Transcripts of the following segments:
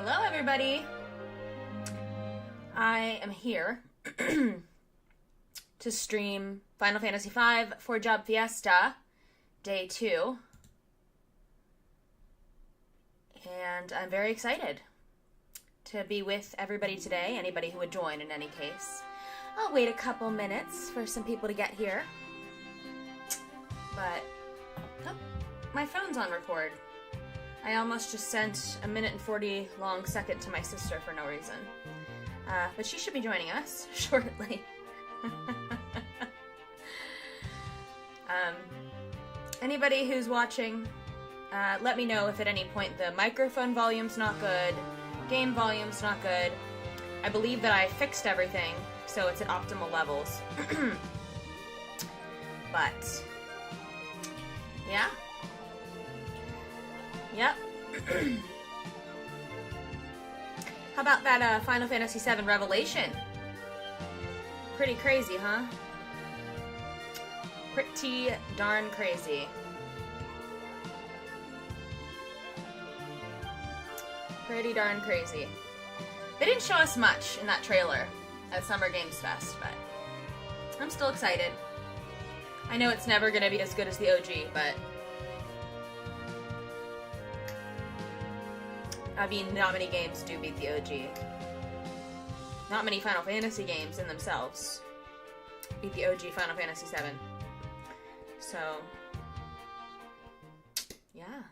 Hello, everybody. I am here to stream Final Fantasy V 4-Job Fiesta, Day 2. And I'm very excited to be with everybody today, anybody who would join in any case. I'll wait a couple minutes for some people to get here. But, oh, my phone's on record. I almost just sent a 1:40 long second to my sister for no reason. But she should be joining us shortly. Anybody who's watching, let me know if at any point the microphone volume's not good, game volume's not good. I believe that I fixed everything, so it's at optimal levels. But, yeah. Yep. How about that Final Fantasy VII Revelation? Pretty crazy, huh? Pretty darn crazy. Pretty darn crazy. They didn't show us much in that trailer at Summer Games Fest, but I'm still excited. I know it's never gonna be as good as the OG, but I mean, not many games do beat the OG. Not many Final Fantasy games in themselves beat the OG Final Fantasy VII. So, yeah.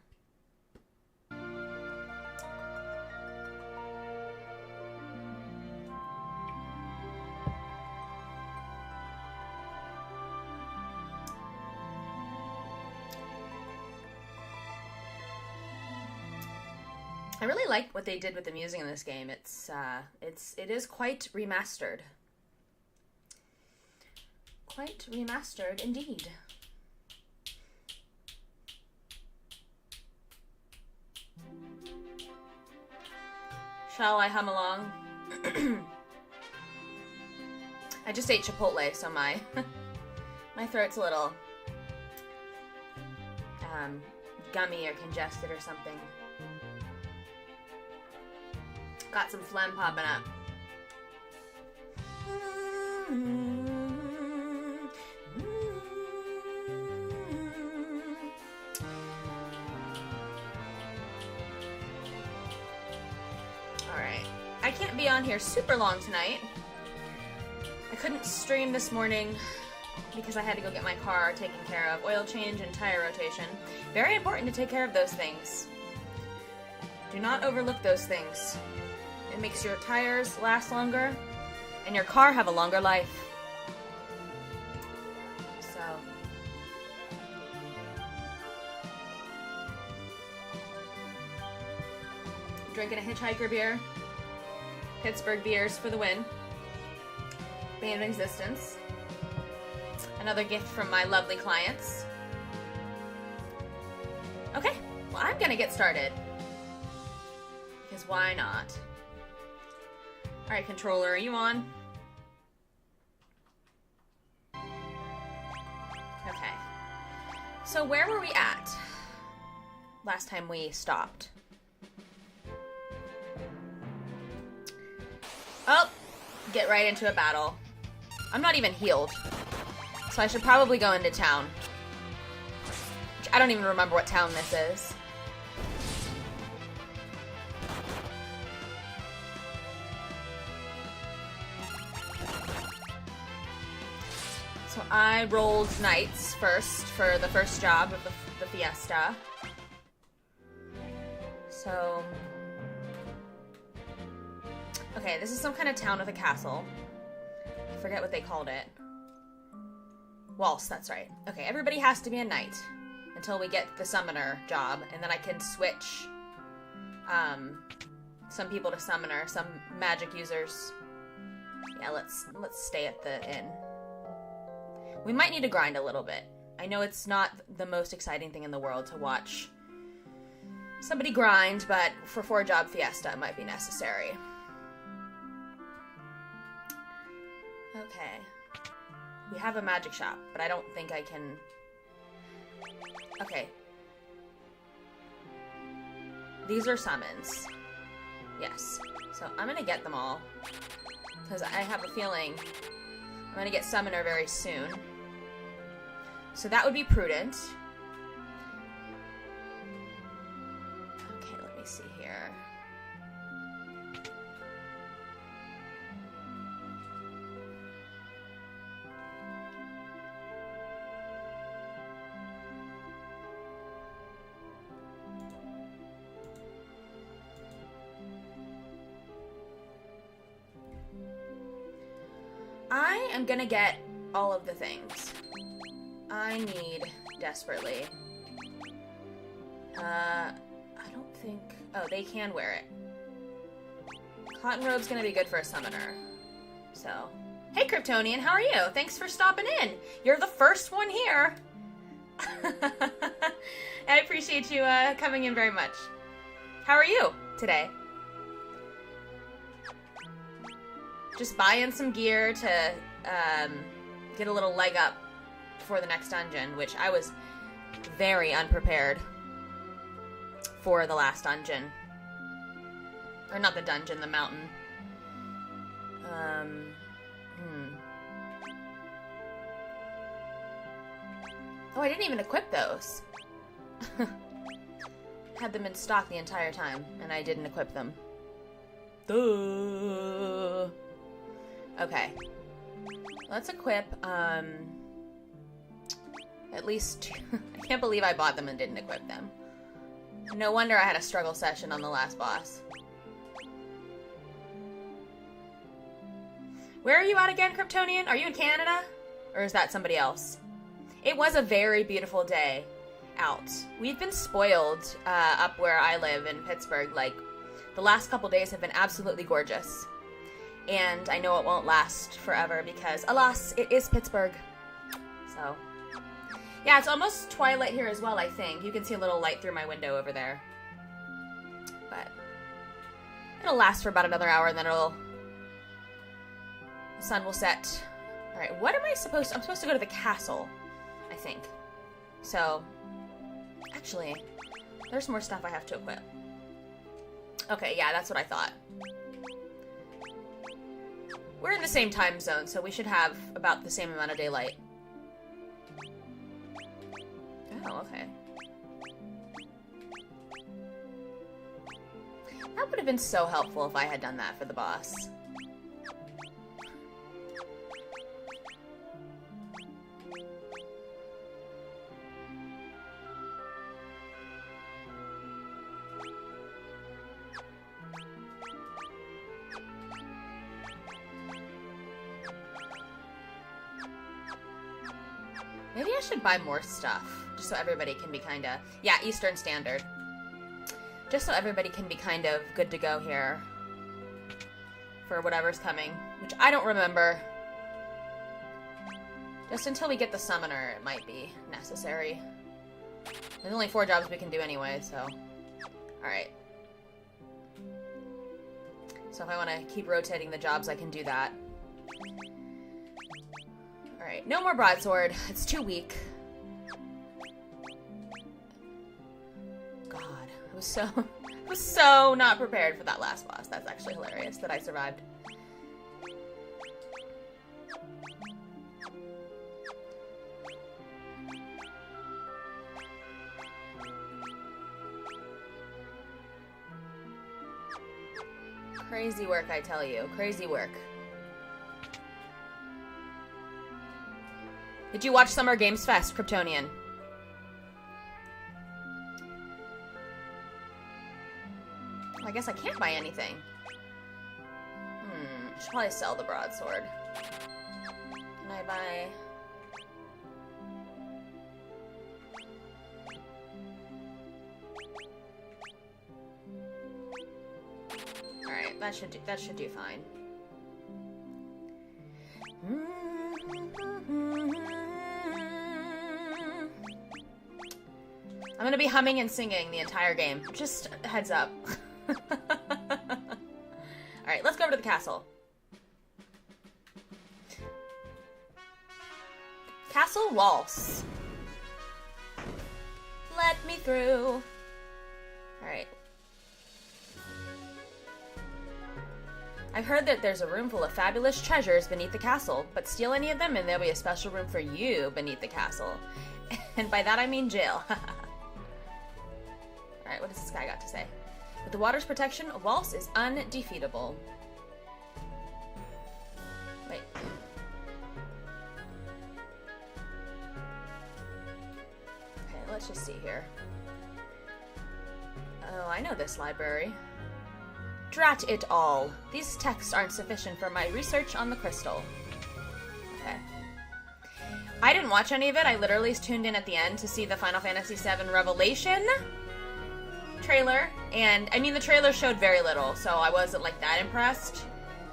I really like what they did with the music in this game. It is quite remastered. Quite remastered indeed. Shall I hum along? I just ate Chipotle, so my my throat's a little gummy or congested or something. Got some phlegm popping up. Alright. I can't be on here super long tonight. I couldn't stream this morning because I had to go get my car taken care of. Oil change and tire rotation. Very important to take care of those things. Do not overlook those things. It makes your tires last longer, and your car have a longer life. So, drinking a hitchhiker beer. Pittsburgh beers for the win. Bane of Existence. Another gift from my lovely clients. Okay, well, I'm gonna get started. Because why not? Alright, controller, are you on? Okay. So where were we at last time we stopped? Oh! Get right into a battle. I'm not even healed. So I should probably go into town. I don't even remember what town this is. So I rolled knights first for the first job of the Fiesta. So, okay, this is some kind of town with a castle. I forget what they called it. Waltz, that's right. Okay, everybody has to be a knight until we get the summoner job, and then I can switch some people to summoner, some magic users. Yeah, let's stay at the inn. We might need to grind a little bit. I know it's not the most exciting thing in the world to watch somebody grind, but for 4-Job Fiesta it might be necessary. Okay. We have a magic shop, but I don't think I can... Okay. These are summons. Yes. So I'm gonna get them all. Because I have a feeling I'm gonna get Summoner very soon. So that would be prudent. Okay, let me see here. I am gonna get all of the things I need desperately. I don't think... Oh, they can wear it. Cotton robe's gonna be good for a summoner. So... Hey, Kryptonian, how are you? Thanks for stopping in. You're the first one here. I appreciate you coming in very much. How are you today? Just buying some gear to get a little leg up for the next dungeon, which I was very unprepared for the last dungeon. Or not the dungeon, the mountain. Oh, I didn't even equip those. Had them in stock the entire time, and I didn't equip them. Duh. Okay. Let's equip, at least two. I can't believe I bought them and didn't equip them. No wonder I had a struggle session on the last boss. Where are you at again, Kryptonian? Are you in Canada? Or is that somebody else? It was a very beautiful day out. We've been spoiled up where I live in Pittsburgh. Like, the last couple days have been absolutely gorgeous. And I know it won't last forever because, alas, it is Pittsburgh. So, yeah, it's almost twilight here as well, I think. You can see a little light through my window over there. But it'll last for about another hour, and then the sun will set. Alright, what am I supposed to... I'm supposed to go to the castle, I think. So, actually, there's more stuff I have to equip. Okay, yeah, that's what I thought. We're in the same time zone, so we should have about the same amount of daylight. Oh, okay. That would have been so helpful if I had done that for the boss. Maybe I should buy more stuff, just so everybody can be kind of... Yeah, Eastern Standard. Just so everybody can be kind of good to go here for whatever's coming, which I don't remember. Just until we get the Summoner, it might be necessary. There's only 4 jobs we can do anyway, so... Alright. So if I want to keep rotating the jobs, I can do that. Alright, no more broadsword. It's too weak. God, I was so not prepared for that last boss. That's actually hilarious that I survived. Crazy work, I tell you. Crazy work. Did you watch Summer Games Fest, Kryptonian? Well, I guess I can't buy anything. I should probably sell the broadsword. Can I buy... Alright, that should do fine. I'm gonna be humming and singing the entire game. Just a heads up. Alright, let's go over to the castle. Castle Waltz. Let me through. Alright. I've heard that there's a room full of fabulous treasures beneath the castle, but steal any of them and there'll be a special room for you beneath the castle. And by that I mean jail. Alright, what does this guy got to say? With the water's protection, Waltz is undefeatable. Wait. Okay, let's just see here. Oh, I know this library. Drat it all. These texts aren't sufficient for my research on the crystal. Okay. I didn't watch any of it. I literally tuned in at the end to see the Final Fantasy VII Revelation trailer. And, I mean, the trailer showed very little, so I wasn't, like, that impressed.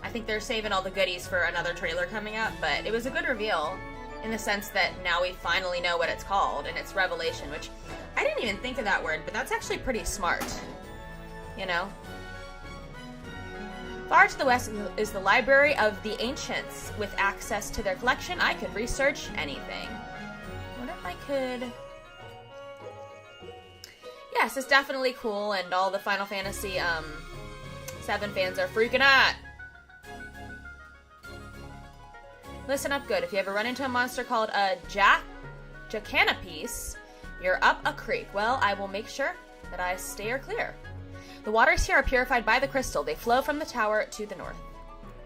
I think they're saving all the goodies for another trailer coming up, but it was a good reveal in the sense that now we finally know what it's called, and it's Revelation, which I didn't even think of that word, but that's actually pretty smart. You know? Far to the west is the Library of the Ancients. With access to their collection, I could research anything. What if I could... Yes, it's definitely cool, and all the Final Fantasy 7 fans are freaking out. Listen up good. If you ever run into a monster called a Jacanapiece, you're up a creek. Well, I will make sure that I steer clear. The waters here are purified by the crystal. They flow from the tower to the north.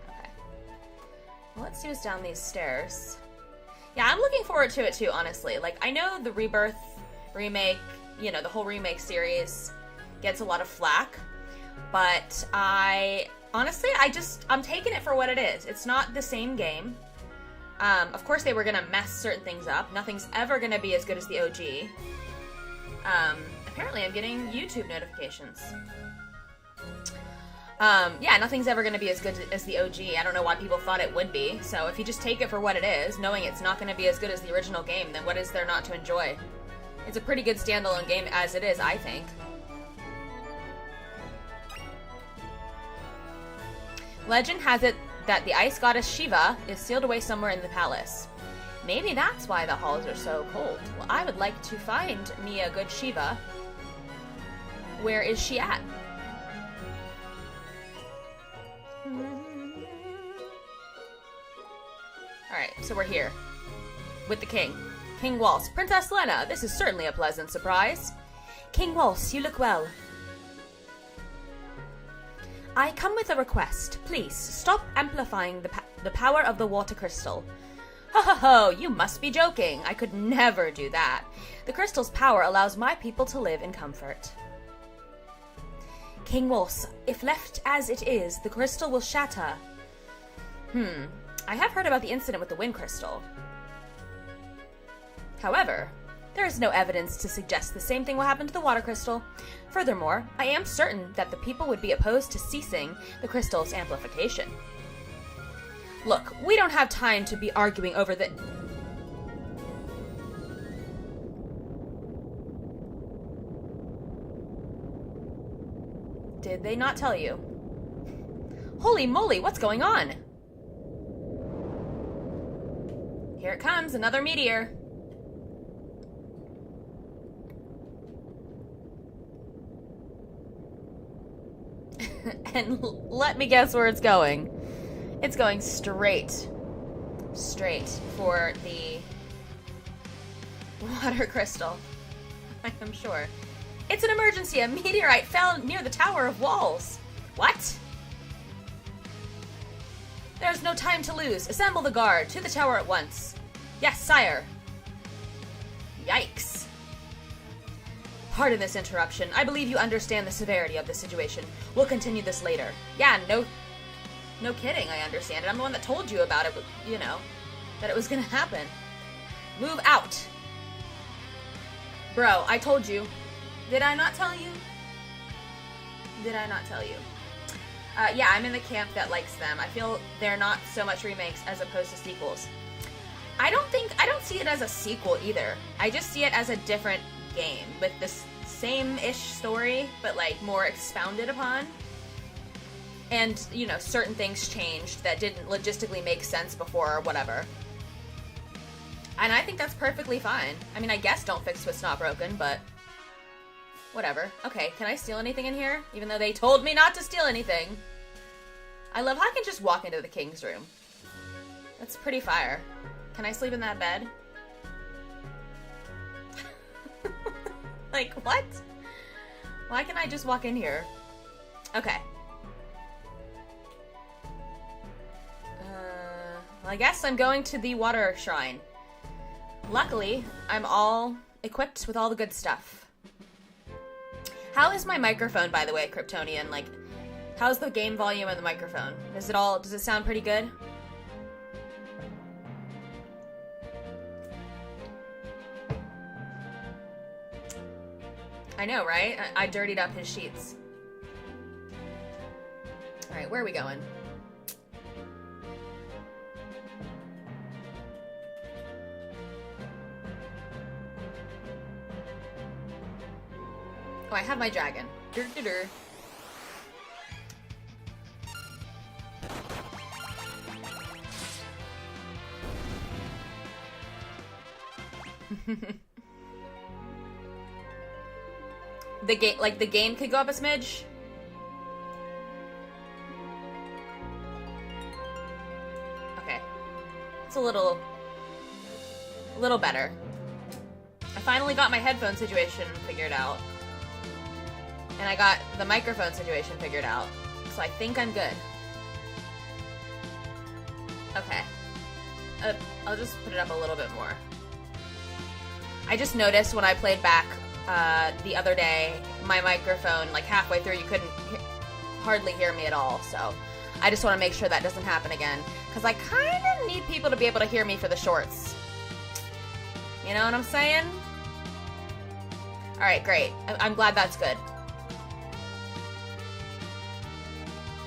Okay. Well, let's see what's down these stairs. Yeah, I'm looking forward to it too, honestly. Like, I know the Rebirth remake, you know, the whole remake series gets a lot of flack, but honestly, I'm taking it for what it is. It's not the same game. Of course they were gonna mess certain things up. Nothing's ever gonna be as good as the OG. Apparently I'm getting YouTube notifications. Yeah, nothing's ever going to be as good as the OG. I don't know why people thought it would be. So if you just take it for what it is, knowing it's not going to be as good as the original game, then what is there not to enjoy? It's a pretty good standalone game as it is, I think. Legend has it that the ice goddess Shiva is sealed away somewhere in the palace. Maybe that's why the halls are so cold. Well, I would like to find me a good Shiva. Where is she at? Alright, so we're here. With the king. King Waltz. Princess Lena, this is certainly a pleasant surprise. King Waltz, you look well. I come with a request. Please, stop amplifying the power of the water crystal. Ho ho ho, you must be joking. I could never do that. The crystal's power allows my people to live in comfort. King Waltz, if left as it is, the crystal will shatter. I have heard about the incident with the wind crystal. However, there is no evidence to suggest the same thing will happen to the water crystal. Furthermore, I am certain that the people would be opposed to ceasing the crystal's amplification. Look, we don't have time to be arguing over the... Did they not tell you? Holy moly, what's going on? Here it comes, another meteor. And let me guess where it's going. It's going straight for the water crystal. I am sure. It's an emergency. A meteorite fell near the Tower of Walls. What? There's no time to lose. Assemble the guard. To the tower at once. Yes, sire. Yikes. Pardon this interruption. I believe you understand the severity of the situation. We'll continue this later. Yeah, no kidding, I understand it. I'm the one that told you about it, you know, that it was gonna happen. Move out. Bro, I told you. Did I not tell you? Did I not tell you? Yeah, I'm in the camp that likes them. I feel they're not so much remakes as opposed to sequels. I don't see it as a sequel either. I just see it as a different game with this same-ish story, but like more expounded upon. And, you know, certain things changed that didn't logistically make sense before or whatever. And I think that's perfectly fine. I mean, I guess don't fix what's not broken, but whatever. Okay, can I steal anything in here? Even though they told me not to steal anything. I love how I can just walk into the king's room. That's pretty fire. Can I sleep in that bed? Like, what? Why can't I just walk in here? Okay. Well, I guess I'm going to the water shrine. Luckily, I'm all equipped with all the good stuff. How is my microphone, by the way, Kryptonian? Like, how's the game volume of the microphone? Does it sound pretty good? I know, right? I dirtied up his sheets. Alright, where are we going? Oh, I have my dragon. Dur-dur-dur. The game could go up a smidge. Okay. It's a little better. I finally got my headphone situation figured out. And I got the microphone situation figured out. So I think I'm good. Okay. I'll just put it up a little bit more. I just noticed when I played back the other day, my microphone, like halfway through, you couldn't hardly hear me at all. So I just want to make sure that doesn't happen again. Because I kind of need people to be able to hear me for the shorts. You know what I'm saying? Alright, great. I'm glad that's good.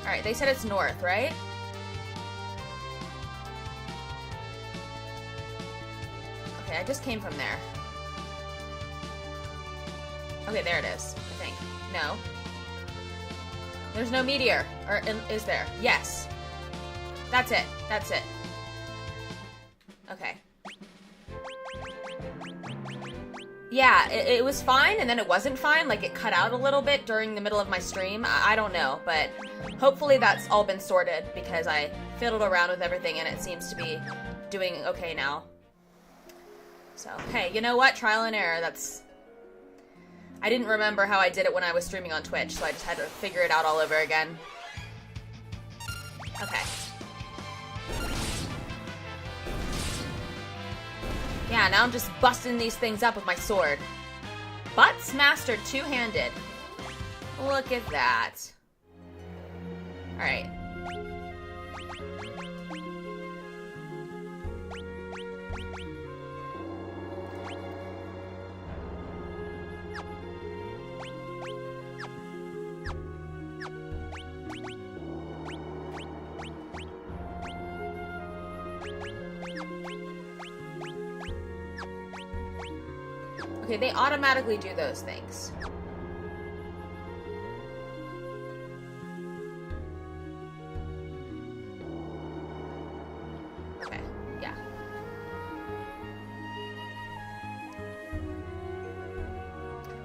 Alright, they said it's north, right? Okay, I just came from there. Okay, there it is, I think. No. There's no meteor. Or is there? Yes. That's it. That's it. Okay. Yeah, it was fine, and then it wasn't fine. Like, it cut out a little bit during the middle of my stream. I don't know, but hopefully that's all been sorted, because I fiddled around with everything, and it seems to be doing okay now. So, hey, you know what? Trial and error, that's... I didn't remember how I did it when I was streaming on Twitch, so I just had to figure it out all over again. Okay. Yeah, now I'm just busting these things up with my sword. Butts mastered two-handed. Look at that. Alright. Okay, they automatically do those things. Okay, yeah.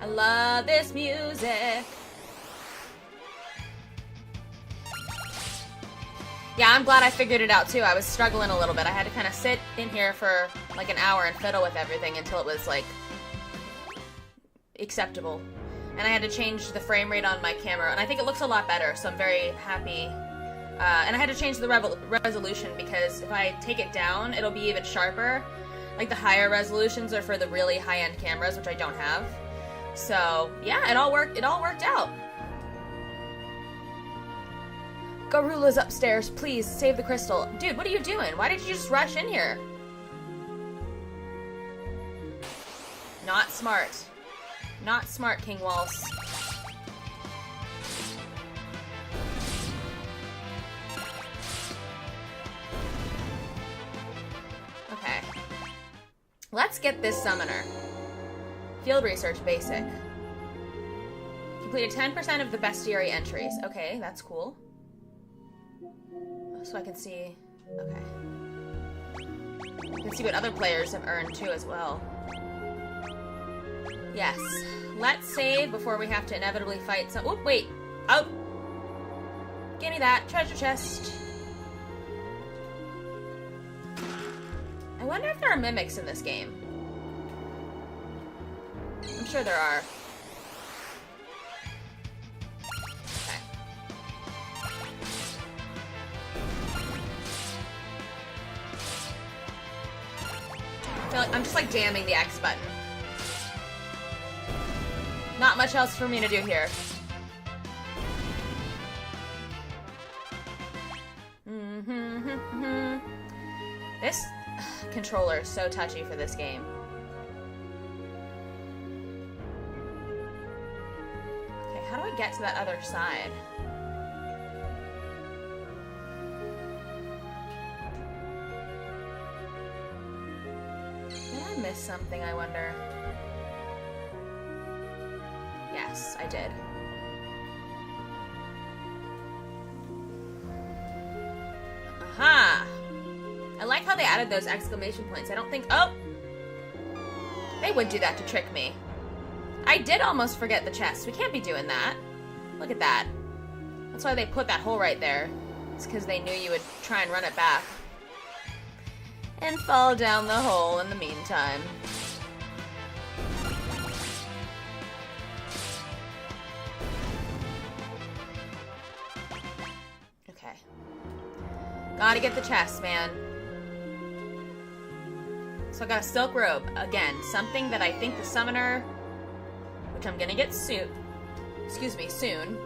I love this music. Yeah, I'm glad I figured it out too. I was struggling a little bit. I had to kind of sit in here for like an hour and fiddle with everything until it was like acceptable. And I had to change the frame rate on my camera, and I think it looks a lot better, so I'm very happy. And I had to change the resolution, because if I take it down, it'll be even sharper. Like, the higher resolutions are for the really high-end cameras, which I don't have. So, yeah, it all worked out. Garula's upstairs, please, save the crystal. Dude, what are you doing? Why did you just rush in here? Not smart. Not smart, King Waltz. Okay. Let's get this summoner. Field research basic. Completed 10% of the bestiary entries. Okay, that's cool. So I can see... Okay. I can see what other players have earned too as well. Yes. Let's save before we have to inevitably fight some... Oh, wait. Oh! Give me that treasure chest. I wonder if there are mimics in this game. I'm sure there are. Okay. I feel like I'm just like jamming the X button. Not much else for me to do here. This controller is so touchy for this game. Okay, how do I get to that other side? Did I miss something, I wonder? Yes, I did. Aha! I like how they added those exclamation points. I don't think... Oh! They would do that to trick me. I did almost forget the chest. We can't be doing that. Look at that. That's why they put that hole right there. It's because they knew you would try and run it back. And fall down the hole in the meantime. Okay. Gotta get the chest, man. So I got a silk robe. Again, something that I think the summoner, which I'm gonna get soon, soon,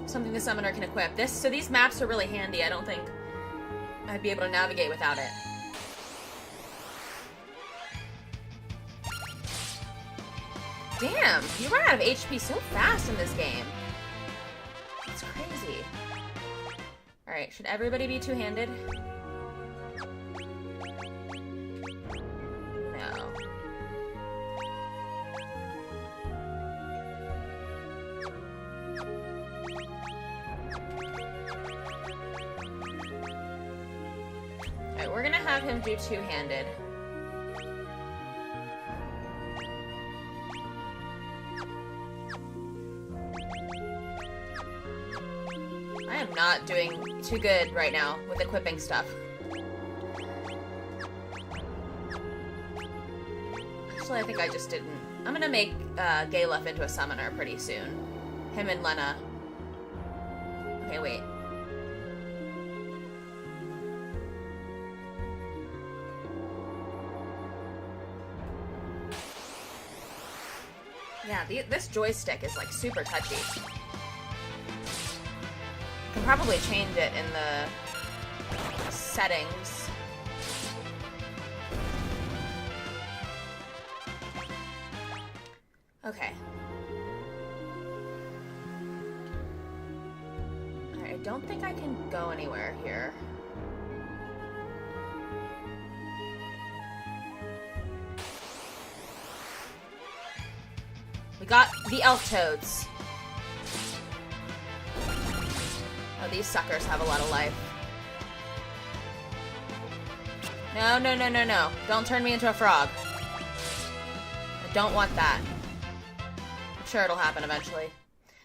something the summoner can equip. So these maps are really handy. I don't think I'd be able to navigate without it. Damn, you run out of HP so fast in this game. It's crazy. Alright, should everybody be two-handed? No. Alright, we're gonna have him do two-handed. I am not doing too good right now with equipping stuff. Actually, I think I just didn't. I'm gonna make Galef into a summoner pretty soon. Him and Lena. Okay, wait. Yeah, this joystick is like super touchy. I can probably change it in the settings. Okay. Alright, I don't think I can go anywhere here. We got the elf toads. Oh, these suckers have a lot of life. No, no, no, no, no. Don't turn me into a frog. I don't want that. I'm sure it'll happen eventually.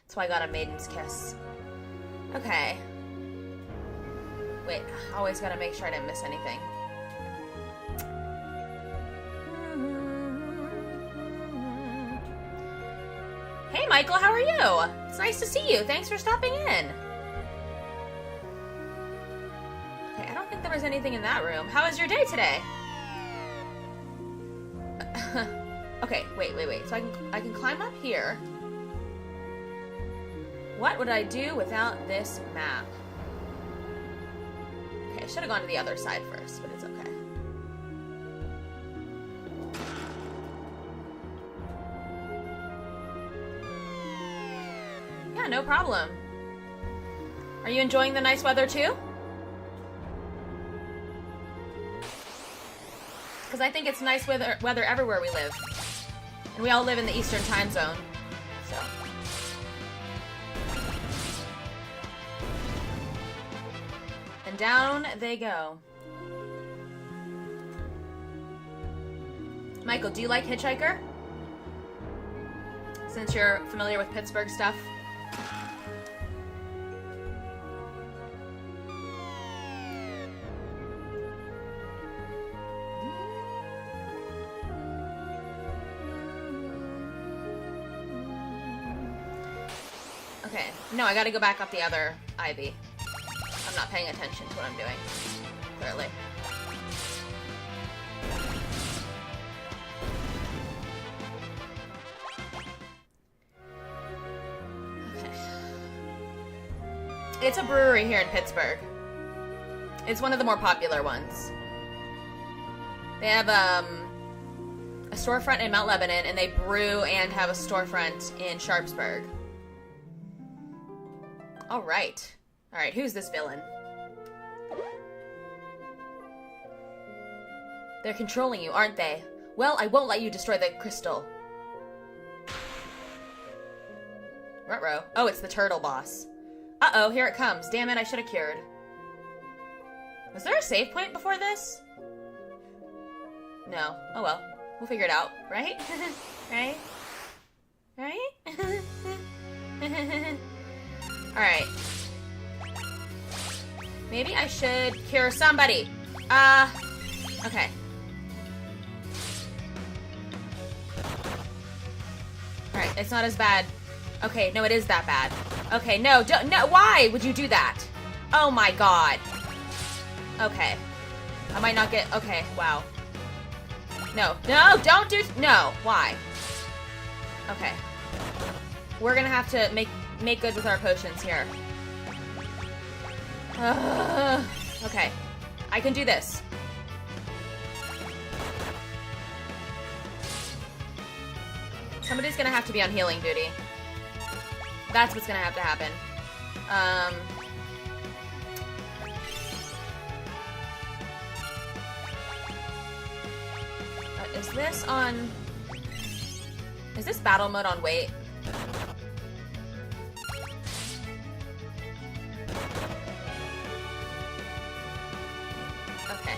That's why I got a maiden's kiss. Okay. Wait, always gotta make sure I didn't miss anything. Hey, Michael, how are you? It's nice to see you. Thanks for stopping in. Okay, I don't think there was anything in that room. How was your day today? Okay, wait. So I can climb up here. What would I do without this map? Okay, I should have gone to the other side first, but it's okay. Yeah, no problem. Are you enjoying the nice weather too? Because I think it's nice weather everywhere we live. And we all live in the Eastern time zone. So. And down they go. Michael, do you like Hitchhiker? Since you're familiar with Pittsburgh stuff. Okay, no, I gotta go back up the other ivy. I'm not paying attention to what I'm doing, clearly. Okay. It's a brewery here in Pittsburgh. It's one of the more popular ones. They have, a storefront in Mount Lebanon, and they brew and have a storefront in Sharpsburg. Alright. Alright, who's this villain? They're controlling you, aren't they? Well, I won't let you destroy the crystal. Ruh-roh. Oh, it's the turtle boss. Uh-oh, here it comes. Damn it, I should have cured. Was there a save point before this? No. Oh well. We'll figure it out, right? Right? Right? Alright. Maybe I should cure somebody. Okay. Alright, it's not as bad. Okay, no, it is that bad. Okay, no, why would you do that? Oh my god. Okay. I might not get, okay, wow. No, don't do, no, why? Okay. We're gonna have to make good with our potions here. Okay. I can do this. Somebody's gonna have to be on healing duty. That's what's gonna have to happen. Is this on... Is this battle mode on wait? Okay.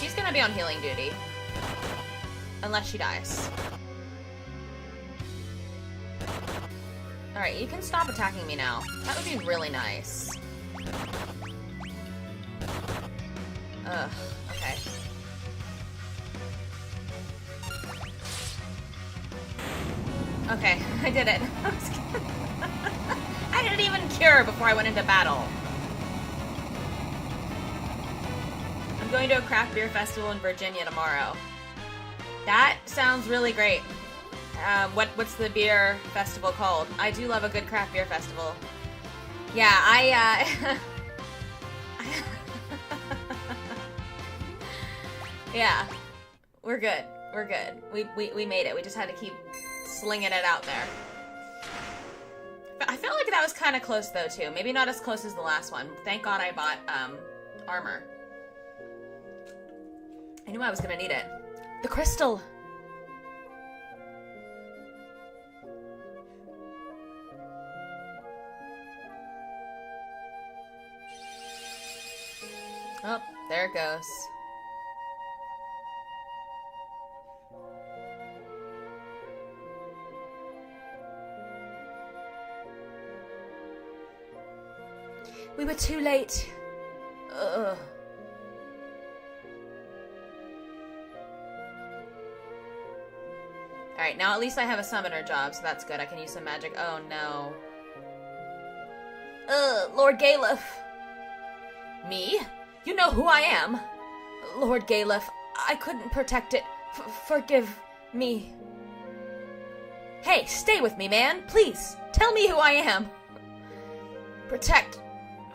She's gonna be on healing duty. Unless she dies. Alright, you can stop attacking me now. That would be really nice. Ugh, okay. Okay, I did it. I didn't even cure before I went into battle. I'm going to a craft beer festival in Virginia tomorrow. That sounds really great. What's the beer festival called? I do love a good craft beer festival. Yeah, yeah, we're good. We're good. We made it. We just had to keep slinging it out there. I felt like that was kind of close though too. Maybe not as close as the last one. Thank God I bought armor. I knew I was gonna need it. The crystal. Oh, there it goes. We were too late. Ugh. Alright, now at least I have a summoner job, so that's good. I can use some magic. Oh, no. Lord Galef. Me? You know who I am. Lord Galef, I couldn't protect it. Forgive me. Hey, stay with me, man. Please, tell me who I am. Protect.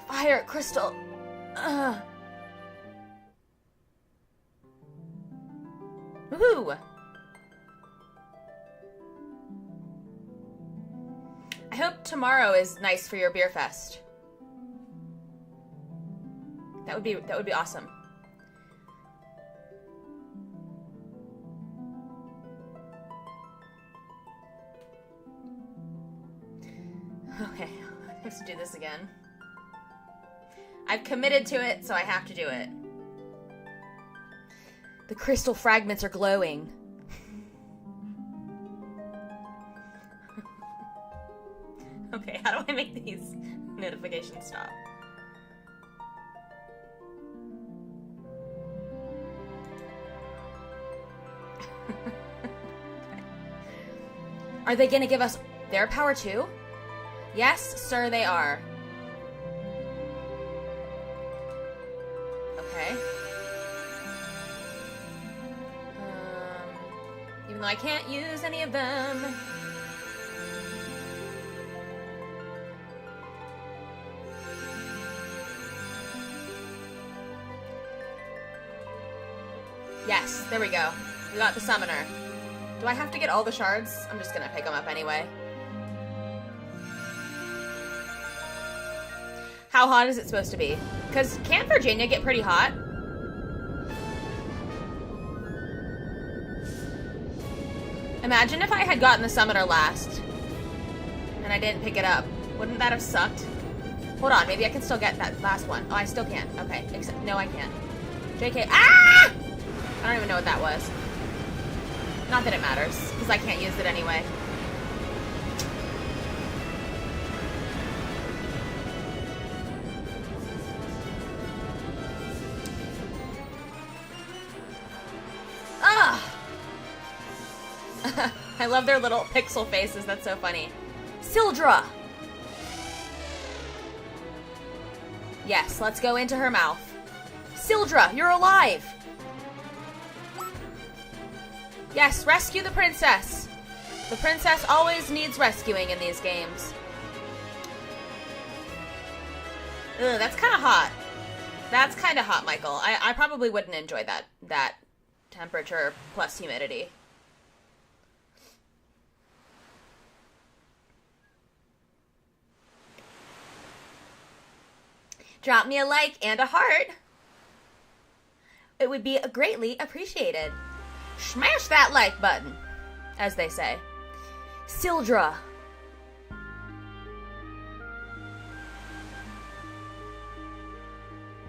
Fire crystal. Woohoo! I hope tomorrow is nice for your beer fest. That would be awesome. Okay, I have to do this again. I've committed to it, so I have to do it. The crystal fragments are glowing. Okay, how do I make these notifications stop? Okay. Are they gonna give us their power too? Yes, sir, they are. Okay. Even though I can't use any of them. Yes, there we go. We got the summoner. Do I have to get all the shards? I'm just gonna pick them up anyway. How hot is it supposed to be? Because can't Virginia get pretty hot? Imagine if I had gotten the summoner last and I didn't pick it up. Wouldn't that have sucked? Hold on, maybe I can still get that last one. Oh, I still can't. Okay, except no, I can't. JK. Ah! I don't even know what that was. Not that it matters, because I can't use it anyway. I love their little pixel faces. That's so funny. Sildra! Yes, let's go into her mouth. Sildra, you're alive! Yes, rescue the princess. The princess always needs rescuing in these games. Ugh, that's kind of hot. That's kind of hot, Michael. I probably wouldn't enjoy that temperature plus humidity. Drop me a like and a heart. It would be greatly appreciated. Smash that like button, as they say. Sildra.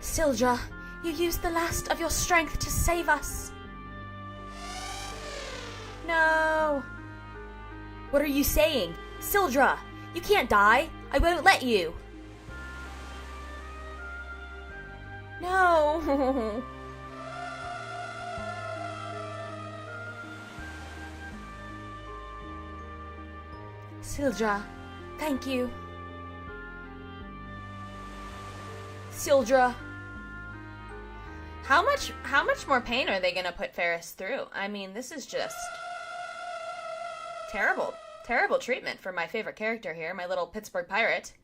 Sildra, you used the last of your strength to save us. No. What are you saying? Sildra, you can't die. I won't let you. No. Sildra, thank you. Sildra. How much more pain are they gonna put Ferris through? I mean, this is just terrible treatment for my favorite character here, my little Pittsburgh pirate.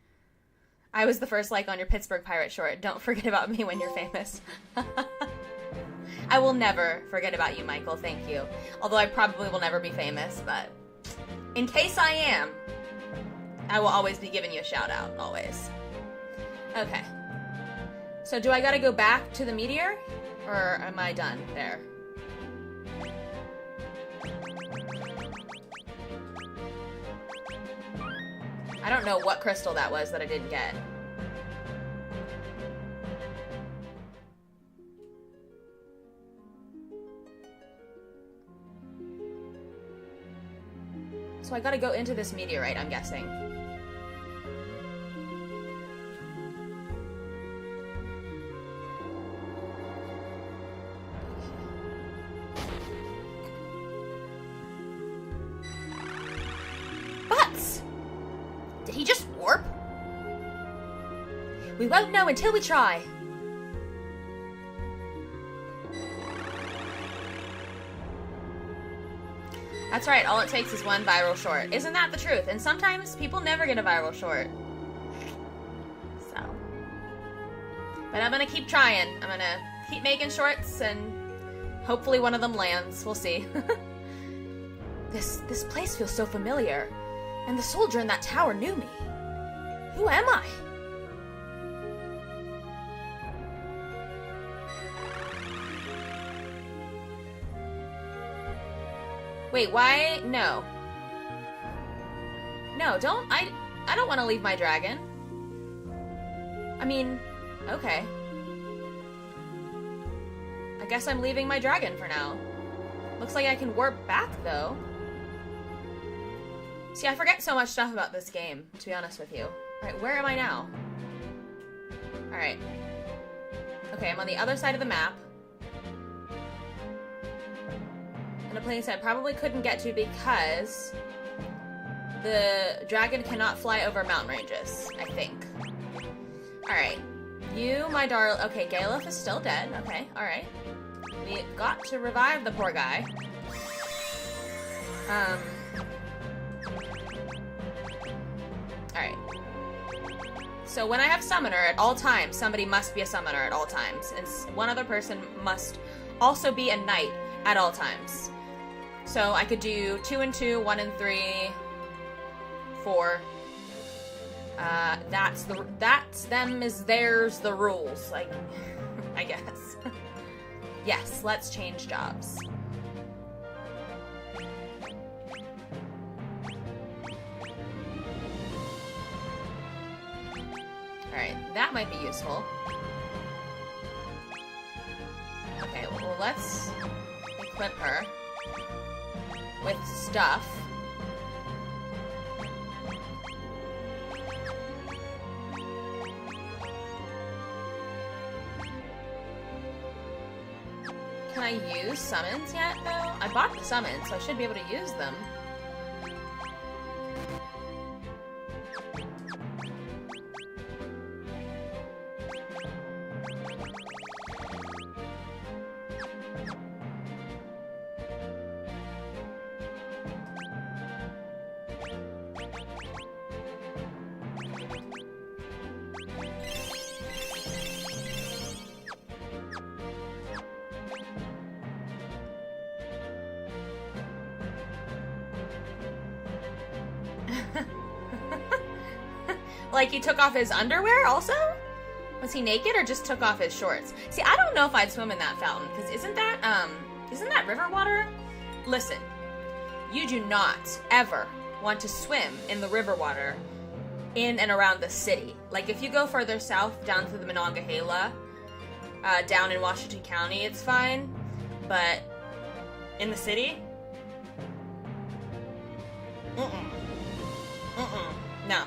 I was the first like on your Pittsburgh pirate short. Don't forget about me when you're famous. I will never forget about you, Michael. Thank you. Although I probably will never be famous, but in case I am, I will always be giving you a shout out. Always. Okay. So do I gotta go back to the meteor? Or am I done there? I don't know what crystal that was that I didn't get. So I gotta go into this meteorite, I'm guessing. Butts! Did he just warp? We won't know until we try. That's right, all it takes is one viral short. Isn't that the truth? And sometimes people never get a viral short. So. But I'm gonna keep trying. I'm gonna keep making shorts and hopefully one of them lands. We'll see. This place feels so familiar. And the soldier in that tower knew me. Who am I? Wait, why? No. No, don't. I don't want to leave my dragon. I mean, okay. I guess I'm leaving my dragon for now. Looks like I can warp back, though. See, I forget so much stuff about this game, to be honest with you. Alright, where am I now? Alright. Okay, I'm on the other side of the map. In a place I probably couldn't get to because the dragon cannot fly over mountain ranges, I think. Alright. You, my darling... Okay, Galef is still dead. Okay, alright. We got to revive the poor guy. Alright. So when I have summoner at all times, somebody must be a summoner at all times. And one other person must also be a knight at all times. So I could do 2 and 2, 1 and 3, 4. That's them is theirs the rules, like, I guess. Yes, let's change jobs. Alright, that might be useful. Okay, well, let's equip her with stuff. Can I use summons yet, though? I bought the summons, so I should be able to use them. Like he took off his underwear also? Was he naked or just took off his shorts? See, I don't know if I'd swim in that fountain, because isn't that river water? Listen, you do not ever want to swim in the river water in and around the city. Like if you go further south down to the Monongahela, down in Washington County, it's fine. But in the city? No. No.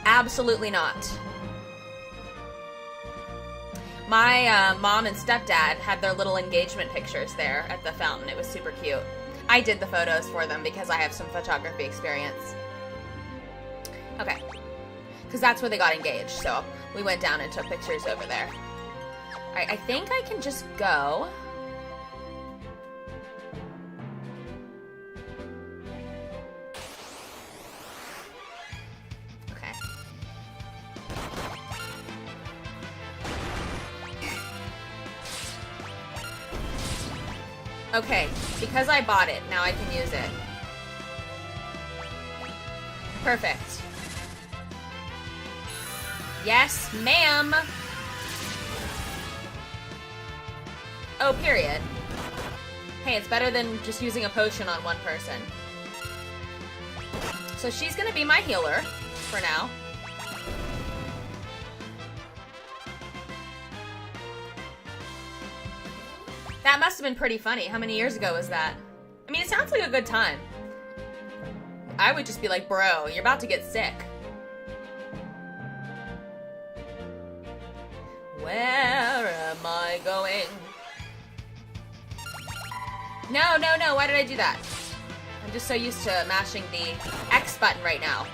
Absolutely not. My mom and stepdad had their little engagement pictures there at the fountain. It was super cute. I did the photos for them because I have some photography experience. Okay. Because that's where they got engaged, so we went down and took pictures over there. Alright, I think I can just go. Okay, because I bought it, now I can use it. Perfect. Yes, ma'am! Oh, period. Hey, it's better than just using a potion on one person. So she's gonna be my healer, for now. That must have been pretty funny. How many years ago was that? I mean, it sounds like a good time. I would just be like, bro, you're about to get sick. Where am I going? No, no, no, why did I do that? I'm just so used to mashing the X button right now.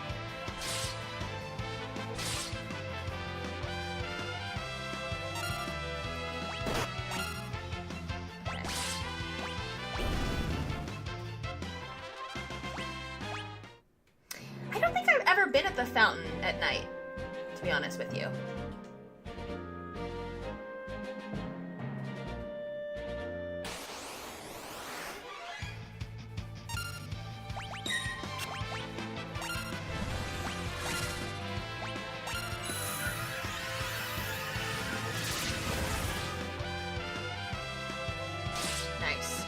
I don't think I've ever been at the fountain at night, to be honest with you. Nice.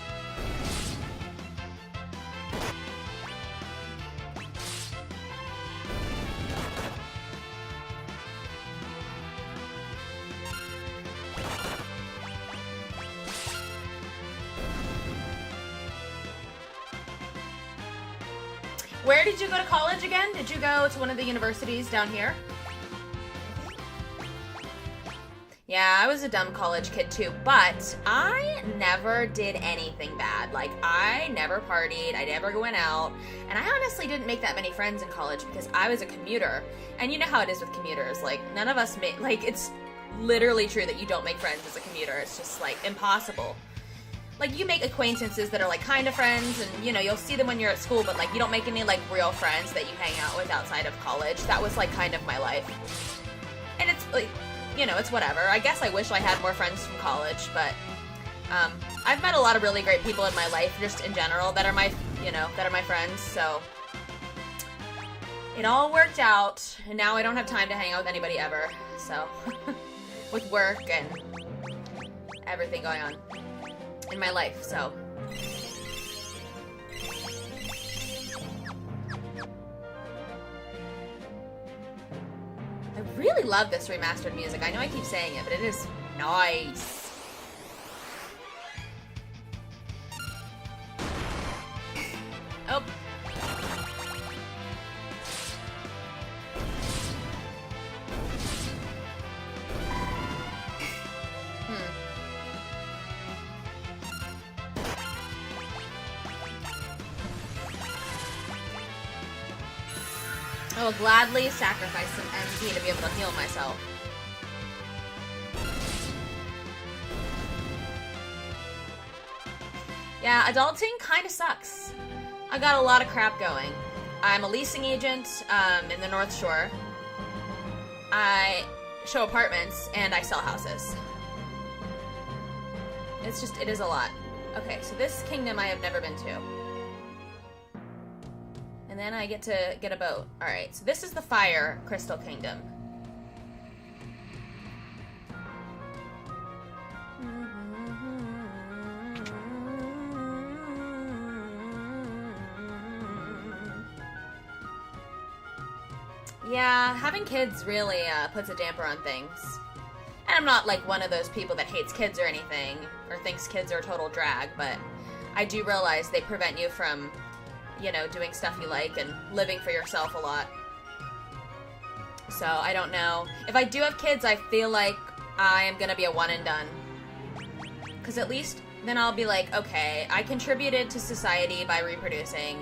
Where did you go to college again? Did you go to one of the universities down here? Yeah, I was a dumb college kid too, but I never did anything bad. Like, I never partied, I never went out, and I honestly didn't make that many friends in college because I was a commuter. And you know how it is with commuters, like, none of us make, like, it's literally true that you don't make friends as a commuter. It's just, like, impossible. Like, you make acquaintances that are, like, kind of friends, and, you know, you'll see them when you're at school, but, like, you don't make any, like, real friends that you hang out with outside of college. That was, like, kind of my life. And it's, like, you know, it's whatever. I guess I wish I had more friends from college, but I've met a lot of really great people in my life, just in general, that are my, you know, that are my friends, so it all worked out, and now I don't have time to hang out with anybody ever, so, with work and everything going on in my life, so. I really love this remastered music. I know I keep saying it, but it is nice. Oh. I will gladly sacrifice some MP to be able to heal myself. Yeah, adulting kind of sucks. I got a lot of crap going. I'm a leasing agent in the North Shore. I show apartments and I sell houses. It's just, it is a lot. Okay, so this kingdom I have never been to. And then I get to get a boat. Alright, so this is the Fire Crystal Kingdom. Yeah, having kids really puts a damper on things. And I'm not like one of those people that hates kids or anything, or thinks kids are a total drag, but I do realize they prevent you from, you know, doing stuff you like and living for yourself a lot. So, I don't know. If I do have kids, I feel like I am gonna be a one and done. Because at least then I'll be like, okay, I contributed to society by reproducing,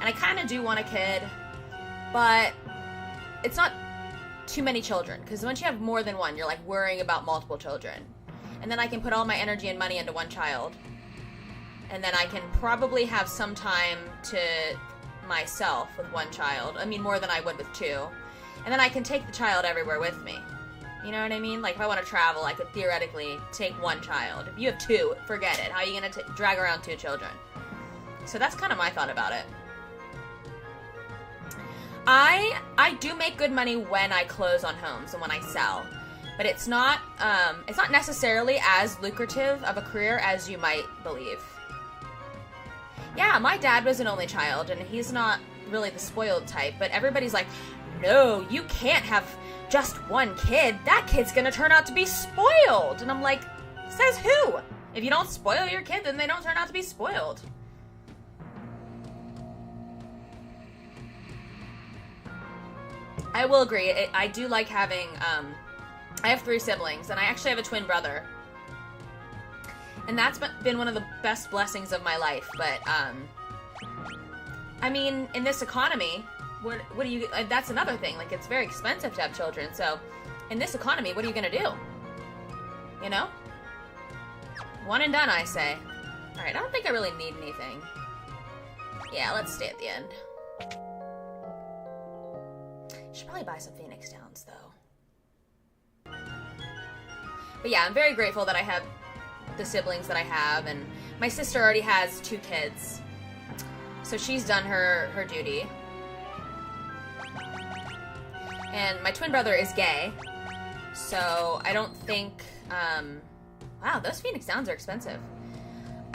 and I kind of do want a kid, but it's not too many children, because once you have more than one, you're like worrying about multiple children. And then I can put all my energy and money into one child. And then I can probably have some time to myself with one child. I mean, more than I would with two. And then I can take the child everywhere with me. You know what I mean? Like, if I want to travel, I could theoretically take one child. If you have two, forget it. How are you going to drag around two children? So that's kind of my thought about it. I do make good money when I close on homes and when I sell. But it's not necessarily as lucrative of a career as you might believe. Yeah, my dad was an only child, and he's not really the spoiled type, but everybody's like, no, you can't have just one kid. That kid's gonna turn out to be spoiled. And I'm like, says who? If you don't spoil your kid, then they don't turn out to be spoiled. I will agree. I do like having, I have 3 siblings, and I actually have a twin brother. And that's been one of the best blessings of my life, but, I mean, in this economy, what do you, that's another thing, like, it's very expensive to have children, so, in this economy, what are you gonna do? You know? One and done, I say. Alright, I don't think I really need anything. Yeah, let's stay at the end. Should probably buy some Phoenix Downs, though. But yeah, I'm very grateful that I have the siblings that I have, and my sister already has 2 kids. So she's done her duty. And my twin brother is gay. So I don't think, wow, those Phoenix Downs are expensive.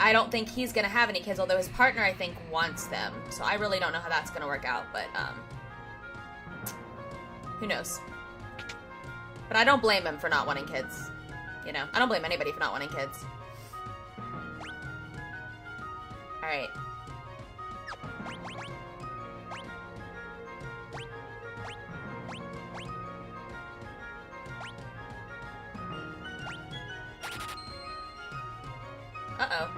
I don't think he's gonna have any kids, although his partner, I think, wants them. So I really don't know how that's gonna work out, but, who knows? But I don't blame him for not wanting kids. You know, I don't blame anybody for not wanting kids. Alright. Uh-oh.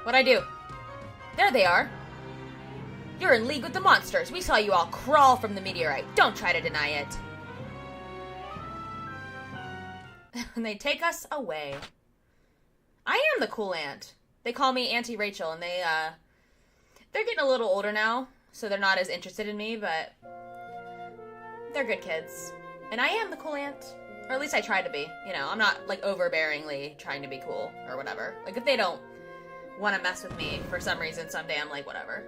What'd I do? There they are. You're in league with the monsters. We saw you all crawl from the meteorite. Don't try to deny it. And they take us away. I am the cool aunt. They call me Auntie Rachel, and they're getting a little older now, so they're not as interested in me, but they're good kids. And I am the cool aunt. Or at least I try to be. You know, I'm not, like, overbearingly trying to be cool or whatever. Like, if they don't want to mess with me for some reason someday, I'm like, whatever.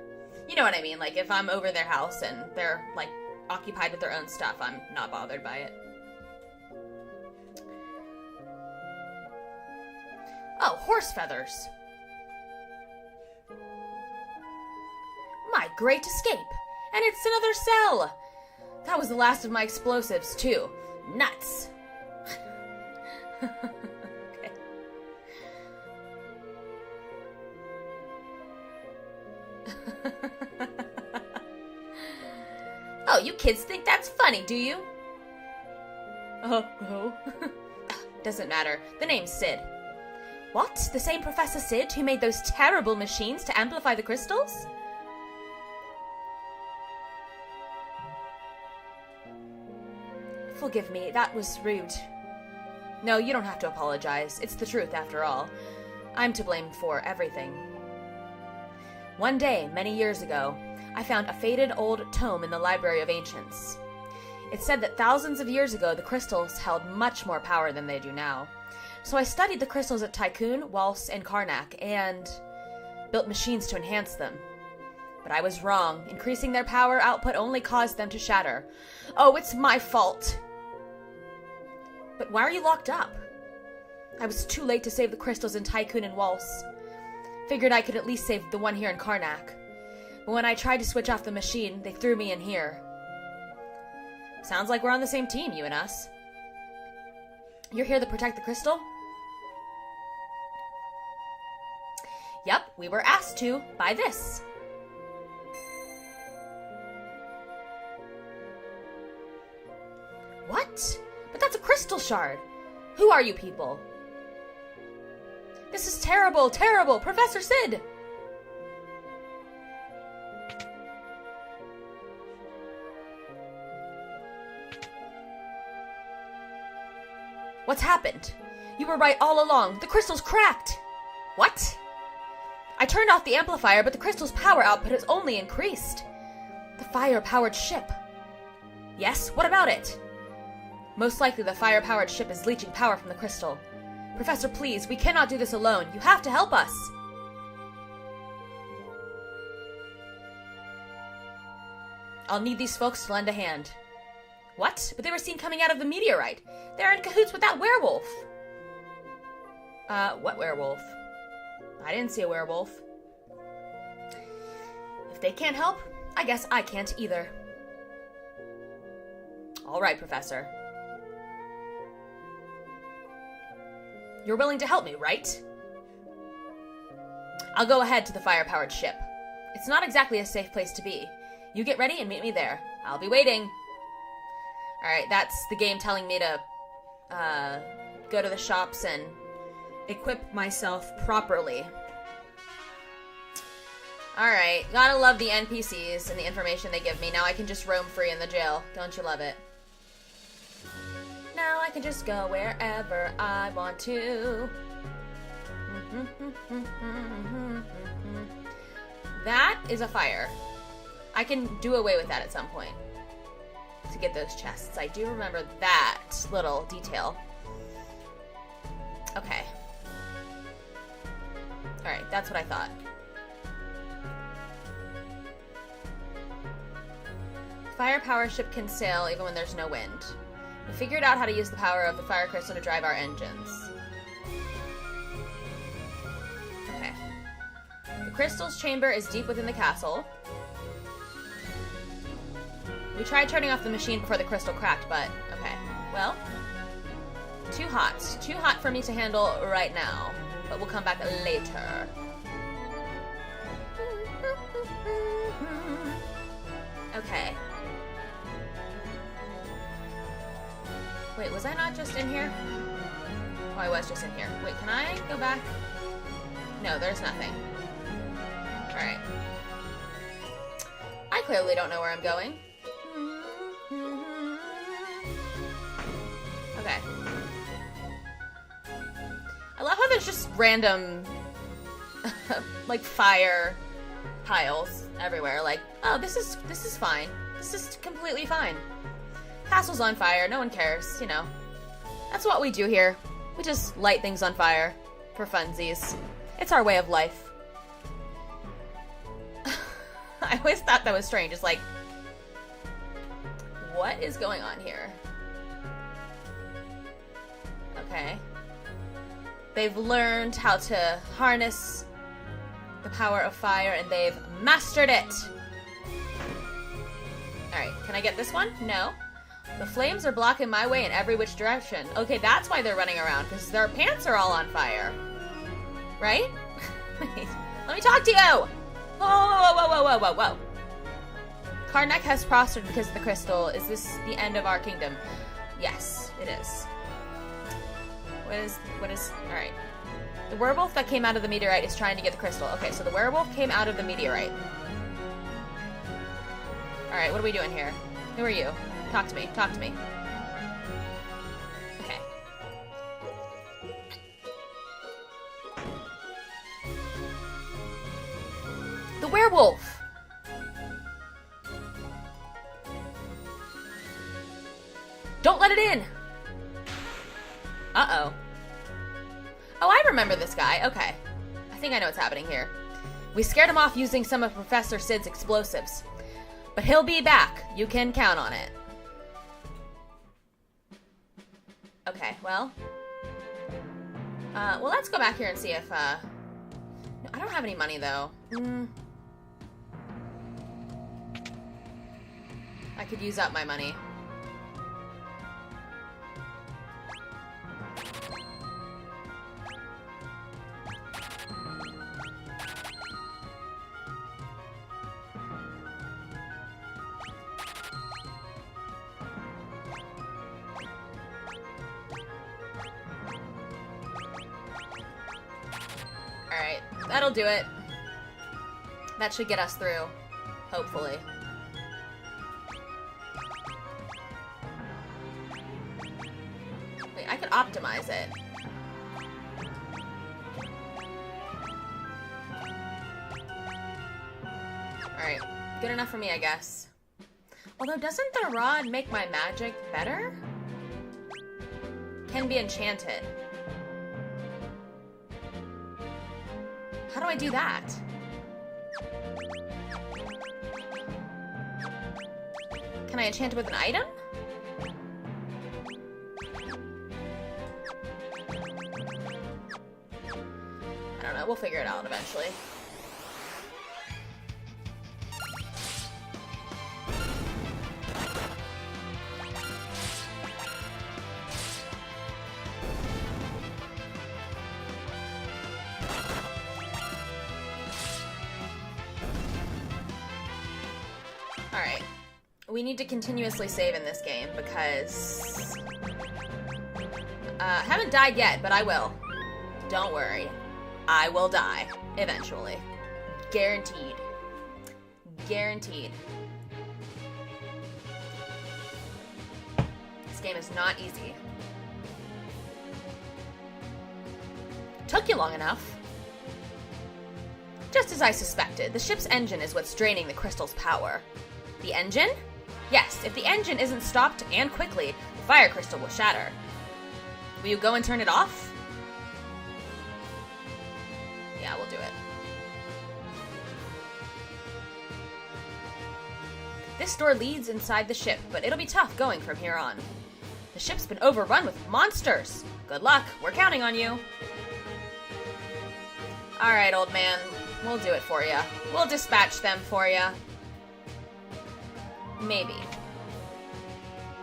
You know what I mean? Like, if I'm over their house and they're, like, occupied with their own stuff, I'm not bothered by it. Oh, horse feathers. My great escape. And it's another cell. That was the last of my explosives, too. Nuts. Okay. Oh, you kids think that's funny, do you? Oh. Doesn't matter. The name's Sid. What? The same Professor Sid who made those terrible machines to amplify the crystals? Forgive me, that was rude. No, you don't have to apologize. It's the truth, after all. I'm to blame for everything. One day, many years ago, I found a faded old tome in the Library of Ancients. It said that thousands of years ago, the crystals held much more power than they do now. So I studied the crystals at Tycoon, Waltz, and Karnak, and built machines to enhance them. But I was wrong. Increasing their power output only caused them to shatter. Oh, it's my fault! But why are you locked up? I was too late to save the crystals in Tycoon and Waltz. Figured I could at least save the one here in Karnak. But when I tried to switch off the machine, they threw me in here. Sounds like we're on the same team, you and us. You're here to protect the crystal? Yep, we were asked to, by this. What? But that's a crystal shard. Who are you people? This is terrible, terrible! Professor Sid! What's happened? You were right all along. The crystal's cracked! What? I turned off the amplifier, but the crystal's power output has only increased. The fire-powered ship. Yes, what about it? Most likely the fire-powered ship is leeching power from the crystal. Professor, please, we cannot do this alone. You have to help us. I'll need these folks to lend a hand. What? But they were seen coming out of the meteorite. They're in cahoots with that werewolf. What werewolf? I didn't see a werewolf. If they can't help, I guess I can't either. All right, Professor. You're willing to help me, right? I'll go ahead to the fire-powered ship. It's not exactly a safe place to be. You get ready and meet me there. I'll be waiting. Alright, that's the game telling me to, go to the shops and equip myself properly. Alright, gotta love the NPCs and the information they give me. Now I can just roam free in the jail. Don't you love it? Now I can just go wherever I want to. That is a fire. I can do away with that at some point to get those chests. I do remember that little detail. Okay. Alright, that's what I thought. Fire power ship can sail even when there's no wind. We figured out how to use the power of the fire crystal to drive our engines. Okay. The crystal's chamber is deep within the castle. We tried turning off the machine before the crystal cracked, but okay. Well, too hot. Too hot for me to handle right now. But we'll come back later. Okay. Wait, was I not just in here? I was just in here. Wait, can I go back? No, there's nothing. Alright. I clearly don't know where I'm going. Okay. I love how there's just random, like, fire tiles everywhere. Like, oh, this is fine. This is completely fine. Castle's on fire. No one cares, you know. That's what we do here. We just light things on fire for funsies. It's our way of life. I always thought that was strange. It's like, what is going on here? Okay. They've learned how to harness the power of fire, and they've mastered it! Alright, can I get this one? No. The flames are blocking my way in every which direction. Okay, that's why they're running around, because their pants are all on fire. Right? Wait, let me talk to you! Whoa, whoa, whoa, whoa, whoa, whoa. Karnak has prospered because of the crystal. Is this the end of our kingdom? Yes, it is. What is, alright. The werewolf that came out of the meteorite is trying to get the crystal. Okay, so the werewolf came out of the meteorite. Alright, what are we doing here? Who are you? Talk to me, talk to me. Okay. The werewolf! Don't let it in! Uh-oh. Oh, I remember this guy. Okay. I think I know what's happening here. We scared him off using some of Professor Sid's explosives. But he'll be back. You can count on it. Okay, well. Well, let's go back here and see if, no, I don't have any money, though. I could use up my money. Alright, that'll do it. That should get us through. Hopefully. Wait, I could optimize it. Alright, good enough for me, I guess. Although, doesn't the rod make my magic better? Can be enchanted. How do I do that? Can I enchant it with an item? I don't know, we'll figure it out eventually. Alright. We need to continuously save in this game because... haven't died yet, but I will. Don't worry. I will die. Eventually. Guaranteed. Guaranteed. This game is not easy. Took you long enough. Just as I suspected, the ship's engine is what's draining the crystal's power. The engine? Yes, if the engine isn't stopped and quickly, the fire crystal will shatter. Will you go and turn it off? Yeah, we'll do it. This door leads inside the ship, but it'll be tough going from here on. The ship's been overrun with monsters. Good luck, we're counting on you. Alright, old man, we'll do it for you. We'll dispatch them for you. Maybe.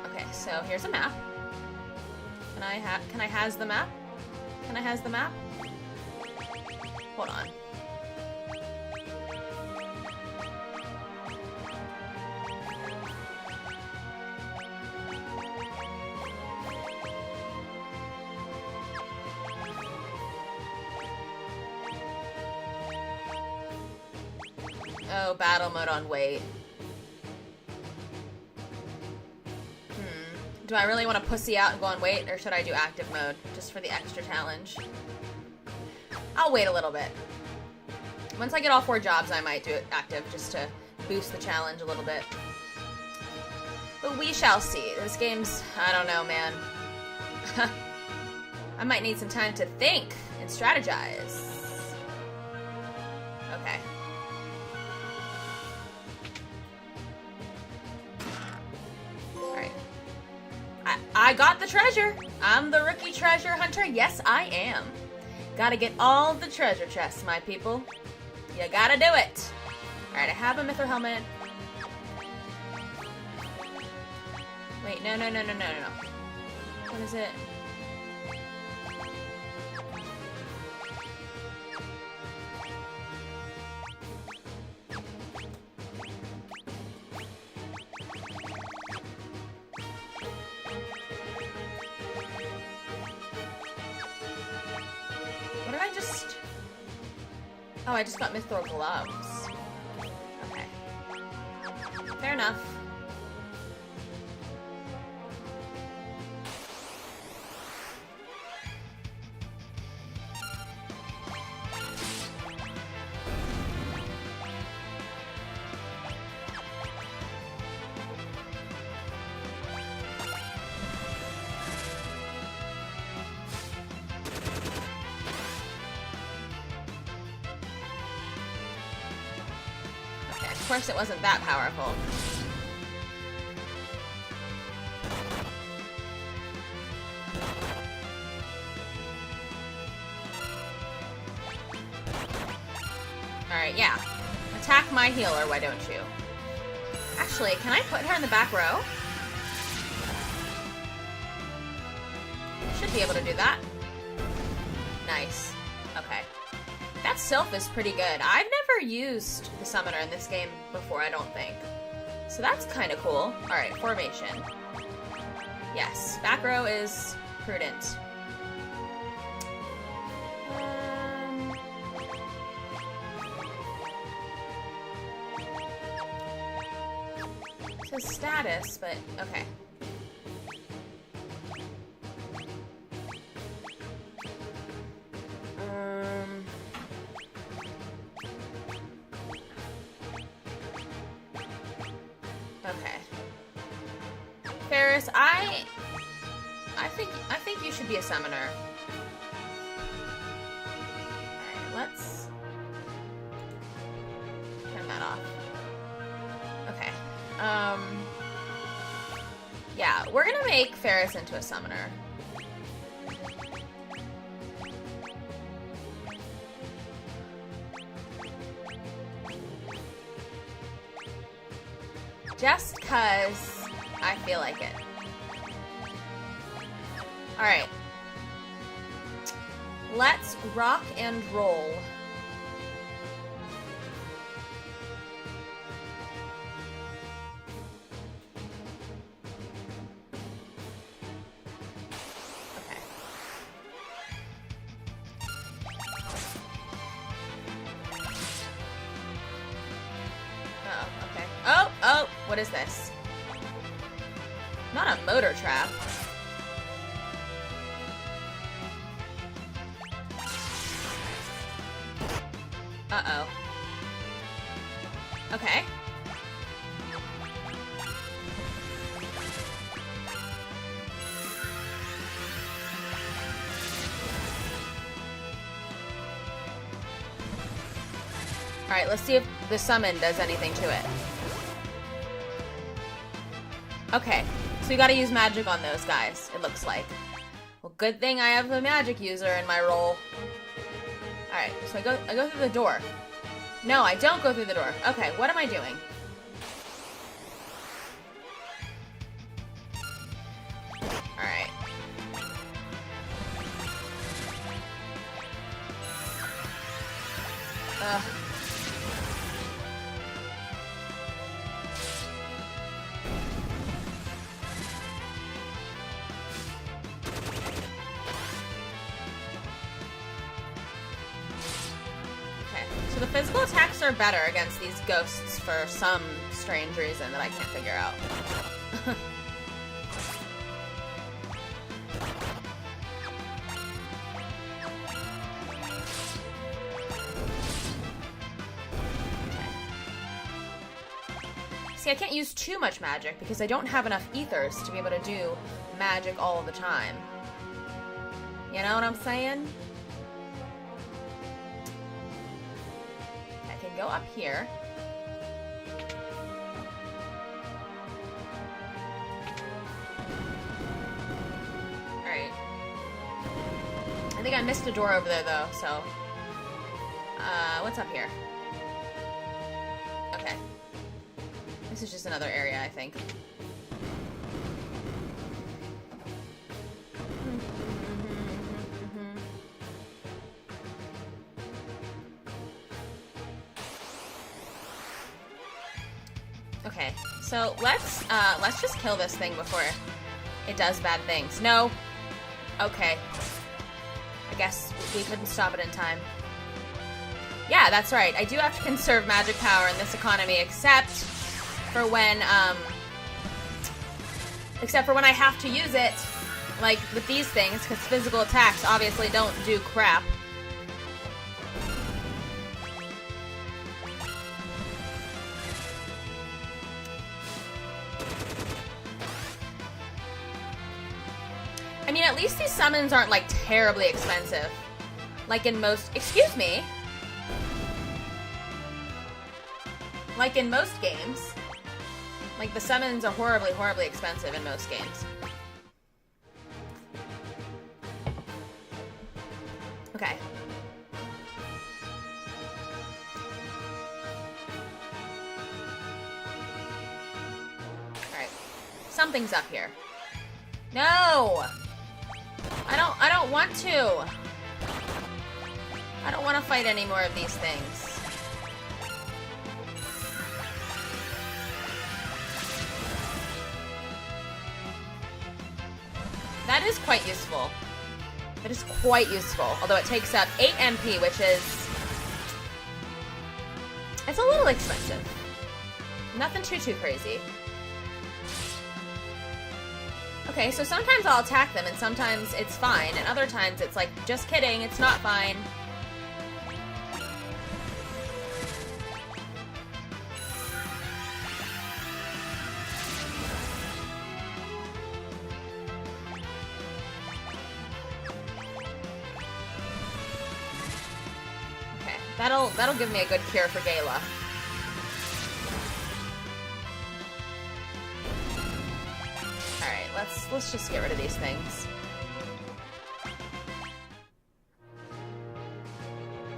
Okay, so here's a map. Can I has the map? Can I has the map? Hold on. Oh, battle mode on wait. Do I really want to pussy out and go on wait, or should I do active mode just for the extra challenge? I'll wait a little bit. Once I get all 4 jobs, I might do it active just to boost the challenge a little bit. But we shall see. This game's... I don't know, man. I might need some time to think and strategize. Okay. Alright. I got the treasure. I'm the rookie treasure hunter. Yes, I am. Gotta get all the treasure chests, my people. You gotta do it. Alright, I have a mithril helmet. Wait, no. What is it? What did I just... Oh, I just got mithril gloves. Okay. Fair enough. Of course it wasn't that powerful. Alright, yeah. Attack my healer, why don't you? Actually, can I put her in the back row? Should be able to do that. Nice. Okay. That Sylph is pretty good. I've never used the summoner in this game before, I don't think. So that's kind of cool. Alright, formation. Yes, back row is prudent. It says status, but okay. Okay. Ferris, I think you should be a summoner. Alright, let's turn that off. Okay. Yeah, we're gonna make Ferris into a summoner. Just 'cause I feel like it. Alright. Let's rock and roll. Okay. Oh, okay. Oh! What is this? Not a motor trap. Uh-oh. Okay. Alright, let's see if the summon does anything to it. Okay, so we gotta use magic on those guys, it looks like. Well, good thing I have a magic user in my role. Alright, so I go through the door. No, I don't go through the door. Okay, what am I doing? Alright. Ugh. So the physical attacks are better against these ghosts for some strange reason that I can't figure out. See, I can't use too much magic because I don't have enough ethers to be able to do magic all the time. You know what I'm saying? I can go up here. Alright. I think I missed a door over there though, so... what's up here? Okay. This is just another area, I think. Okay, so let's just kill this thing before it does bad things. No. Okay. I guess we couldn't stop it in time. Yeah, that's right. I do have to conserve magic power in this economy, except for when I have to use it, like with these things, because physical attacks obviously don't do crap. I mean, at least these summons aren't, like, terribly expensive. Like in most... Excuse me! Like in most games. Like, the summons are horribly, horribly expensive in most games. Okay. Alright. Something's up here. No! I don't want to. I don't want to fight any more of these things. That is quite useful. That is quite useful. Although it takes up 8 MP, which is... It's a little expensive. Nothing too crazy. Okay, so sometimes I'll attack them, and sometimes it's fine, and other times it's like, just kidding, it's not fine. Okay, that'll give me a good cure for Gala. Let's just get rid of these things.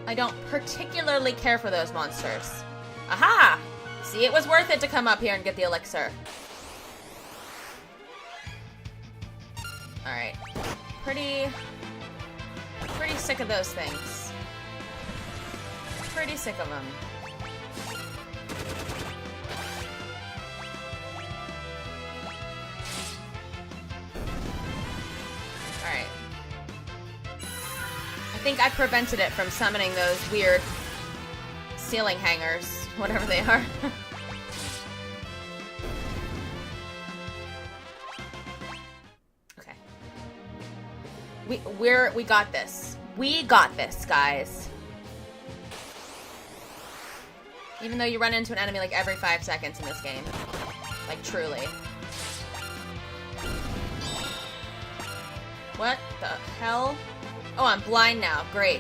I don't particularly care for those monsters. Aha! See, it was worth it to come up here and get the elixir. Alright. Pretty sick of those things. Pretty sick of them. I think I prevented it from summoning those weird ceiling hangers, whatever they are. Okay. We got this. We got this, guys. Even though you run into an enemy like every 5 seconds in this game. Like, truly. What the hell? Oh, I'm blind now. Great.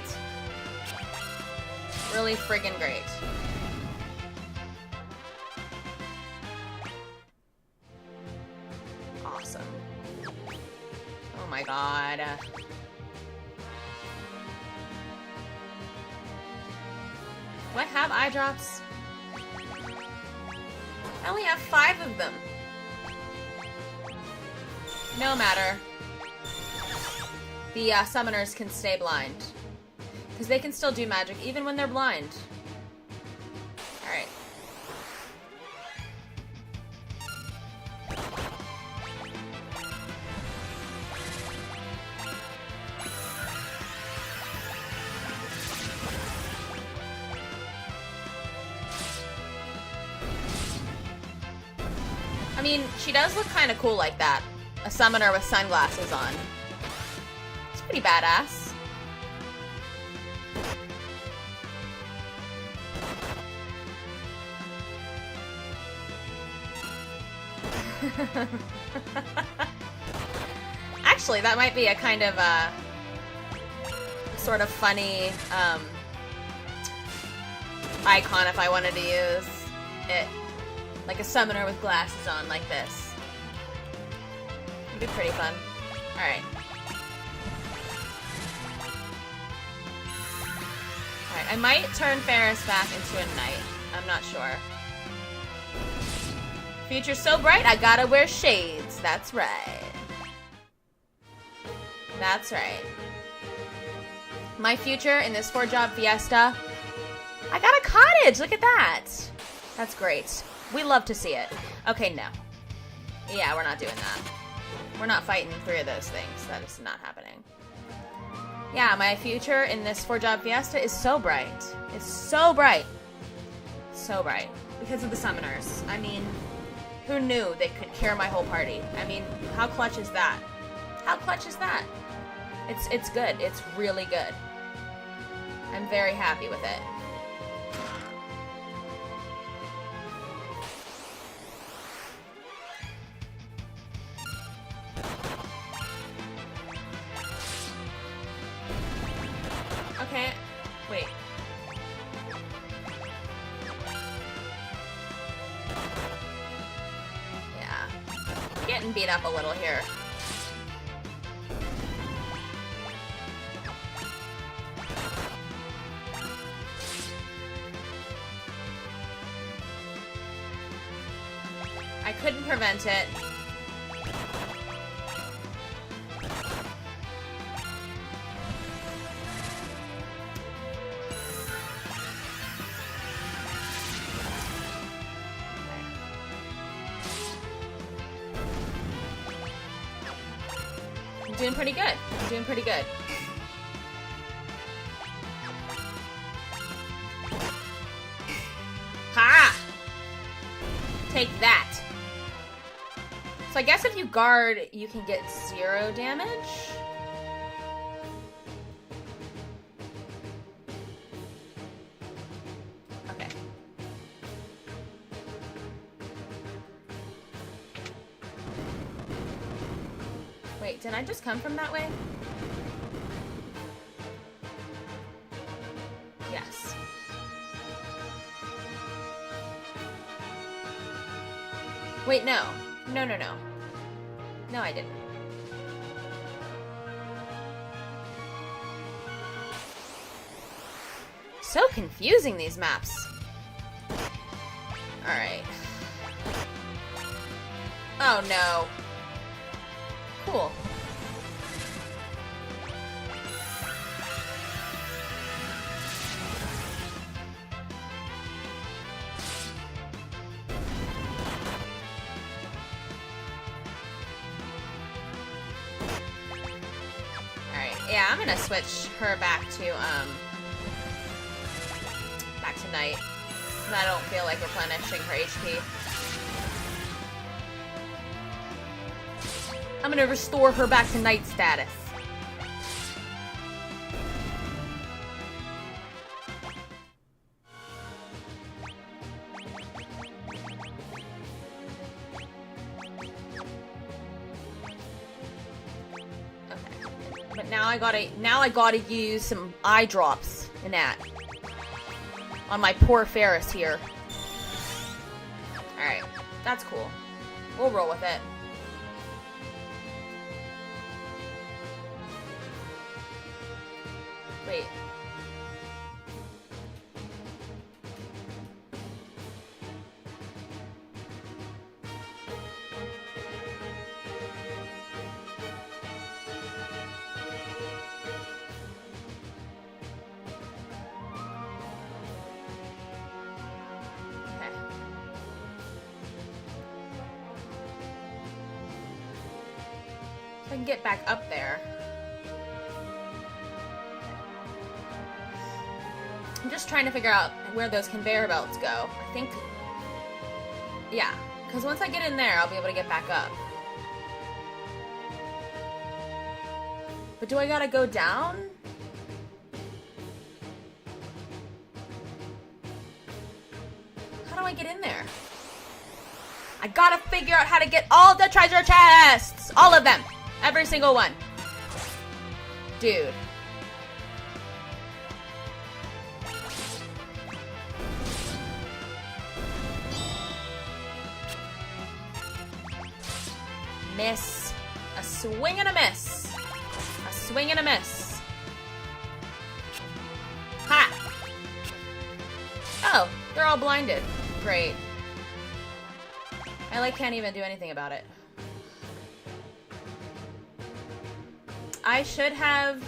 Really friggin' great. Awesome. Oh my god. What? Have eye drops? I only have 5 of them. No matter. The summoners can stay blind. Because they can still do magic even when they're blind. Alright. mean, she does look kind of cool like that. A summoner with sunglasses on. It's pretty badass. Actually, that might be a kind of a sort of funny icon if I wanted to use it. Like a summoner with glasses on, like this. It'd be pretty fun. Alright. Alright, I might turn Ferris back into a knight. I'm not sure. Future's so bright, I gotta wear shades. That's right. That's right. My future in this 4-job Fiesta. I got a cottage! Look at that! That's great. We love to see it. Okay, no. Yeah, we're not doing that. We're not fighting 3 of those things. That is not happening. Yeah, my future in this 4-job Fiesta is so bright. It's so bright. So bright. Because of the summoners. I mean, who knew they could cure my whole party? I mean, how clutch is that? How clutch is that? It's good. It's really good. I'm very happy with it. Okay, wait. Yeah. Getting beat up a little here. I couldn't prevent it. I'm doing pretty good. I'm doing pretty good. Ha! Take that. So I guess if you guard, you can get 0 damage? Okay. Wait, did I just come from that way? Yes. Wait, no. No, no, no. No, I didn't. So confusing, these maps. Alright. Oh, no. Cool. Yeah, I'm gonna switch her back to night. I don't feel like replenishing her HP. I'm gonna restore her back to night status. Now I gotta use some eye drops in that. On my poor Ferris here. Alright, that's cool. We'll roll with it. Wait. I can get back up there. I'm just trying to figure out where those conveyor belts go. I think... Yeah, Because once I get in there, I'll be able to get back up. But do I gotta go down? How do I get in there? I gotta figure out how to get all the treasure chests! All of them! Every single one. Dude. Miss. A swing and a miss. A swing and a miss. Ha! Oh, they're all blinded. Great. I can't even do anything about it. I should have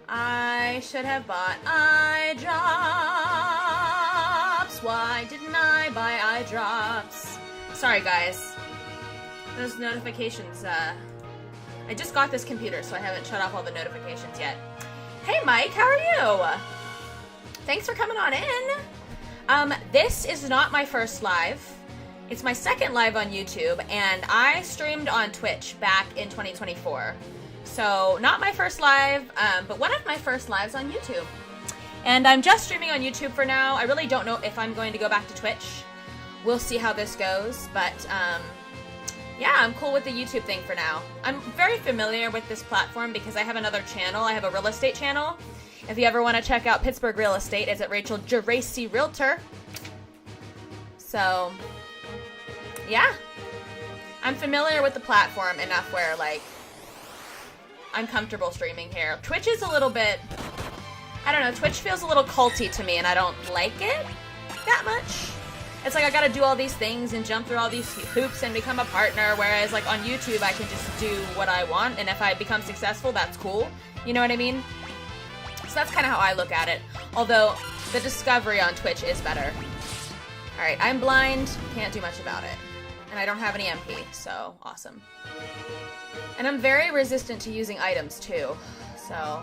bought eye drops. Why didn't I buy eye drops? Sorry, guys. Those notifications, I just got this computer, so I haven't shut off all the notifications yet. Hey, Mike, how are you? Thanks for coming on in. This is not my first live. It's my second live on YouTube, and I streamed on Twitch back in 2024. So, not my first live, but one of my first lives on YouTube. And I'm just streaming on YouTube for now. I really don't know if I'm going to go back to Twitch. We'll see how this goes, but, yeah, I'm cool with the YouTube thing for now. I'm very familiar with this platform because I have another channel. I have a real estate channel. If you ever want to check out Pittsburgh Real Estate, it's at Rachel Geraci Realtor. So, yeah. I'm familiar with the platform enough where, I'm comfortable streaming here. Twitch is a little bit, I don't know, Twitch feels a little culty to me and I don't like it that much. It's like I gotta do all these things and jump through all these hoops and become a partner, whereas on YouTube I can just do what I want, and if I become successful, that's cool. You know what I mean? So that's kind of how I look at it. Although, the discovery on Twitch is better. Alright, I'm blind, can't do much about it. And I don't have any MP, so awesome. And I'm very resistant to using items too, so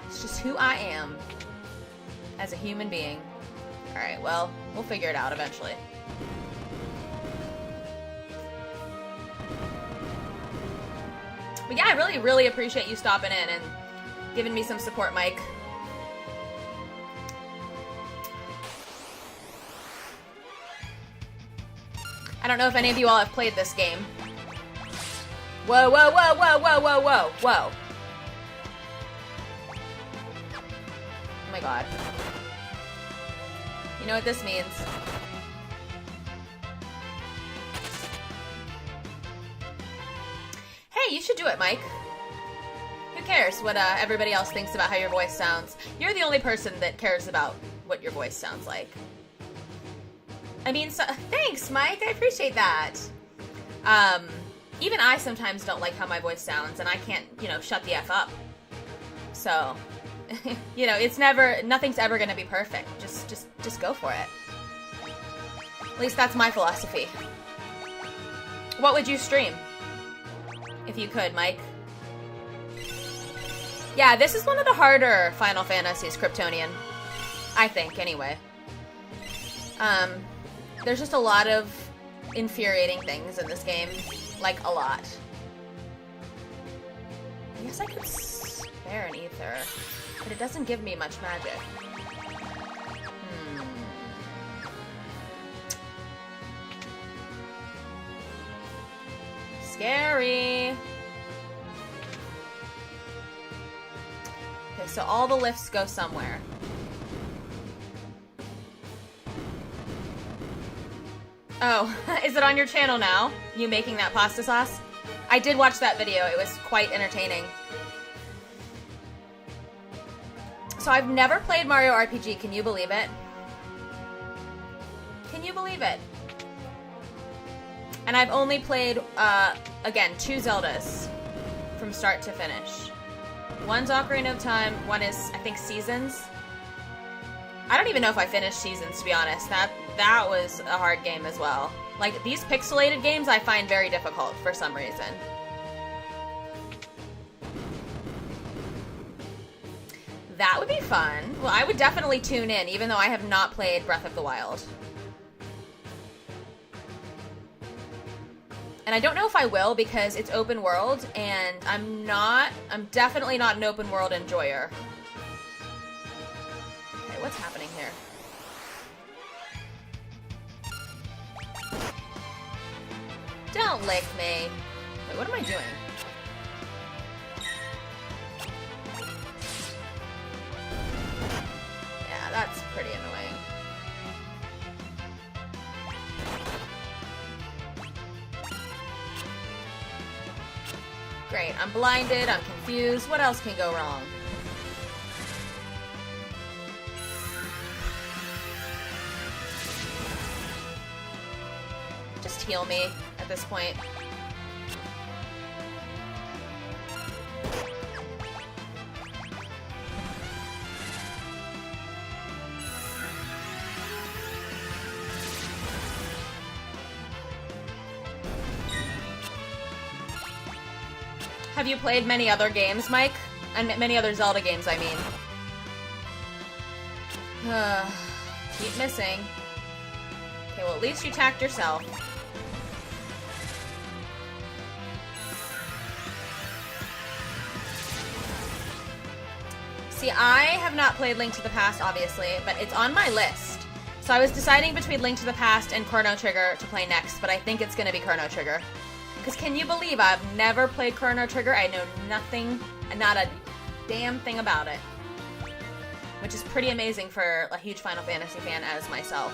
it's just who I am as a human being. Alright, well, we'll figure it out eventually. But yeah, I really, really appreciate you stopping in and giving me some support, Mike. I don't know if any of you all have played this game. Whoa, whoa, whoa, whoa, whoa, whoa, whoa, whoa. Oh my god. You know what this means. Hey, you should do it, Mike. Who cares what everybody else thinks about how your voice sounds? You're the only person that cares about what your voice sounds like. I mean, thanks, Mike. I appreciate that. Even I sometimes don't like how my voice sounds, and I can't, shut the F up. So, nothing's ever gonna be perfect. Just go for it. At least that's my philosophy. What would you stream? If you could, Mike. Yeah, this is one of the harder Final Fantasies, Kryptonian. I think, anyway. There's just a lot of infuriating things in this game. Like, a lot. I guess I could spare an ether, but it doesn't give me much magic. Scary! Okay, so all the lifts go somewhere. Oh, is it on your channel now? You making that pasta sauce? I did watch that video. It was quite entertaining. So I've never played Mario RPG. Can you believe it? Can you believe it? And I've only played, again, 2 Zeldas from start to finish. One's Ocarina of Time, one is, I think, Seasons. I don't even know if I finished Seasons, to be honest. That was a hard game as well. Like, these pixelated games I find very difficult for some reason. That would be fun. Well, I would definitely tune in, even though I have not played Breath of the Wild. And I don't know if I will because it's open world, and I'm definitely not an open world enjoyer. Okay, what's happening here? Don't lick me. Wait, what am I doing? Yeah, that's pretty annoying. Great, I'm blinded, I'm confused. What else can go wrong? Just heal me at this point. Have you played many other games, Mike? And many other Zelda games, I mean. Keep missing. Okay, well, at least you tacked yourself. See, I have not played Link to the Past, obviously, but it's on my list. So I was deciding between Link to the Past and Chrono Trigger to play next, but I think it's going to be Chrono Trigger. Because can you believe I've never played Chrono Trigger? I know nothing, not a damn thing about it. Which is pretty amazing for a huge Final Fantasy fan as myself.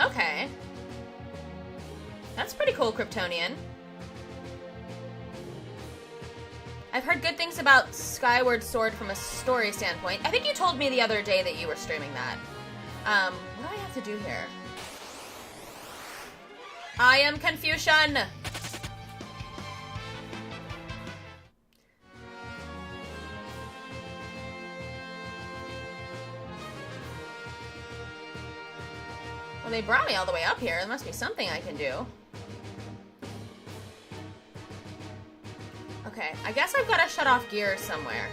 Okay. That's pretty cool, Kryptonian. I've heard good things about Skyward Sword from a story standpoint. I think you told me the other day that you were streaming that. What do I have to do here? I am Confucian! Well, they brought me all the way up here. There must be something I can do. Okay, I guess I've got to shut off gears somewhere.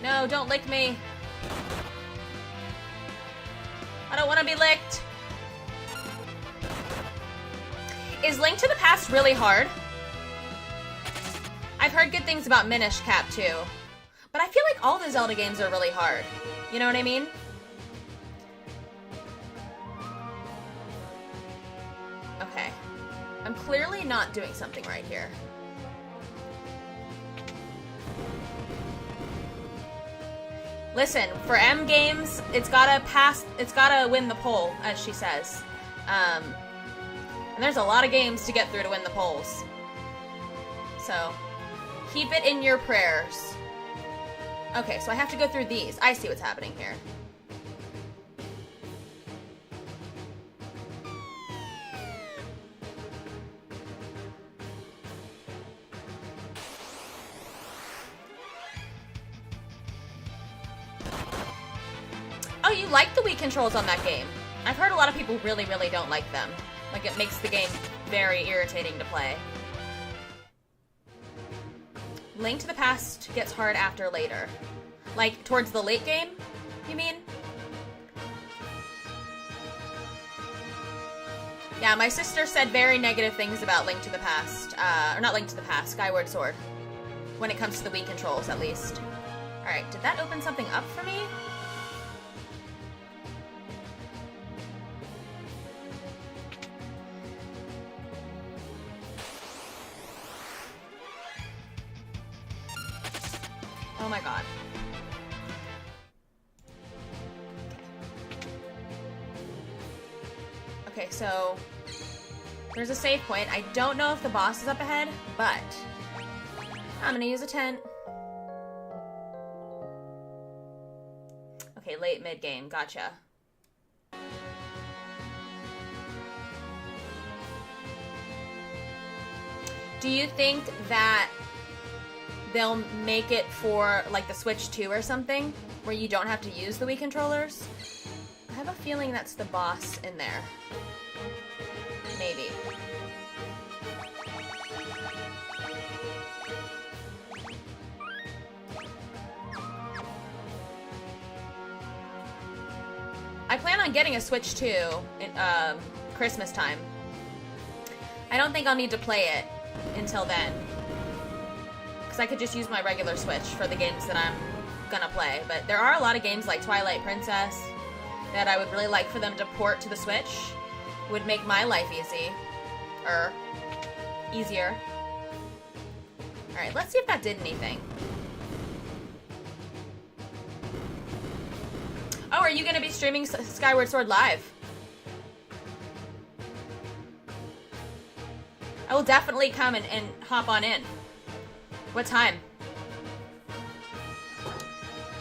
No, don't lick me. I don't want to be licked. Is Link to the Past really hard? I've heard good things about Minish Cap too. But I feel like all the Zelda games are really hard. You know what I mean? Okay. I'm clearly not doing something right here. Listen, for M games, it's gotta win the poll, as she says. And there's a lot of games to get through to win the polls. So, keep it in your prayers. Okay, so I have to go through these. I see what's happening here. Oh, you like the Wii controls on that game. I've heard a lot of people really, really don't like them. Like, it makes the game very irritating to play. Link to the Past gets hard after later. Like, towards the late game, you mean? Yeah, my sister said very negative things about Link to the Past. Or not Link to the Past, Skyward Sword. When it comes to the Wii controls, at least. Alright, did that open something up for me? Oh my god. Okay, so there's a save point. I don't know if the boss is up ahead, but I'm gonna use a tent. Okay, late mid-game. Gotcha. Do you think that they'll make it for, like, the Switch 2 or something, where you don't have to use the Wii controllers? I have a feeling that's the boss in there. Maybe. I plan on getting a Switch too in Christmas time. I don't think I'll need to play it until then. Because I could just use my regular Switch for the games that I'm gonna play. But there are a lot of games like Twilight Princess that I would really like for them to port to the Switch. Would make my life easier. Alright, let's see if that did anything. Oh, are you going to be streaming Skyward Sword live? I will definitely come and hop on in. What time?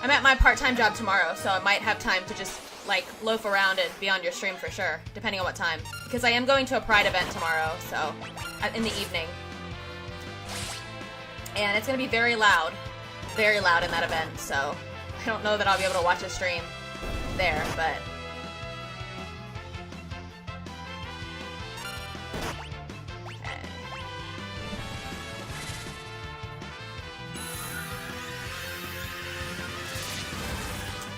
I'm at my part-time job tomorrow, so I might have time to just, like, loaf around and be on your stream for sure, depending on what time. Because I am going to a Pride event tomorrow, so, in the evening. And it's going to be very loud in that event, so I don't know that I'll be able to watch a stream there, but... Okay.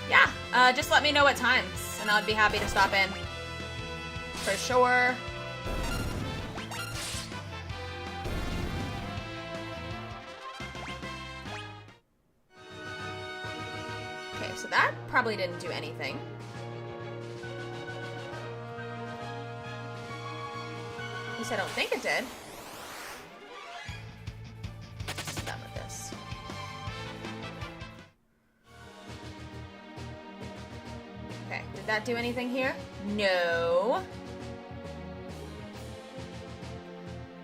Yeah, just let me know what times, and I'd be happy to stop in. For sure. Okay, so that probably didn't do anything. At least I don't think it did. Just done with this. Okay, did that do anything here? No.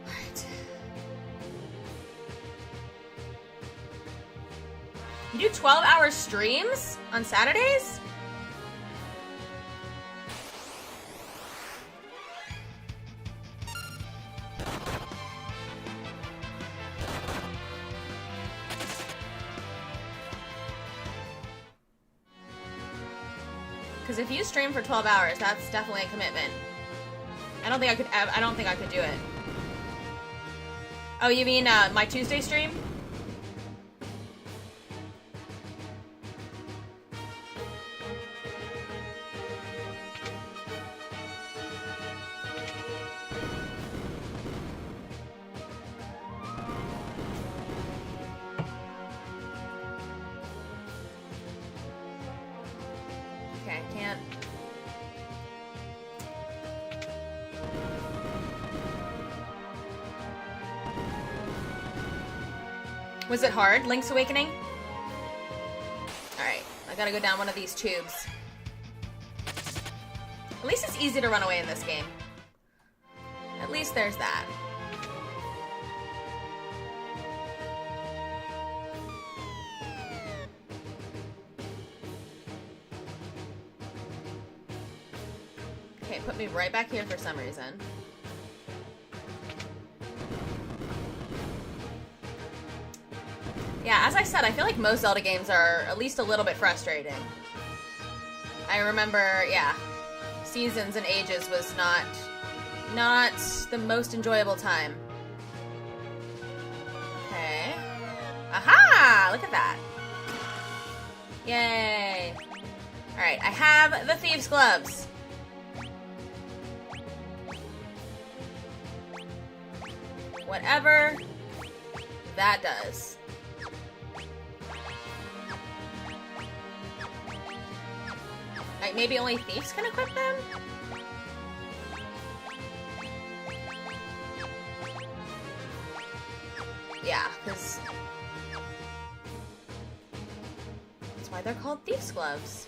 Alright. You do 12-hour streams on Saturdays? Because if you stream for 12 hours, that's definitely a commitment. I don't think I could do it. Oh, you mean my Tuesday stream? Okay, I can't. Was it hard, Link's Awakening? Alright, I gotta go down one of these tubes. At least it's easy to run away in this game. At least there's that. Okay, put me right back here for some reason. Yeah, as I said, I feel like most Zelda games are at least a little bit frustrating. I remember, yeah, Seasons and Ages was not the most enjoyable time. Okay. Aha! Look at that. Yay. Alright, I have the Thieves' Gloves. Whatever that does. Like, maybe only thieves can equip them? Yeah, because that's why they're called Thieves' Gloves.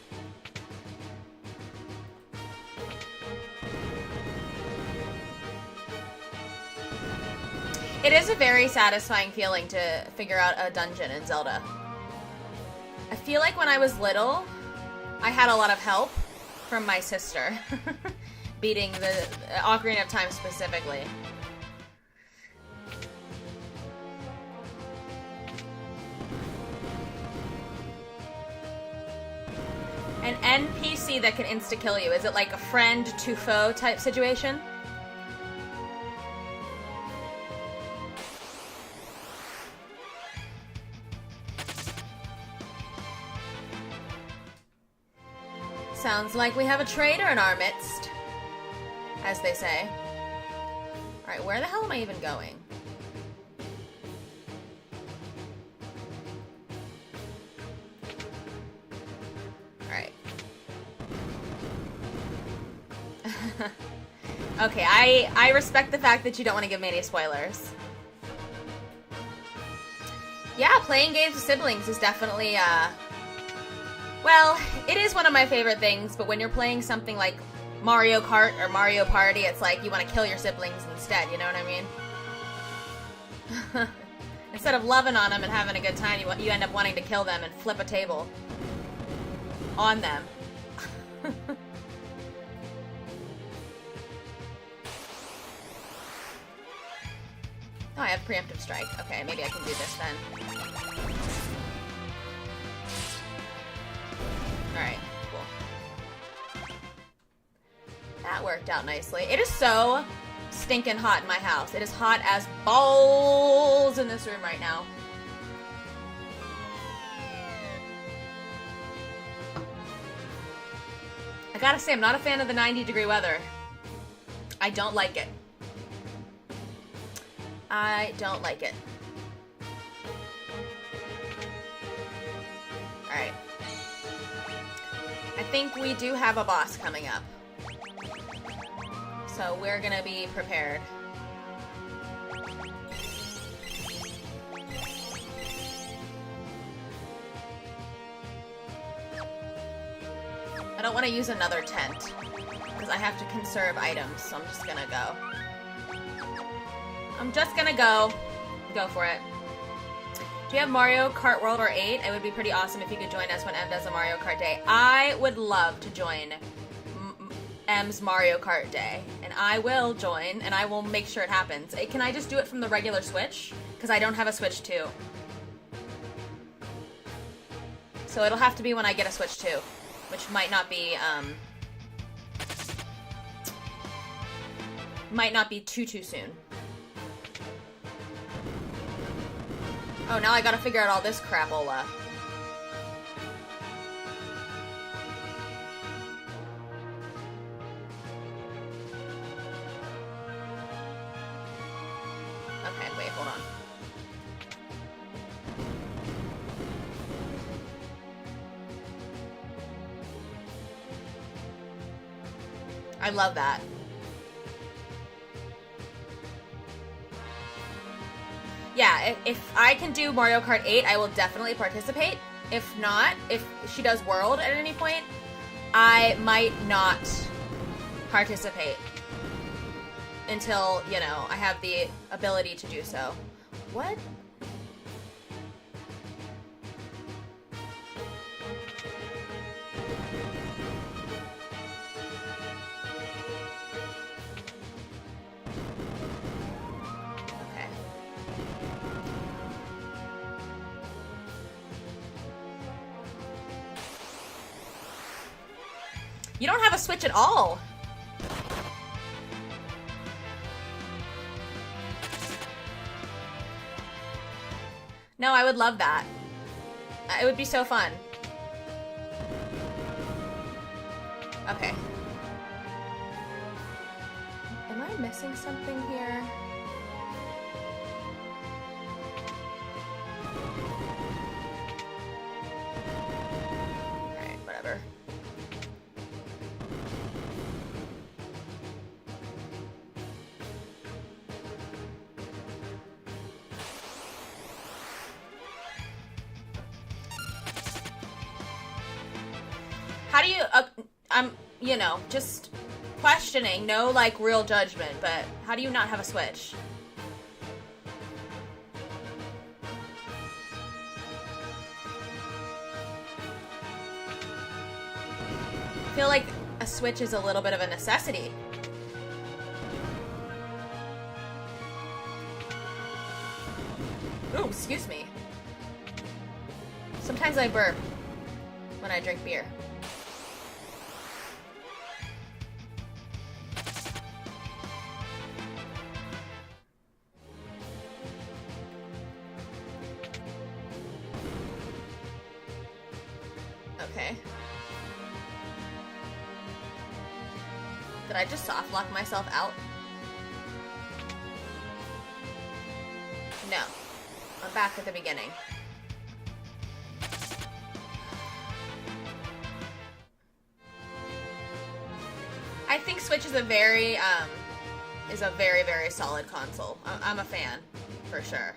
It is a very satisfying feeling to figure out a dungeon in Zelda. I feel like when I was little, I had a lot of help from my sister, beating the Ocarina of Time specifically. An NPC that can insta-kill you. Is it like a friend to foe type situation? Sounds like we have a traitor in our midst, as they say. Alright, where the hell am I even going? Alright. Okay, I respect the fact that you don't want to give me any spoilers. Yeah, playing games with siblings is definitely, well, it is one of my favorite things, but when you're playing something like Mario Kart or Mario Party, it's like you want to kill your siblings instead, you know what I mean? Instead of loving on them and having a good time, you end up wanting to kill them and flip a table on them. Oh, I have preemptive strike. Okay, maybe I can do this then. Alright, cool. That worked out nicely. It is so stinking hot in my house. It is hot as balls in this room right now. I gotta say, I'm not a fan of the 90-degree weather. I don't like it. I don't like it. Alright. I think we do have a boss coming up. So we're gonna be prepared. I don't want to use another tent, because I have to conserve items, so I'm just gonna go. I'm just gonna go. Go for it. Do you have Mario Kart World or 8? It would be pretty awesome if you could join us when M does a Mario Kart Day. I would love to join M's Mario Kart Day. And I will join, and I will make sure it happens. Can I just do it from the regular Switch? Because I don't have a Switch 2. So it'll have to be when I get a Switch 2. Which might not be, too soon. Oh, now I gotta figure out all this crapola. Okay, wait, hold on. I love that. Yeah, if I can do Mario Kart 8, I will definitely participate. If not, if she does World at any point, I might not participate until, you know, I have the ability to do so. What? You don't have a Switch at all. No, I would love that. It would be so fun. Okay. Am I missing something here? Alright, whatever. How do you, I'm, you know, just questioning, no, like, real judgment, but how do you not have a Switch? I feel like a Switch is a little bit of a necessity. Ooh, excuse me. Sometimes I burp when I drink beer. Okay. Did I just soft lock myself out? No. I'm back at the beginning. I think Switch is a very, very solid console. I'm a fan, for sure.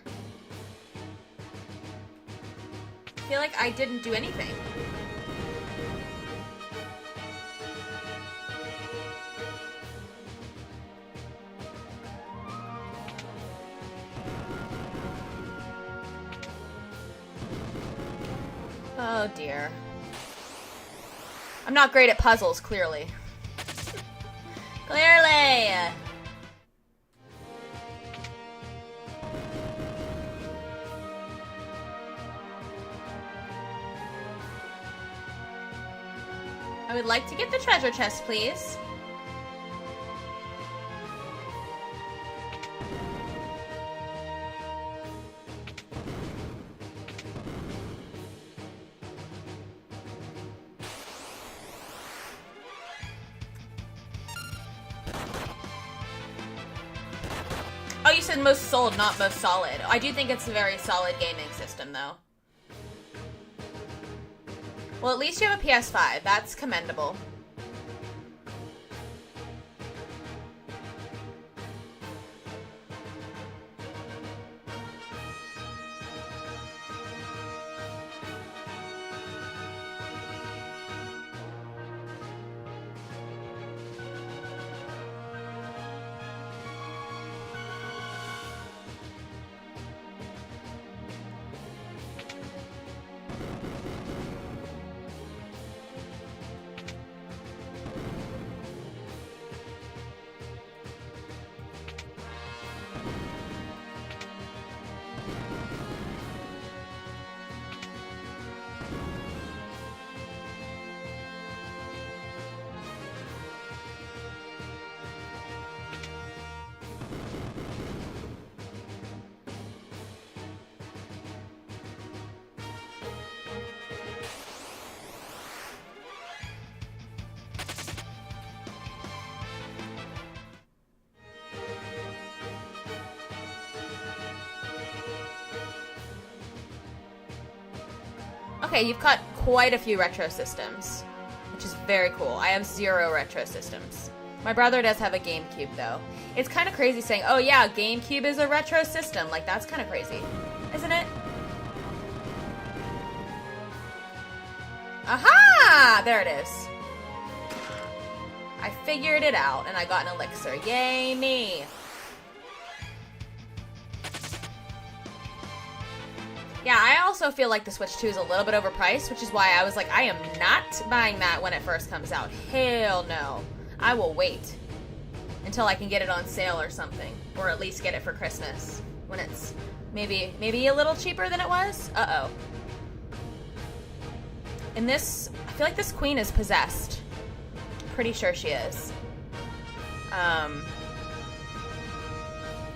I feel like I didn't do anything. Oh dear. I'm not great at puzzles, clearly. Clearly! I would like to get the treasure chest, please. Oh, you said most sold, not most solid. I do think it's a very solid gaming system, though. Well, at least you have a PS5. That's commendable. Okay, you've caught quite a few retro systems, which is very cool. I have 0 retro systems. My brother does have a GameCube, though. It's kind of crazy saying, oh yeah, GameCube is a retro system. Like, that's kind of crazy, isn't it? Aha! There it is. I figured it out, and I got an elixir. Yay, me! Yeah, I also feel like the Switch 2 is a little bit overpriced, which is why I was like, I am not buying that when it first comes out. Hell no. I will wait until I can get it on sale or something, or at least get it for Christmas when it's maybe a little cheaper than it was. Uh-oh. And this, I feel like this queen is possessed. Pretty sure she is.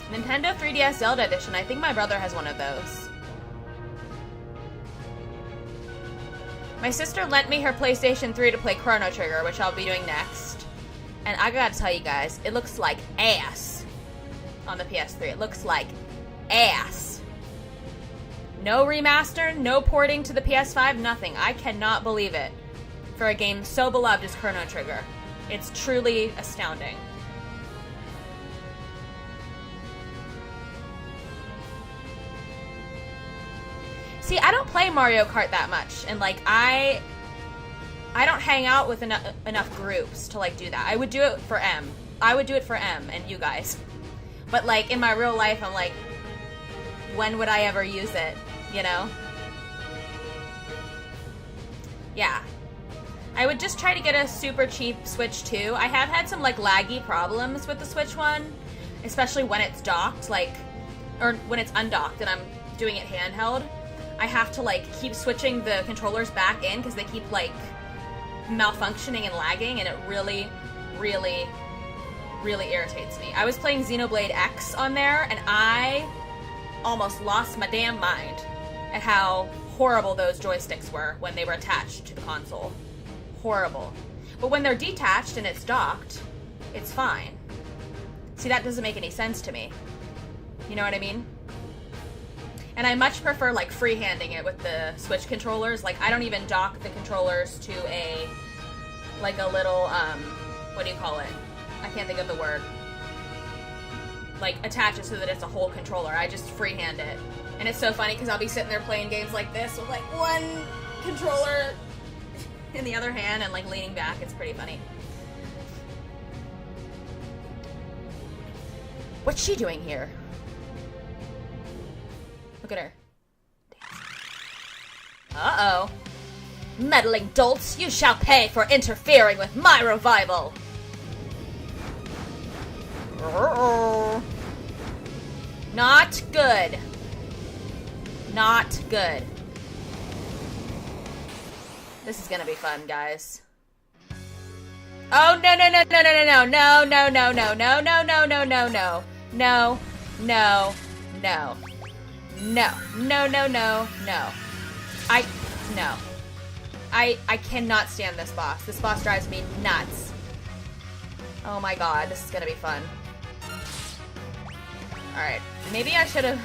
Nintendo 3DS Zelda Edition. I think my brother has one of those. My sister lent me her PlayStation 3 to play Chrono Trigger, which I'll be doing next. And I gotta tell you guys, it looks like ass on the PS3. It looks like ass. No remaster, no porting to the PS5, nothing. I cannot believe it for a game so beloved as Chrono Trigger. It's truly astounding. See, I don't play Mario Kart that much, and like I don't hang out with enough groups to like do that. I would do it for M. I would do it for M and you guys. But like in my real life, I'm like, when would I ever use it? You know? Yeah. I would just try to get a super cheap Switch 2. I have had some like laggy problems with the Switch 1, especially when it's docked, like, or when it's undocked and I'm doing it handheld. I have to like keep switching the controllers back in because they keep like malfunctioning and lagging, and it really, really, really irritates me. I was playing Xenoblade X on there, and I almost lost my damn mind at how horrible those joysticks were when they were attached to the console. Horrible. But when they're detached and it's docked, it's fine. See, that doesn't make any sense to me. You know what I mean? And I much prefer, like, freehanding it with the Switch controllers. Like, I don't even dock the controllers to a, like, a little, what do you call it? I can't think of the word. Like, attach it so that it's a whole controller. I just freehand it. And it's so funny because I'll be sitting there playing games like this with, like, one controller in the other hand and, like, leaning back. It's pretty funny. What's she doing here? Look at her. Uh-oh. Meddling dolts, you shall pay for interfering with my revival! Not good. Not good. This is gonna be fun, guys. Oh, no, no, no, no, no, no, no, no, no, no, no, no, no, no, no, no. No, no, no. No, no, no, no, no. No. I cannot stand this boss. This boss drives me nuts. Oh my god, this is gonna be fun. Alright, maybe I should have...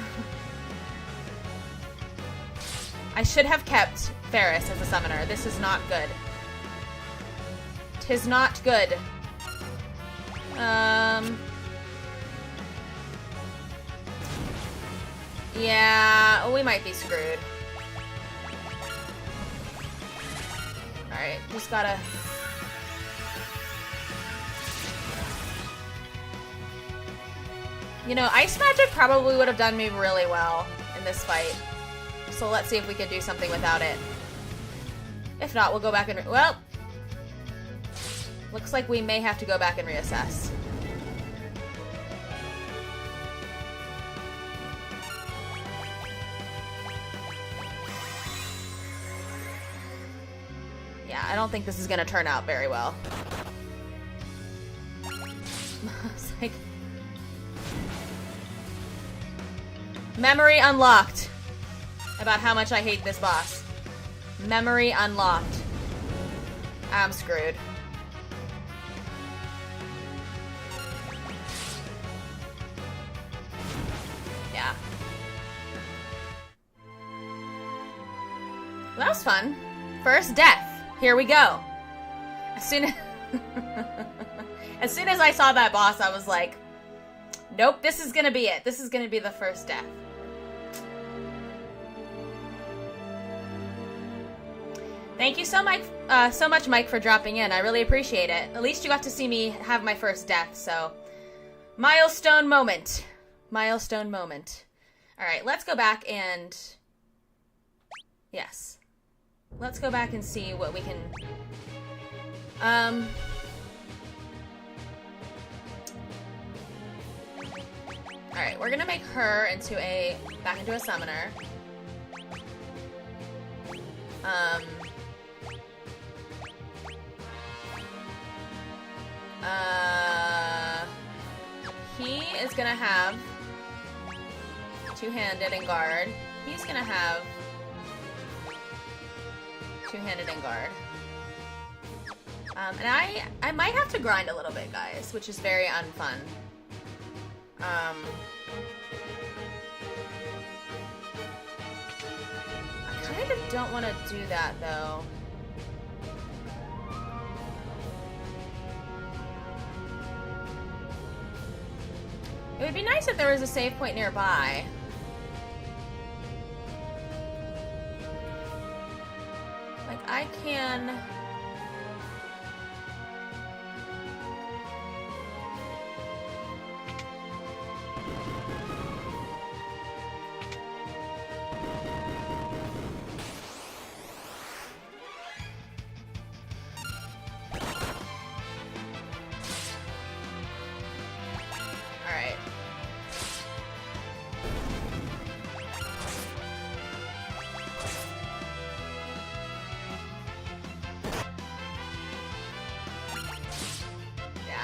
I should have kept Ferris as a summoner. This is not good. 'Tis not good. Yeah, we might be screwed. Alright, just gotta... You know, Ice Magic probably would have done me really well in this fight. So let's see if we can do something without it. If not, we'll go back and... Well! Looks like we may have to go back and reassess. Yeah, I don't think this is gonna turn out very well. It's like... Memory unlocked. About how much I hate this boss. Memory unlocked. I'm screwed. Yeah. Well, that was fun. First death. Here we go. As soon as I saw that boss, I was like, nope, this is gonna be it. This is gonna be the first death. Thank you so much, Mike, for dropping in. I really appreciate it. At least you got to see me have my first death, so... Milestone moment. Milestone moment. Alright, let's go back and... Yes. Let's go back and see what we can... Alright, we're gonna make her back into a summoner. He is gonna have two-handed and guard. He's gonna have two-handed and guard. And I might have to grind a little bit, guys, which is very unfun. I kind of don't want to do that, though. It would be nice if there was a save point nearby. Like, I can...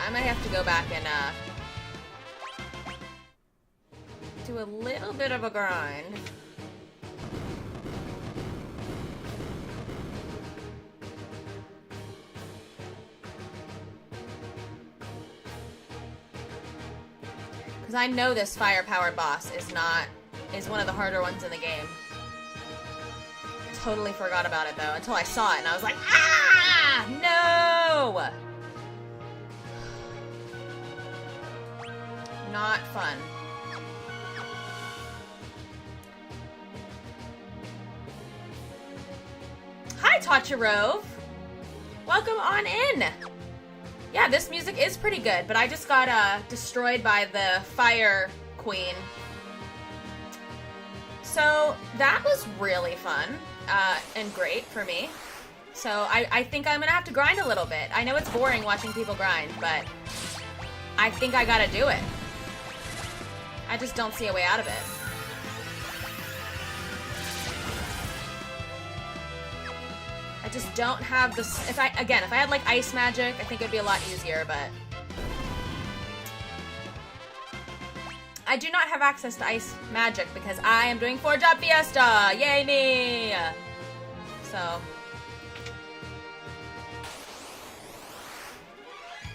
I might have to go back and do a little bit of a grind. Because I know this fire-powered boss is one of the harder ones in the game. Totally forgot about it though until I saw it and I was like, ah! No! Not fun. Hi, Tachirove! Welcome on in! Yeah, this music is pretty good, but I just got destroyed by the Fire Queen. So that was really fun and great for me. So I think I'm gonna have to grind a little bit. I know it's boring watching people grind, but I think I gotta do it. I just don't see a way out of it. I just don't have this. If I had like ice magic, I think it'd be a lot easier, but I do not have access to ice magic because I am doing 4-job Fiesta. Yay me! So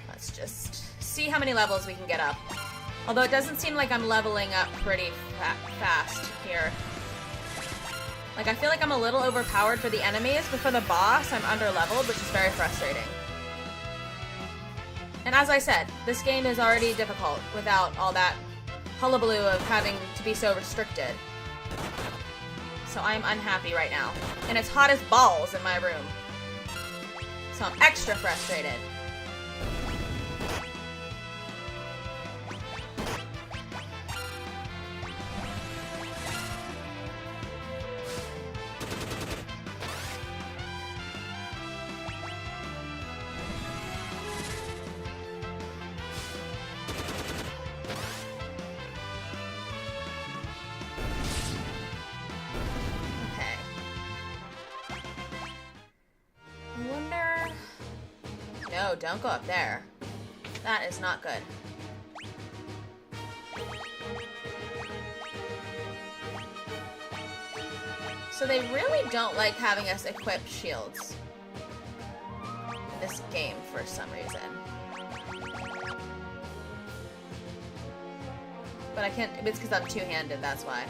let's just see how many levels we can get up. Although it doesn't seem like I'm leveling up pretty fast here. Like, I feel like I'm a little overpowered for the enemies, but for the boss, I'm under-leveled, which is very frustrating. And as I said, this game is already difficult without all that hullabaloo of having to be so restricted. So I'm unhappy right now. And it's hot as balls in my room. So I'm extra frustrated. No, don't go up there. That is not good. So they really don't like having us equip shields in this game for some reason. But I can't, it's because I'm two-handed, that's why.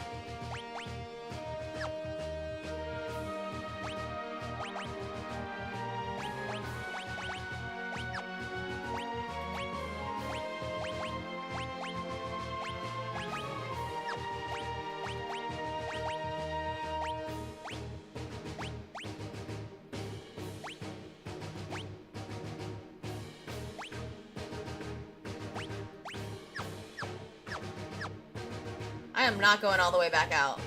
I am not going all the way back out.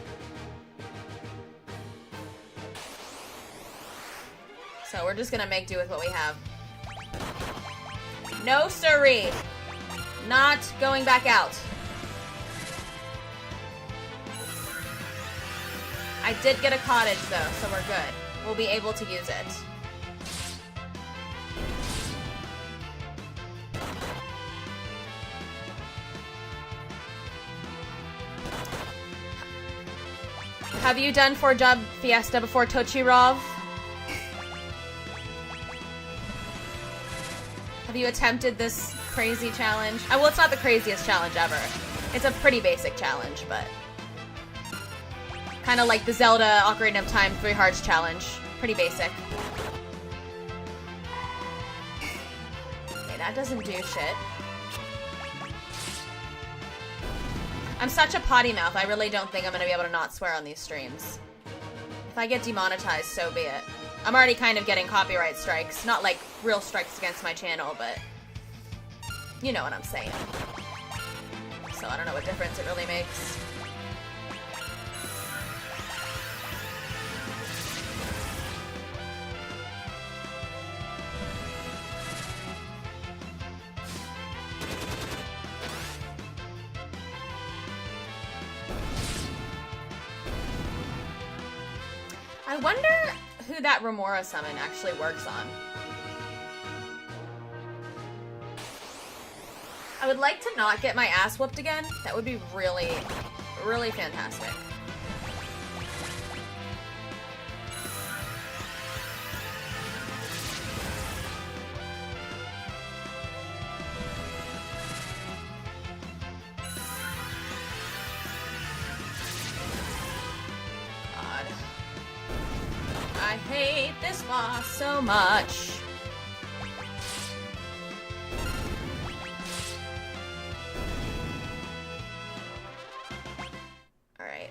So we're just gonna make do with what we have. No siree! Not going back out. I did get a cottage though, so we're good. We'll be able to use it. Have you done 4-job Fiesta before, Tochirov? Have you attempted this crazy challenge? Well, it's not the craziest challenge ever. It's a pretty basic challenge, but kind of like the Zelda Ocarina of Time 3 Hearts challenge. Pretty basic. Okay, that doesn't do shit. I'm such a potty mouth, I really don't think I'm gonna be able to not swear on these streams. If I get demonetized, so be it. I'm already kind of getting copyright strikes. Not like real strikes against my channel, but you know what I'm saying. So I don't know what difference it really makes. I wonder who that Remora summon actually works on. I would like to not get my ass whooped again. That would be really, really fantastic. hate this boss so much. Alright.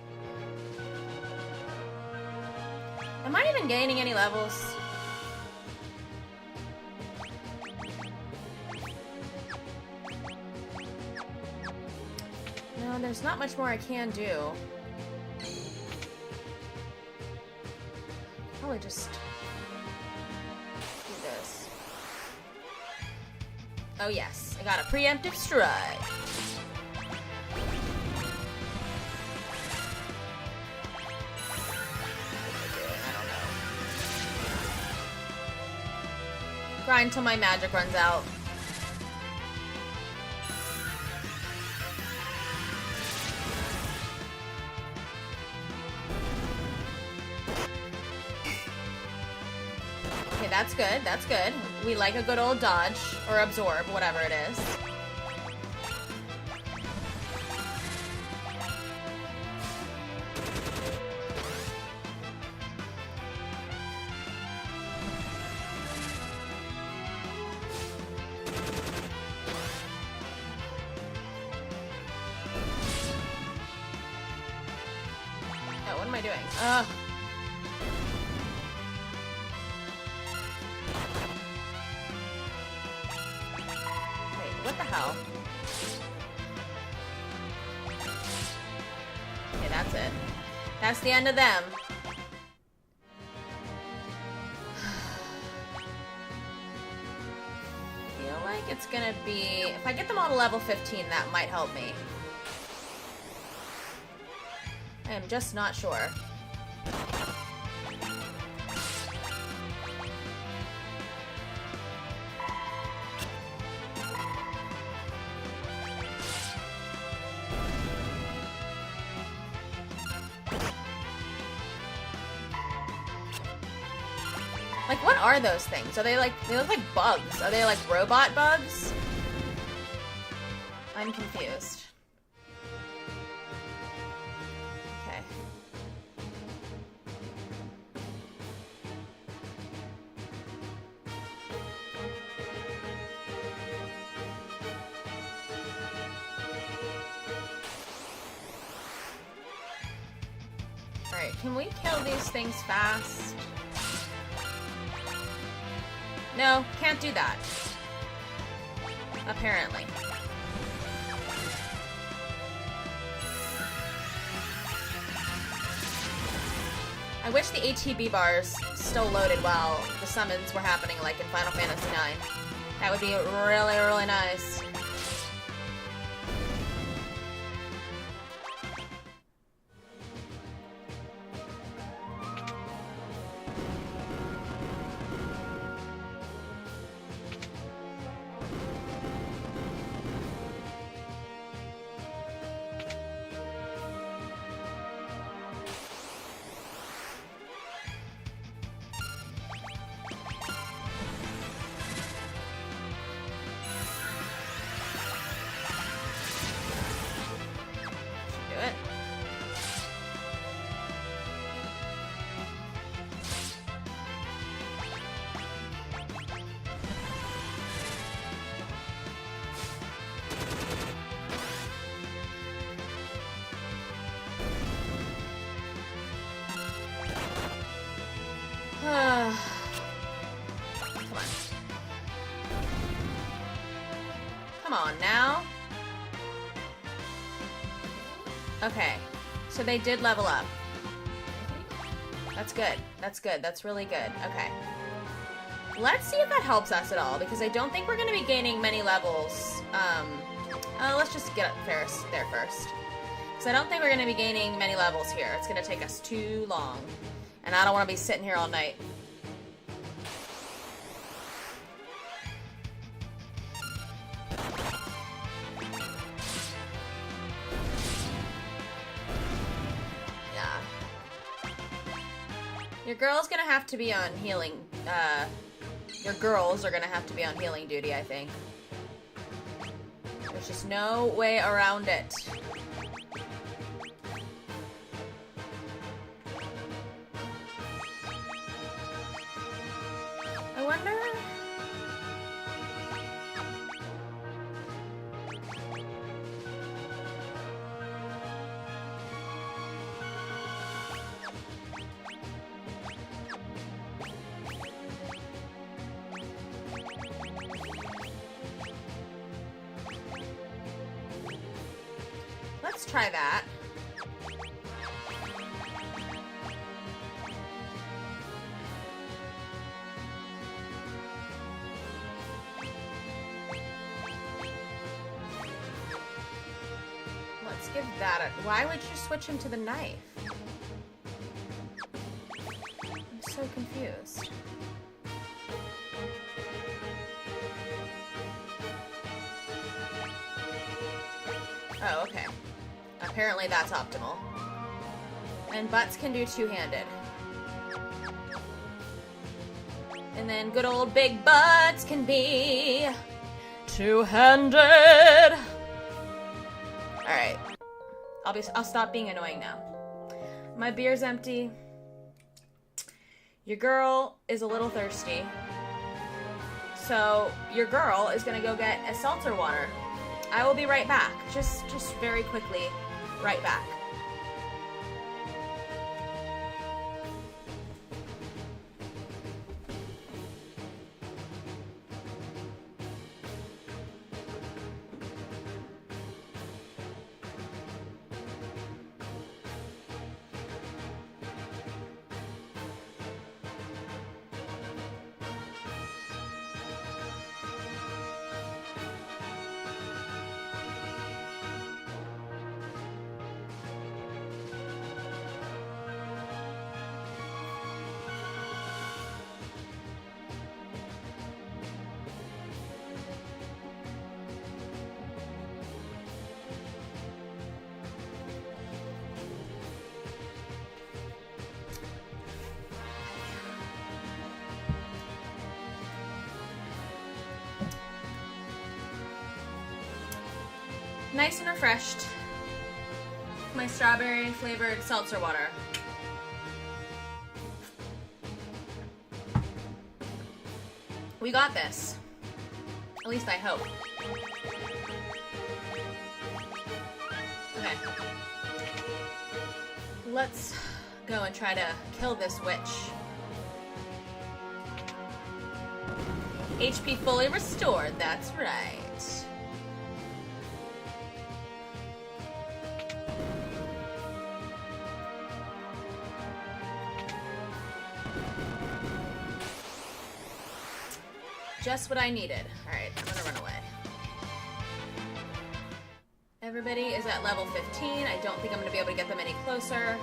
Am I even gaining any levels? No, there's not much more I can do. Probably just do this. Oh yes, I got a preemptive strike. I don't know. Grind till my magic runs out. That's good, that's good. We like a good old dodge, or absorb, whatever it is. Oh, what am I doing? Ugh. What the hell? Okay, that's it. That's the end of them. Feel like it's gonna be... If I get them all to level 15, that might help me. I am just not sure. Like, what are those things? Are they like, they look like bugs. Are they like robot bugs? I'm confused. Okay. Alright, can we kill these things fast? No, can't do that. Apparently. I wish the ATB bars still loaded while the summons were happening, like in Final Fantasy IX. That would be really, really nice. Come on. Come on now. Okay, so they did level up. That's good. That's good. That's really good. Okay. Let's see if that helps us at all, because I don't think we're going to be gaining many levels. Let's just get up there first. Because I don't think we're going to be gaining many levels here. It's going to take us too long. And I don't want to be sitting here all night. Yeah. Your girl's going to have to be on healing, your girls are going to have to be on healing duty, I think. There's just no way around it. I wonder... Let's try that. Let's give that a... Why would you switch him to the knife? I'm so confused. Oh, okay. Apparently that's optimal. And butts can do two-handed. And then good old big butts can be two-handed. Alright. I'll stop being annoying now. My beer's empty. Your girl is a little thirsty. So your girl is gonna go get a seltzer water. I will be right back. Just very quickly, right back. Nice and refreshed. My strawberry flavored seltzer water. We got this. At least I hope. Okay. Let's go and try to kill this witch. HP fully restored, that's right. Just what I needed. Alright, I'm gonna run away. Everybody is at level 15. I don't think I'm gonna be able to get them any closer.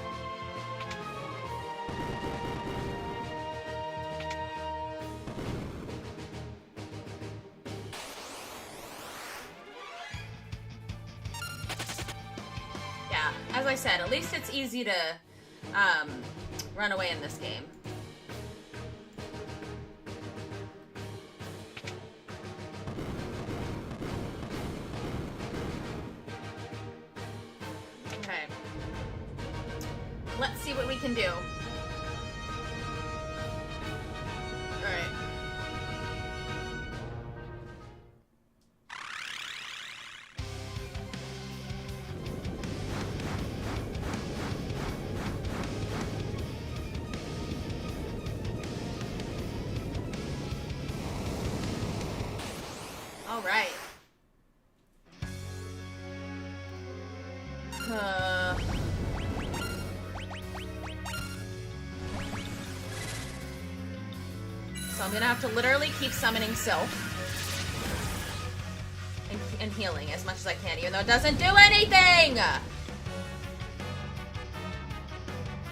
Yeah, as I said, at least it's easy to run away in this game. Let's see what we can do. Alright. Alright. So I'm gonna have to literally keep summoning Sylph and healing as much as I can, even though it doesn't do anything!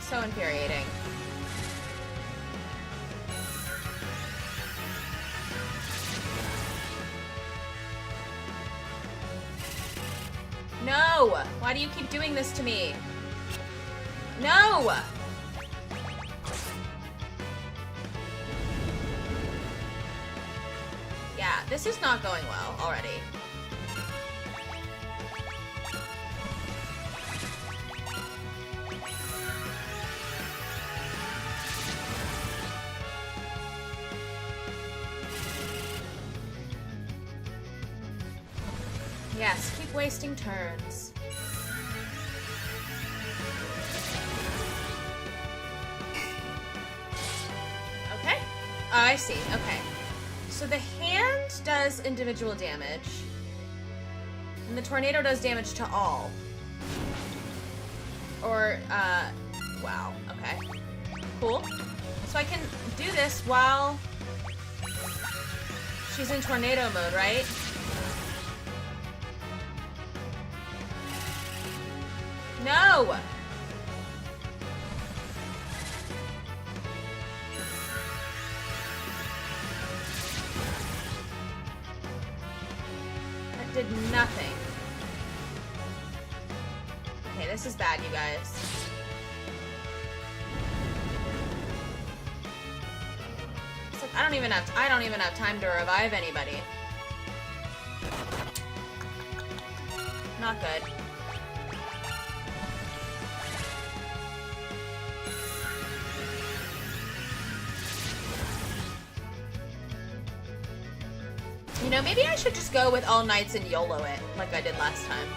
So infuriating. No! Why do you keep doing this to me? No! Yeah, this is not going well already. wasting turns. Okay. Oh, I see. Okay. So the hand does individual damage. And the tornado does damage to all. Or, wow. Okay. Cool. So I can do this while she's in tornado mode, right? No! That did nothing. Okay, this is bad, you guys. It's like I don't even have time to revive anybody. Not good. You know, maybe I should just go with all knights and YOLO it, like I did last time.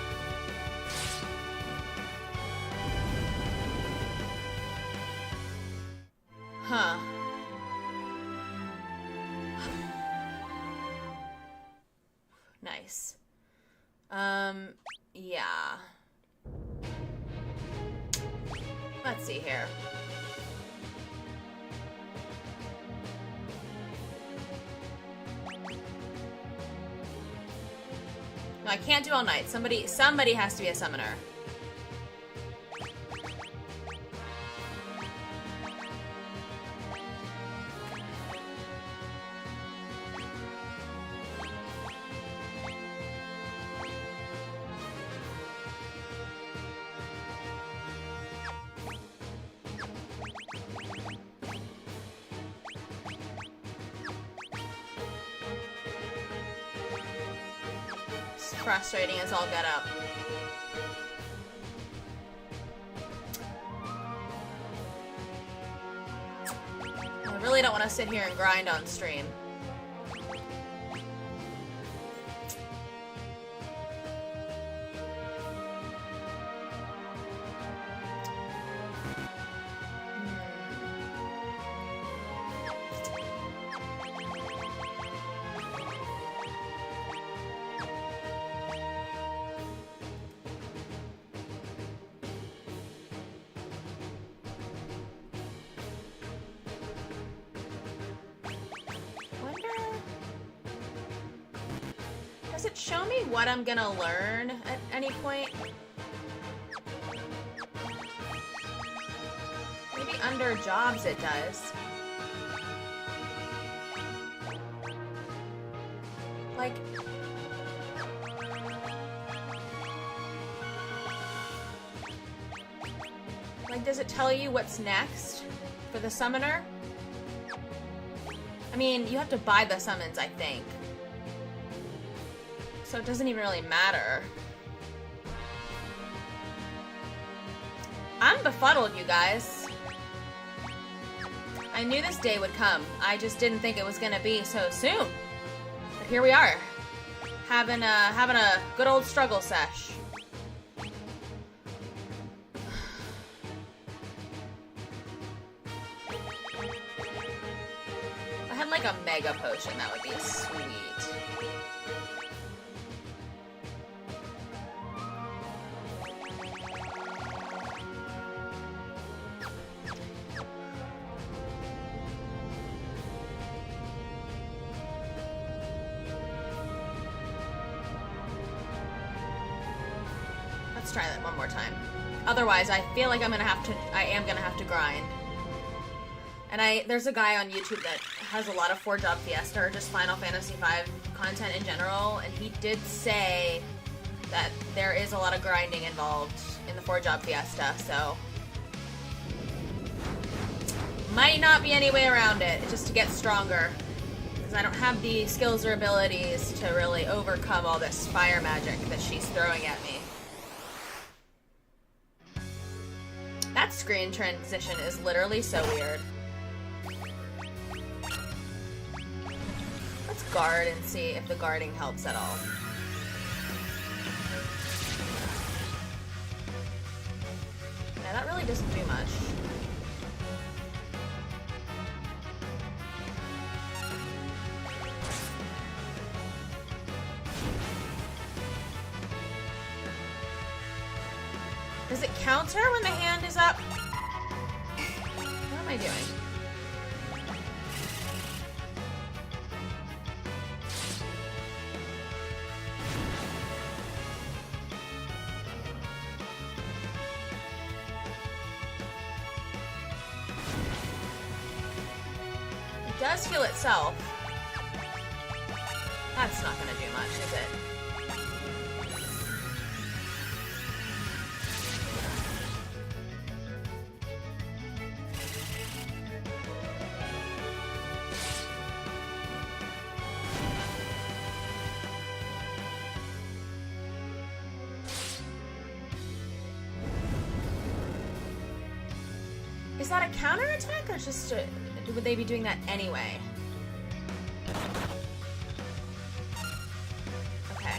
Huh. Nice. Yeah. Let's see here. No, I can't do all night. Somebody has to be a summoner. Frustrating as all get up. I really don't want to sit here and grind on stream. Does it show me what I'm gonna learn at any point? Maybe under jobs it does. Like... does it tell you what's next for the summoner? I mean, you have to buy the summons, I think. So it doesn't even really matter. I'm befuddled, you guys. I knew this day would come. I just didn't think it was gonna be so soon. But here we are. Having a good old struggle sesh. If I had like a mega potion, that would be sweet. Let's try that one more time. Otherwise, I feel like I am gonna have to grind. And there's a guy on YouTube that has a lot of 4-job Fiesta or just Final Fantasy V content in general, and he did say that there is a lot of grinding involved in the 4-job Fiesta, so might not be any way around it, just to get stronger. Because I don't have the skills or abilities to really overcome all this fire magic that she's throwing at me. That screen transition is literally so weird. Let's guard and see if the guarding helps at all. Yeah, that really doesn't do much. Does it counter when the hand is up? What am I doing? It does heal itself. That's not gonna do much, is it? Is that a counterattack or just a, would they be doing that anyway? Okay.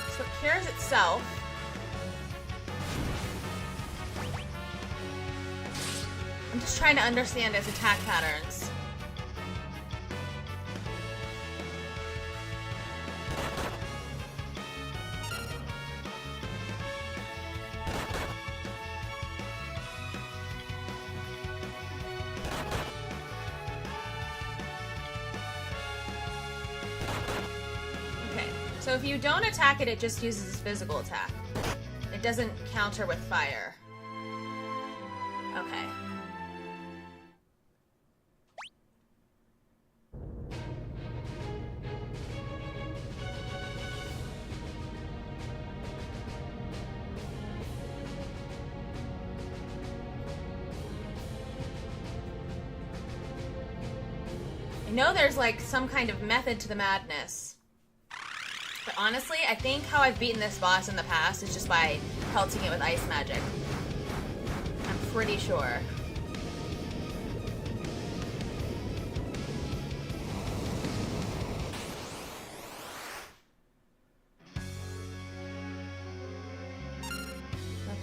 So it cures itself. I'm just trying to understand its attack patterns. So if you don't attack it, it just uses its physical attack. It doesn't counter with fire. Okay. I know there's like some kind of method to the madness. But honestly, I think how I've beaten this boss in the past is just by pelting it with ice magic. I'm pretty sure.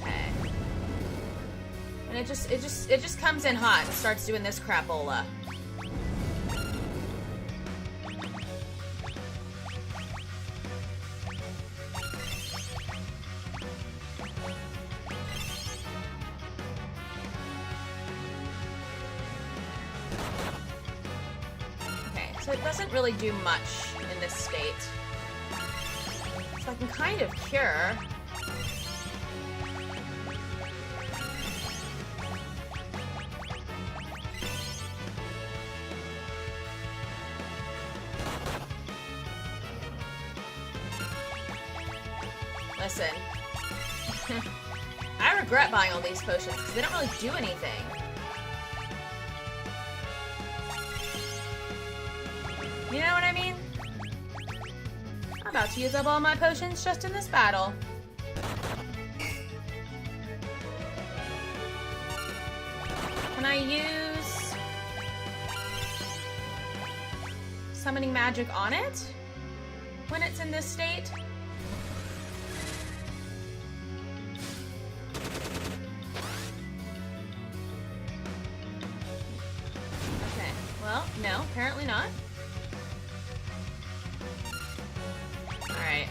Okay. And it just comes in hot and starts doing this crapola. So it doesn't really do much in this state. So I can kind of cure. Listen. I regret buying all these potions because they don't really do anything. You know what I mean? I'm about to use up all my potions just in this battle. Can I use summoning magic on it when it's in this state? Okay, well, no, apparently not. Alright.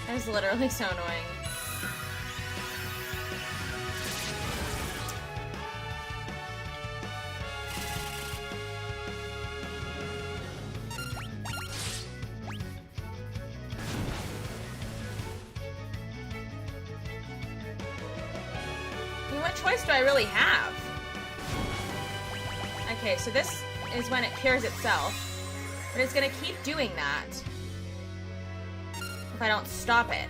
That is literally so annoying. What choice do I really have? Okay, so this is when it cures itself. But it's gonna keep doing that if I don't stop it.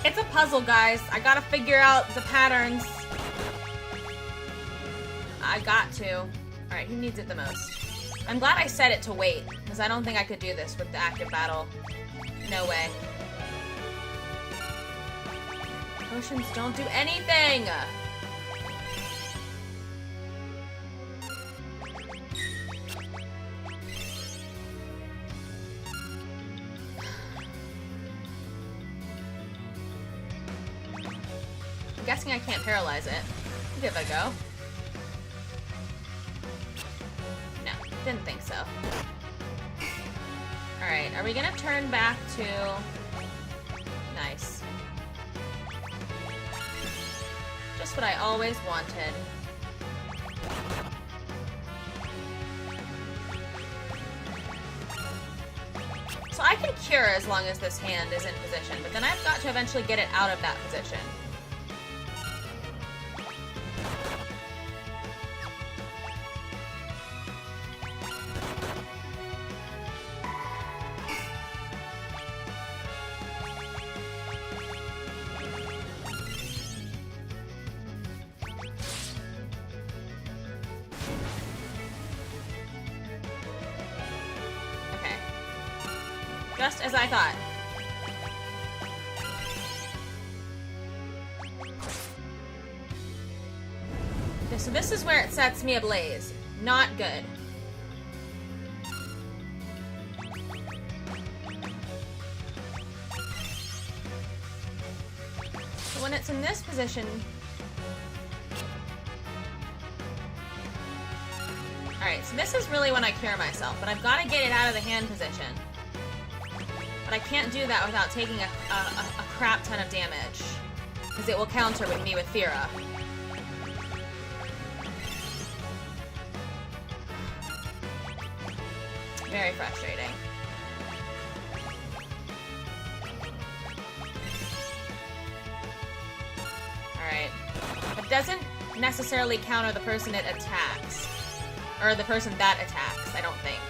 It's a puzzle, guys. I gotta figure out the patterns. I got to. Alright, who needs it the most? I'm glad I set it to wait, because I don't think I could do this with the active battle. No way. Potions don't do anything! I'm guessing I can't paralyze it. Give it a go. No, didn't think so. Alright, are we gonna turn back to... Nice. Just what I always wanted. So I can cure as long as this hand is in position, but then I've got to eventually get it out of that position. Just as I thought. Okay, so this is where it sets me ablaze. Not good. So when it's in this position... Alright, so this is really when I cure myself, but I've got to get it out of the hand position. But I can't do that without taking a crap ton of damage. Because it will counter with me with Thera. Very frustrating. Alright. It doesn't necessarily counter the person it attacks. Or the person that attacks, I don't think.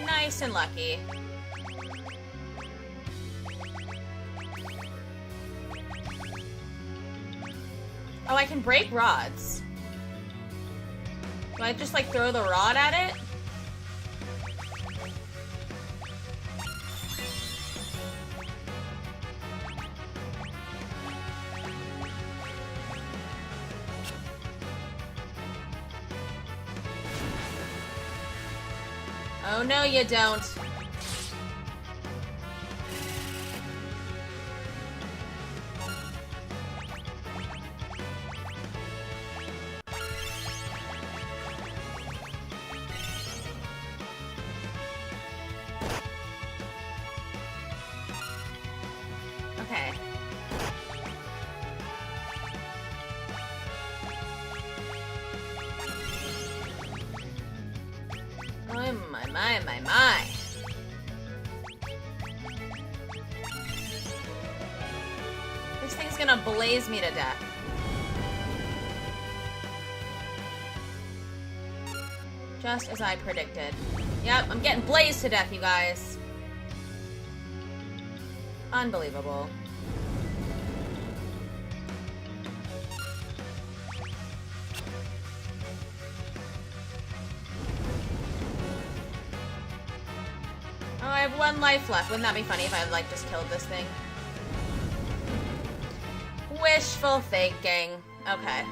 Nice and lucky. Oh, I can break rods. Do I just, like, throw the rod at it? Oh, no, you don't. Okay. Oh, my. This thing's gonna blaze me to death. Just as I predicted. Yep, I'm getting blazed to death, you guys. Unbelievable. have 1 life left. Wouldn't that be funny if I like just killed this thing? Wishful thinking. Okay.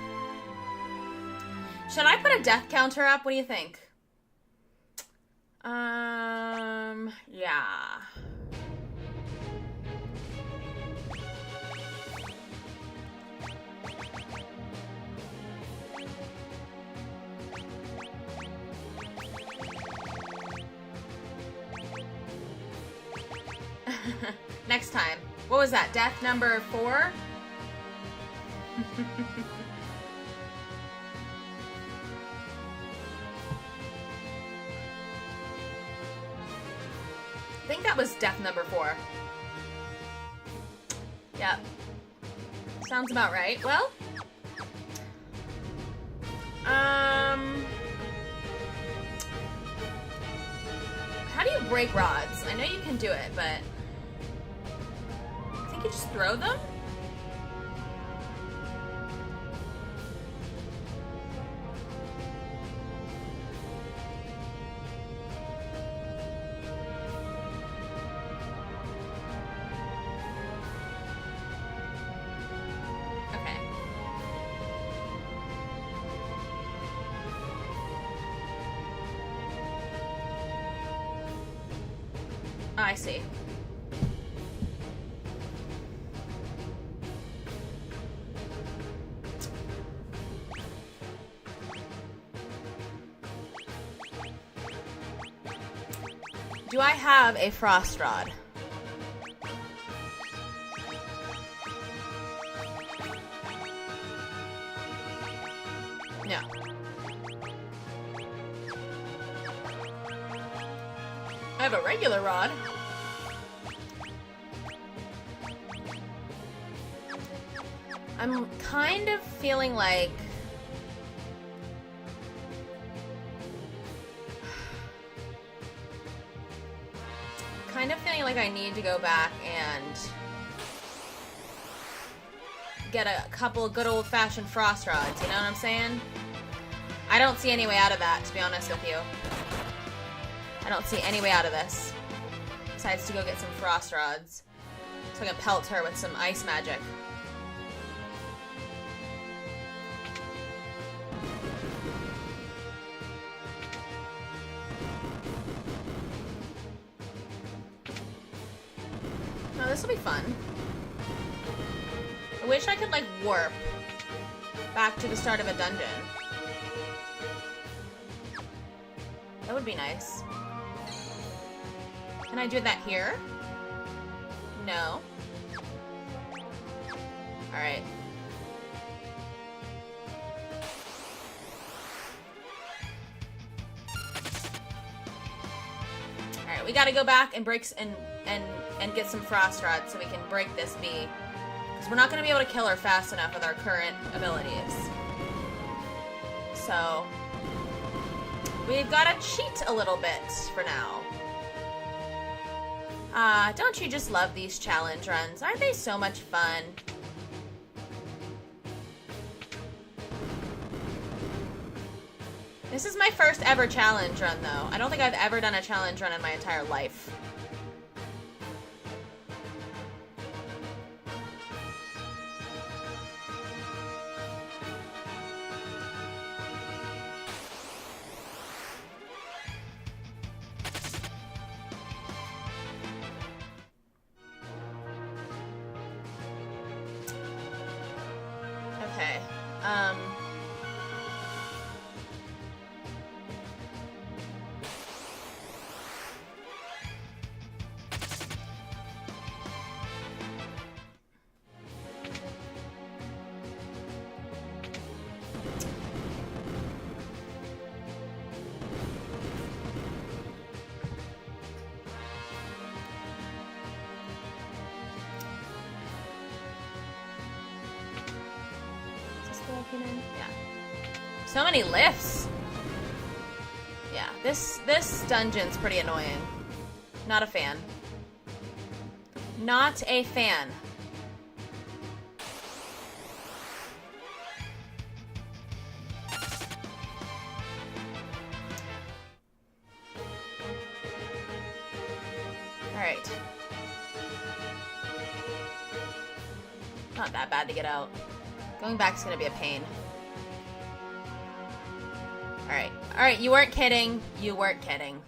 Should I put a death counter up? What do you think? Yeah. Next time. What was that? Death number 4? I think that was death number 4. Yep. Sounds about right. Well, how do you break rods? I know you can do it, but I think you just throw them? I see. Do I have a frost rod? No. I have a regular rod. I'm kind of feeling like I need to go back and get a couple good old-fashioned frost rods, you know what I'm saying? I don't see any way out of that, to be honest with you. I don't see any way out of this. Besides to go get some frost rods. So I can pelt her with some ice magic. Oh, this will be fun. I wish I could, like, warp back to the start of a dungeon. That would be nice. Can I do that here? No. Alright. Alright, we gotta go back and break and get some frost rods so we can break this bee. Because we're not gonna be able to kill her fast enough with our current abilities. So we've gotta cheat a little bit for now. Don't you just love these challenge runs? Aren't they so much fun? This is my first ever challenge run, though. I don't think I've ever done a challenge run in my entire life. Okay. Yeah. So many lifts. Yeah, this dungeon's pretty annoying. Not a fan. Not a fan. Alright. Not that bad to get out. Going back's gonna be a pain. Alright. Alright, you weren't kidding. You weren't kidding.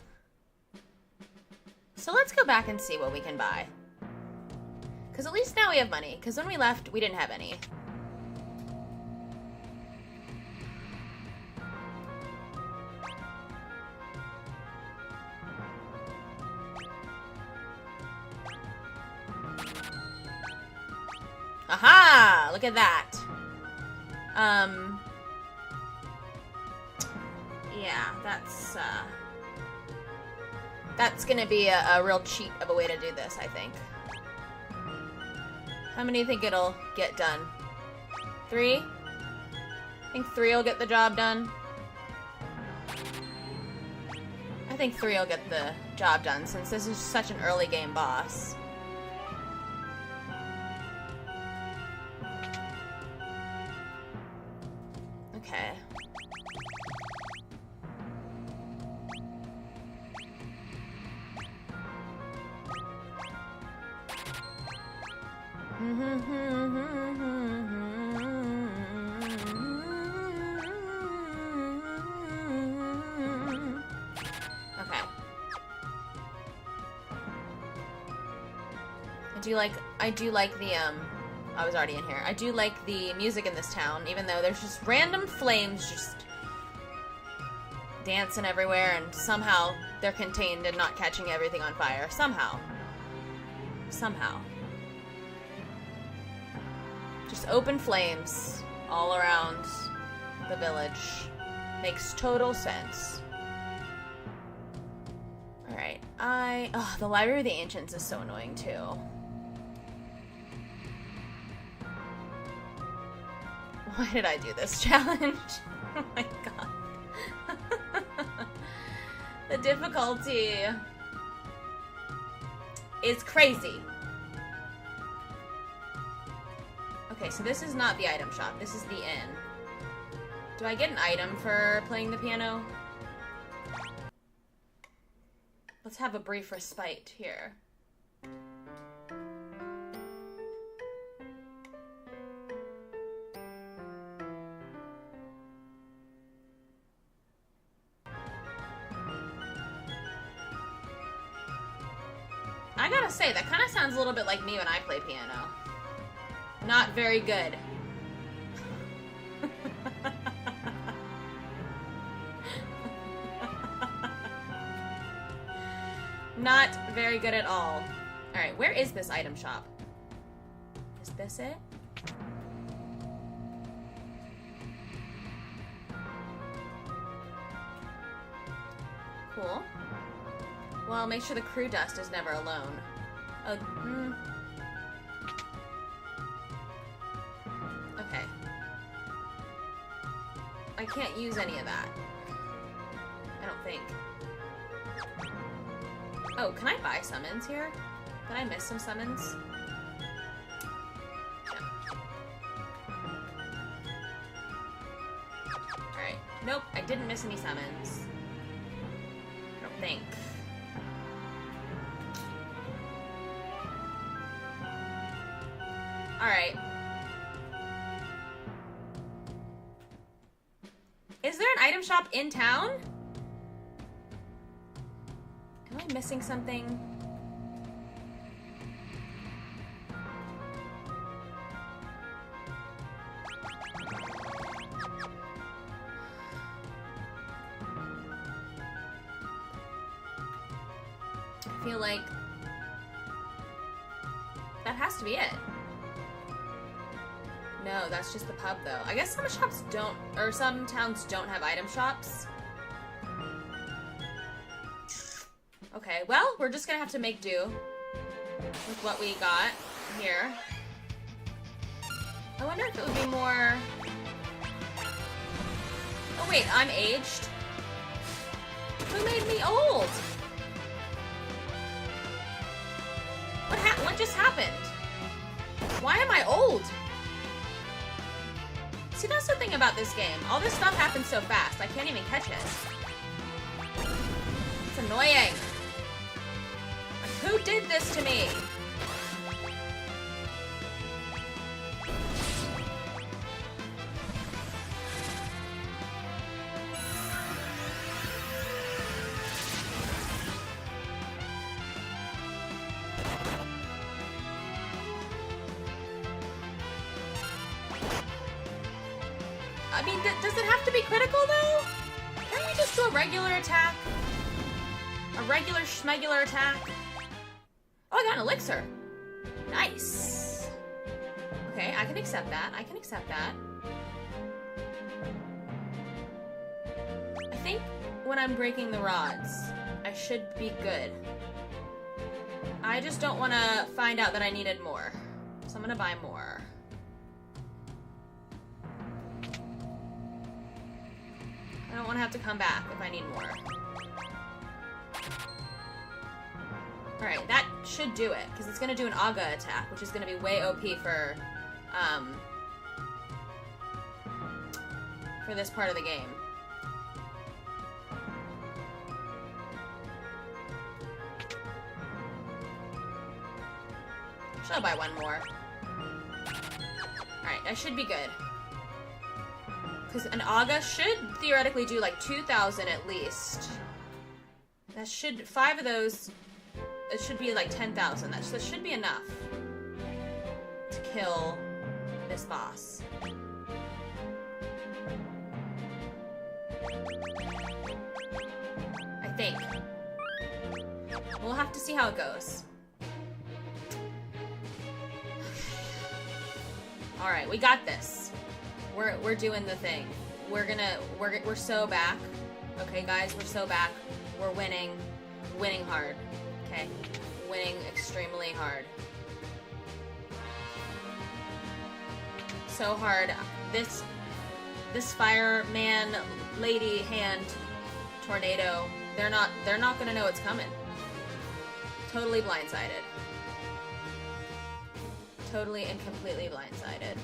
So let's go back and see what we can buy. Because at least now we have money. Because when we left, we didn't have any. Aha! Look at that. Yeah, that's gonna be a real cheat of a way to do this, I think. How many do you think it'll get done? 3? I think 3 will get the job done. I think 3 will get the job done, since this is such an early game boss. Okay. Okay. I do like the, I was already in here. I do like the music in this town, even though there's just random flames just dancing everywhere, and somehow they're contained and not catching everything on fire. Somehow. Somehow. Just open flames all around the village. Makes total sense. Alright, the Library of the Ancients is so annoying too. Why did I do this challenge? Oh my god. The difficulty is crazy. Okay, so this is not the item shop. This is the inn. Do I get an item for playing the piano? Let's have a brief respite here. I gotta say, that kind of sounds a little bit like me when I play piano. Not very good. Not very good at all. Alright, where is this item shop? Is this it? Cool. Well, make sure the crew dust is never alone. Okay. I can't use any of that. I don't think. Oh, can I buy summons here? Did I miss some summons? Yeah. Alright. Nope, I didn't miss any summons. I don't think. Alright. Is there an item shop in town? Am I missing something? I feel like that has to be it. No, that's just the pub, though. I guess some shops don't, or some towns don't have item shops. Okay, well, we're just gonna have to make do with what we got here. I wonder if it would be more... Oh, wait, I'm aged? Who made me old? What just happened? Why am I old? See, that's the thing about this game. All this stuff happens so fast, I can't even catch it. It's annoying. Like, who did this to me? I mean, does it have to be critical, though? Can't we just do a regular attack? A regular schmegular attack? Oh, I got an elixir. Nice. Okay, I can accept that. I can accept that. I think when I'm breaking the rods, I should be good. I just don't want to find out that I needed more. So I'm going to buy more. I don't want to have to come back if I need more. Alright, that should do it, because it's going to do an Aga attack, which is going to be way OP for this part of the game. Should I buy one more? Alright, I should be good. Because an Aga should theoretically do like 2,000 at least. That should, 5 of those, it should be like 10,000. That should be enough to kill this boss. I think. We'll have to see how it goes. Alright, we got this. We're doing the thing. We're so back. Okay, guys, we're so back. We're winning. Winning hard. Okay? Winning extremely hard. So hard. This fireman lady hand tornado, they're not gonna know it's coming. Totally blindsided. Totally and completely blindsided.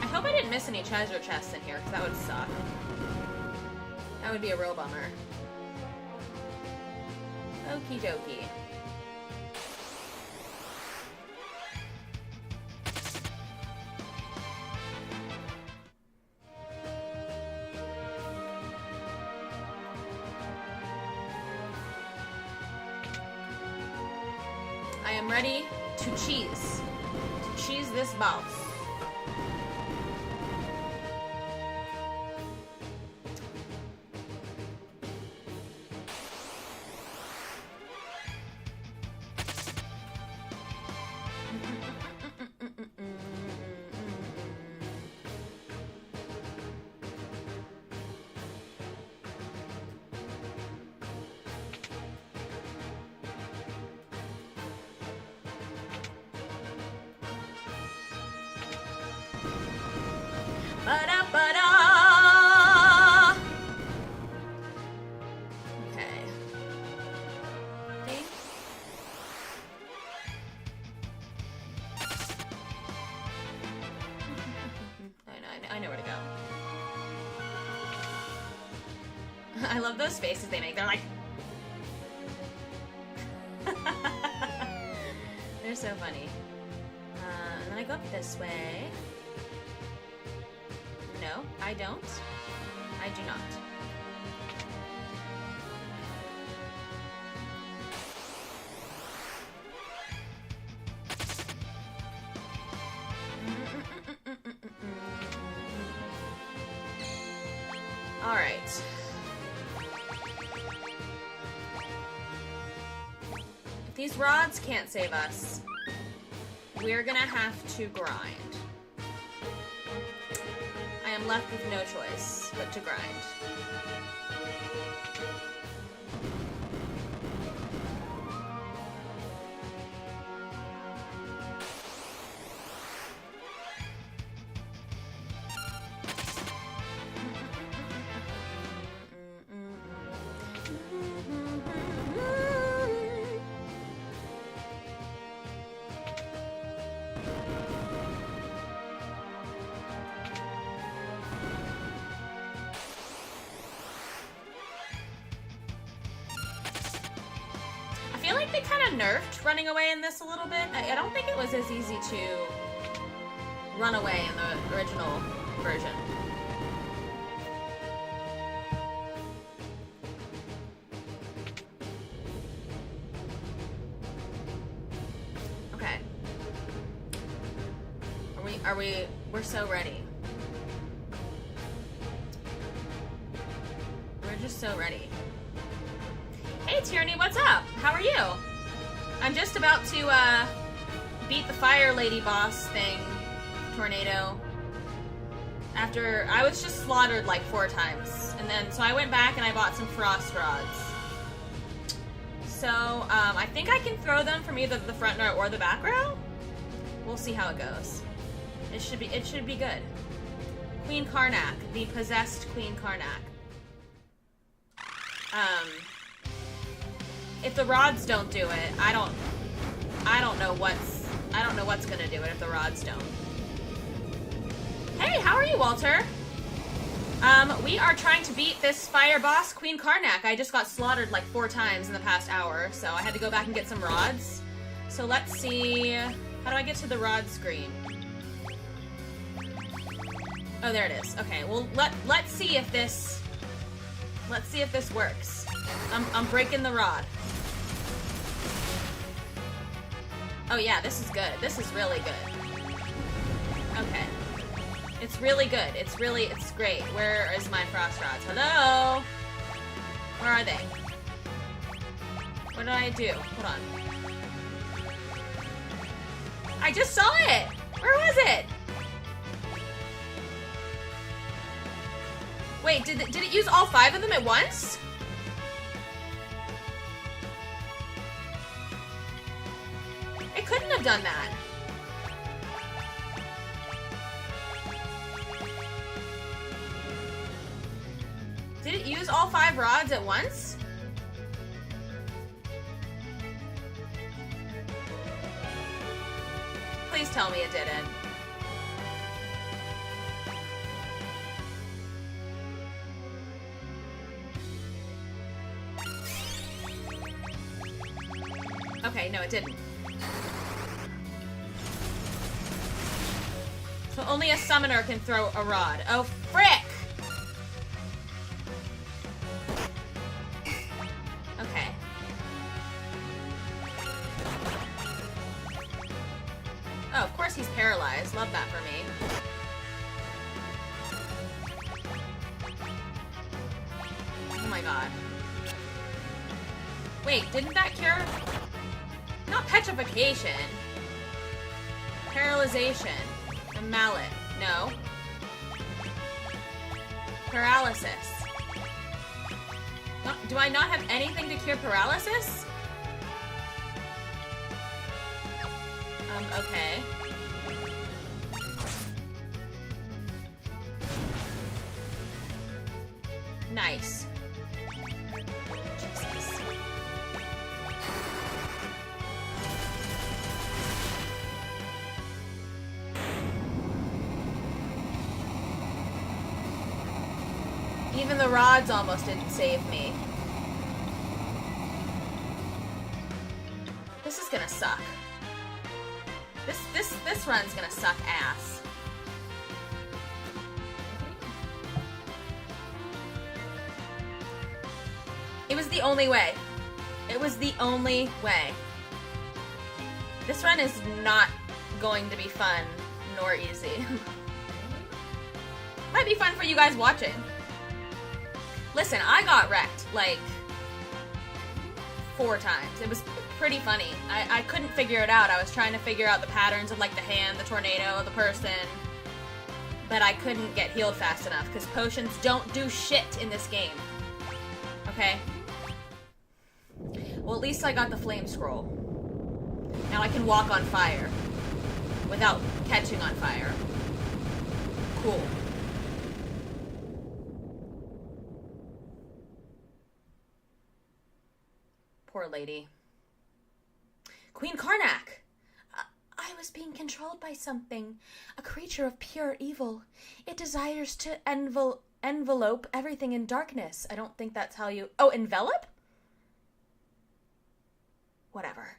I hope I didn't miss any treasure chests in here, because that would suck. That would be a real bummer. Okie dokie. I am ready to cheese. To cheese this boss. Ba-da-ba-da! Okay. See? I know where to go. I love those faces they make. They're like... They're so funny. And then I go up this way. No, I don't. I do not. All right. If these rods can't save us, we're gonna have to grind. I am left with no choice but to grind. I feel like they kind of nerfed running away in this a little bit. I don't think it was as easy to run away in the original version. Okay. We're so ready. We're just so ready. Hey Tierney, what's up? How are you? I'm just about to beat the fire lady boss thing, tornado. After I was just slaughtered like 4 times. And then so I went back and I bought some frost rods. So I think I can throw them from either the front row or the back row. We'll see how it goes. It should be good. Queen Karnak, the possessed Queen Karnak. If the rods don't do it, I don't know what's gonna do it if the rods don't. Hey, how are you, Walter? We are trying to beat this fire boss, Queen Karnak. I just got slaughtered like 4 times in the past hour, so I had to go back and get some rods. So let's see, how do I get to the rod screen? Oh, there it is. Okay, well let's see if this works. I'm breaking the rod. Oh yeah, this is good. This is really good. Okay. It's really good. It's great. Where is my frost rods? Hello? Where are they? What did I do? Hold on. I just saw it! Where was it? Wait, did it use all 5 of them at once? It couldn't have done that. Did it use all 5 rods at once? Please tell me it didn't. Okay, no, it didn't. So only a summoner can throw a rod. Oh, frick! Okay. Oh, of course he's paralyzed. Love that for me. Oh my god. Wait, didn't that cure... Not petrification. Paralyzation. A mallet. No. Paralysis. No, do I not have anything to cure paralysis? Okay. Nice. Jesus. Even the rods almost didn't save me. This is gonna suck. This run's gonna suck ass. It was the only way. It was the only way. This run is not going to be fun nor easy. Might be fun for you guys watching. Listen, I got wrecked, like, 4 times. It was pretty funny. I couldn't figure it out. I was trying to figure out the patterns of, like, the hand, the tornado, the person. But I couldn't get healed fast enough, because potions don't do shit in this game. Okay? Well, at least I got the flame scroll. Now I can walk on fire. Without catching on fire. Cool. Poor lady. Queen Karnak! I was is being controlled by something. A creature of pure evil. It desires to envelope everything in darkness. I don't think that's how you... Oh, envelop? Whatever.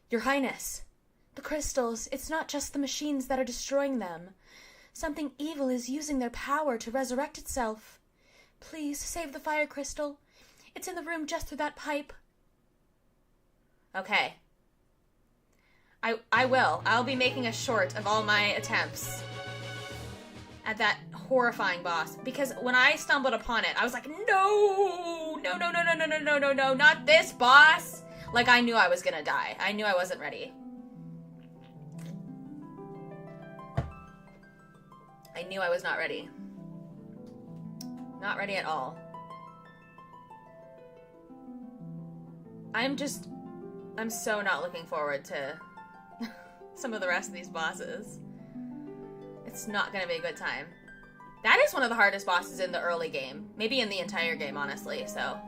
Your Highness, the crystals, it's not just the machines that are destroying them. Something evil is using their power to resurrect itself. Please, save the fire crystal. It's in the room just through that pipe. Okay. I will. I'll be making a short of all my attempts at that horrifying boss. Because when I stumbled upon it, I was like, no, not this boss. Like, I knew I was gonna die. I knew I wasn't ready. I knew I was not ready. Not ready at all. I'm so not looking forward to some of the rest of these bosses. It's not gonna be a good time. That is one of the hardest bosses in the early game. Maybe in the entire game, honestly, so...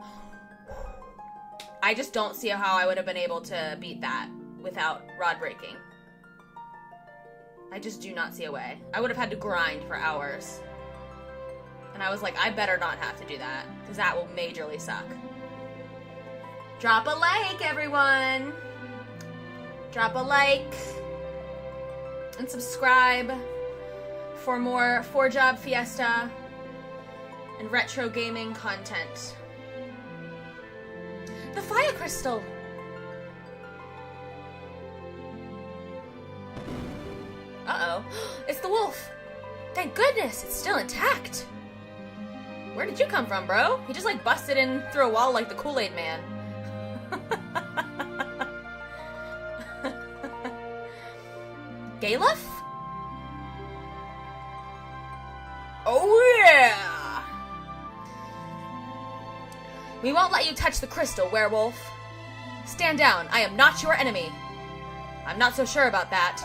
I just don't see how I would have been able to beat that without rod breaking. I just do not see a way. I would have had to grind for hours. And I was like, I better not have to do that, because that will majorly suck. Drop a like, everyone! Drop a like. And subscribe for more 4-Job Fiesta and retro gaming content. The fire crystal! Uh-oh. It's the wolf! Thank goodness, it's still intact! Where did you come from, bro? He just, like, busted in through a wall like the Kool-Aid Man. Galuf? Oh, yeah! We won't let you touch the crystal, werewolf. Stand down. I am not your enemy. I'm not so sure about that.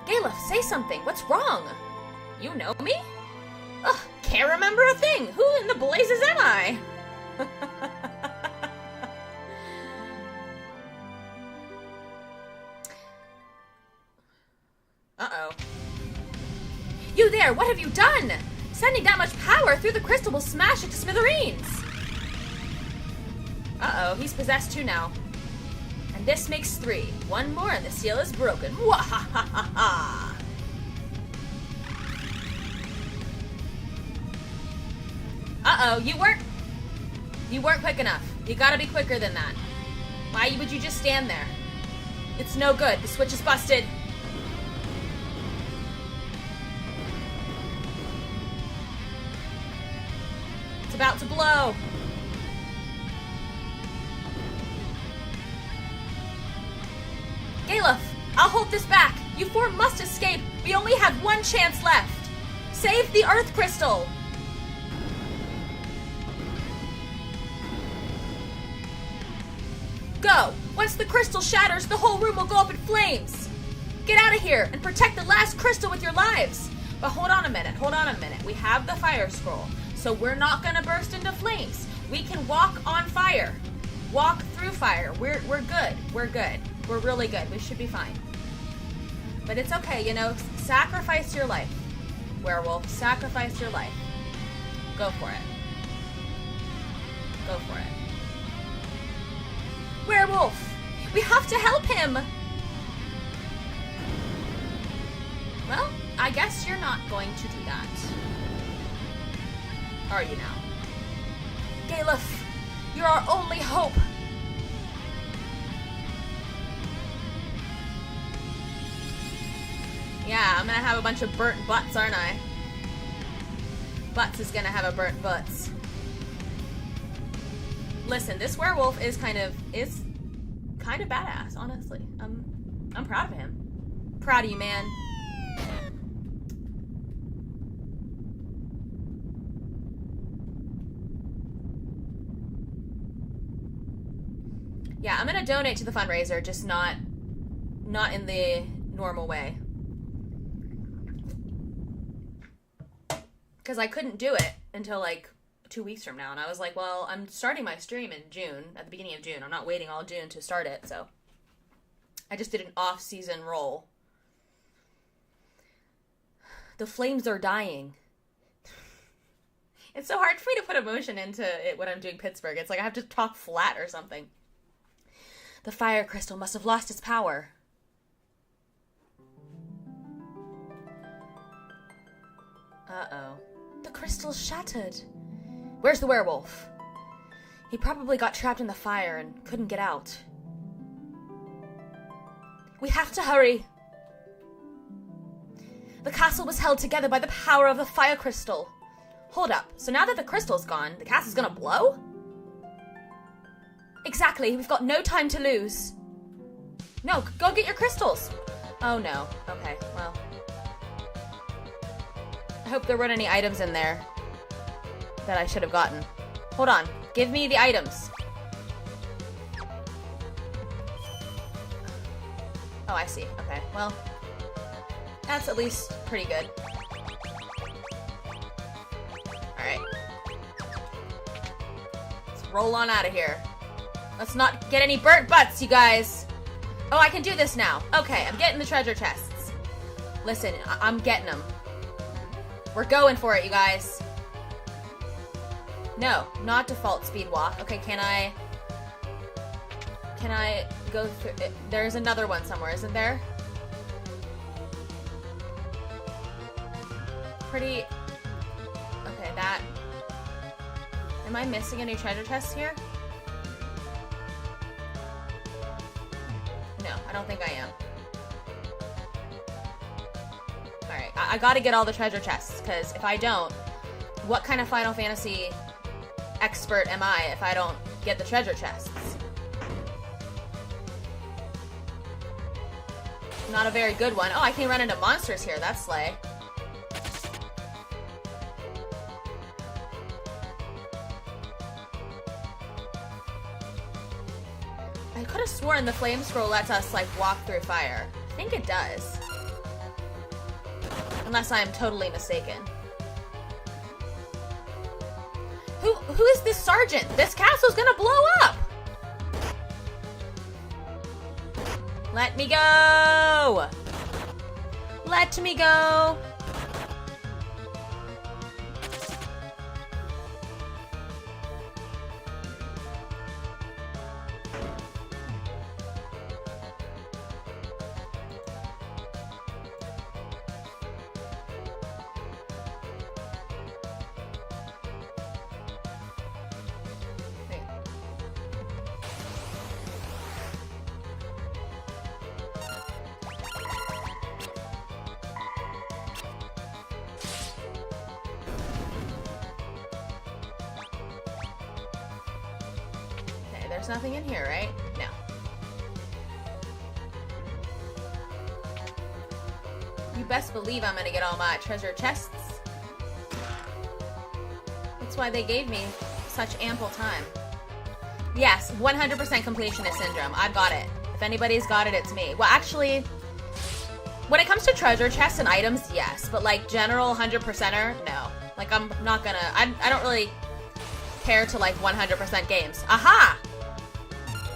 Galuf, say something. What's wrong? You know me? Ugh, can't remember a thing. Who in the blazes am I? Uh-oh. You there, what have you done? Sending that much power through the crystal will smash it to smithereens. Uh-oh, he's possessed too now. And this makes 3. One more and the seal is broken. Wahahaha. Uh-oh, you weren't quick enough. You gotta be quicker than that. Why would you just stand there? It's no good. The switch is busted. It's about to blow. Galuf, I'll hold this back. You 4 must escape. We only have one chance left. Save the Earth Crystal. Go. Once the crystal shatters, the whole room will go up in flames. Get out of here and protect the last crystal with your lives. But hold on a minute. We have the fire scroll, so we're not going to burst into flames. We can walk on fire. Walk through fire. We're good. We're good. We're really good. We should be fine. But it's okay, you know. Sacrifice your life, werewolf. Sacrifice your life. Go for it. Go for it. Werewolf! We have to help him! Well, I guess you're not going to do that. Are you now? Galuf, you're our only hope! Yeah, I'm gonna have a bunch of burnt butts, aren't I? Butts is gonna have a burnt butts. Listen, this werewolf is kind of badass, honestly. I'm proud of him. Proud of you, man. Yeah, I'm gonna donate to the fundraiser, just not in the normal way. Because I couldn't do it until like 2 weeks from now, and I was like, well, I'm starting my stream in June, at the beginning of June. I'm not waiting all June to start it, so I just did an off-season roll. The flames are dying. It's so hard for me to put emotion into it when I'm doing Pittsburgh. It's like I have to talk flat or something. The fire crystal must have lost its power. Uh-oh. The crystal's shattered. Where's the werewolf? He probably got trapped in the fire and couldn't get out. We have to hurry. The castle was held together by the power of the fire crystal. Hold up. So now that the crystal's gone, the castle's gonna blow? Exactly. We've got no time to lose. No, go get your crystals. Oh no. Okay, well. I hope there weren't any items in there that I should have gotten. Hold on. Give me the items. Oh, I see. Okay, well. That's at least pretty good. Alright. Let's roll on out of here. Let's not get any burnt butts, you guys. Oh, I can do this now. Okay, I'm getting the treasure chests. Listen, I'm getting them. We're going for it, you guys. No, not default speed walk. Okay, can I go through it? There's another one somewhere, isn't there? Pretty... Okay, that... Am I missing any treasure chests here? No, I don't think I am. Alright, I gotta get all the treasure chests, because if I don't, what kind of Final Fantasy expert am I if I don't get the treasure chests? Not a very good one. Oh, I can run into monsters here. That's slay. I could have sworn the flame scroll lets us, like, walk through fire. I think it does. Unless I am totally mistaken. Who is this sergeant? This castle's gonna blow up! Let me go! Let me go! There's nothing in here, right? No. You best believe I'm gonna get all my treasure chests. That's why they gave me such ample time. Yes, 100% completionist syndrome. I've got it. If anybody's got it, it's me. Well, actually, when it comes to treasure chests and items, yes. But, like, general 100%er, no. Like, I'm not gonna... I don't really care to, like, 100% games. Aha!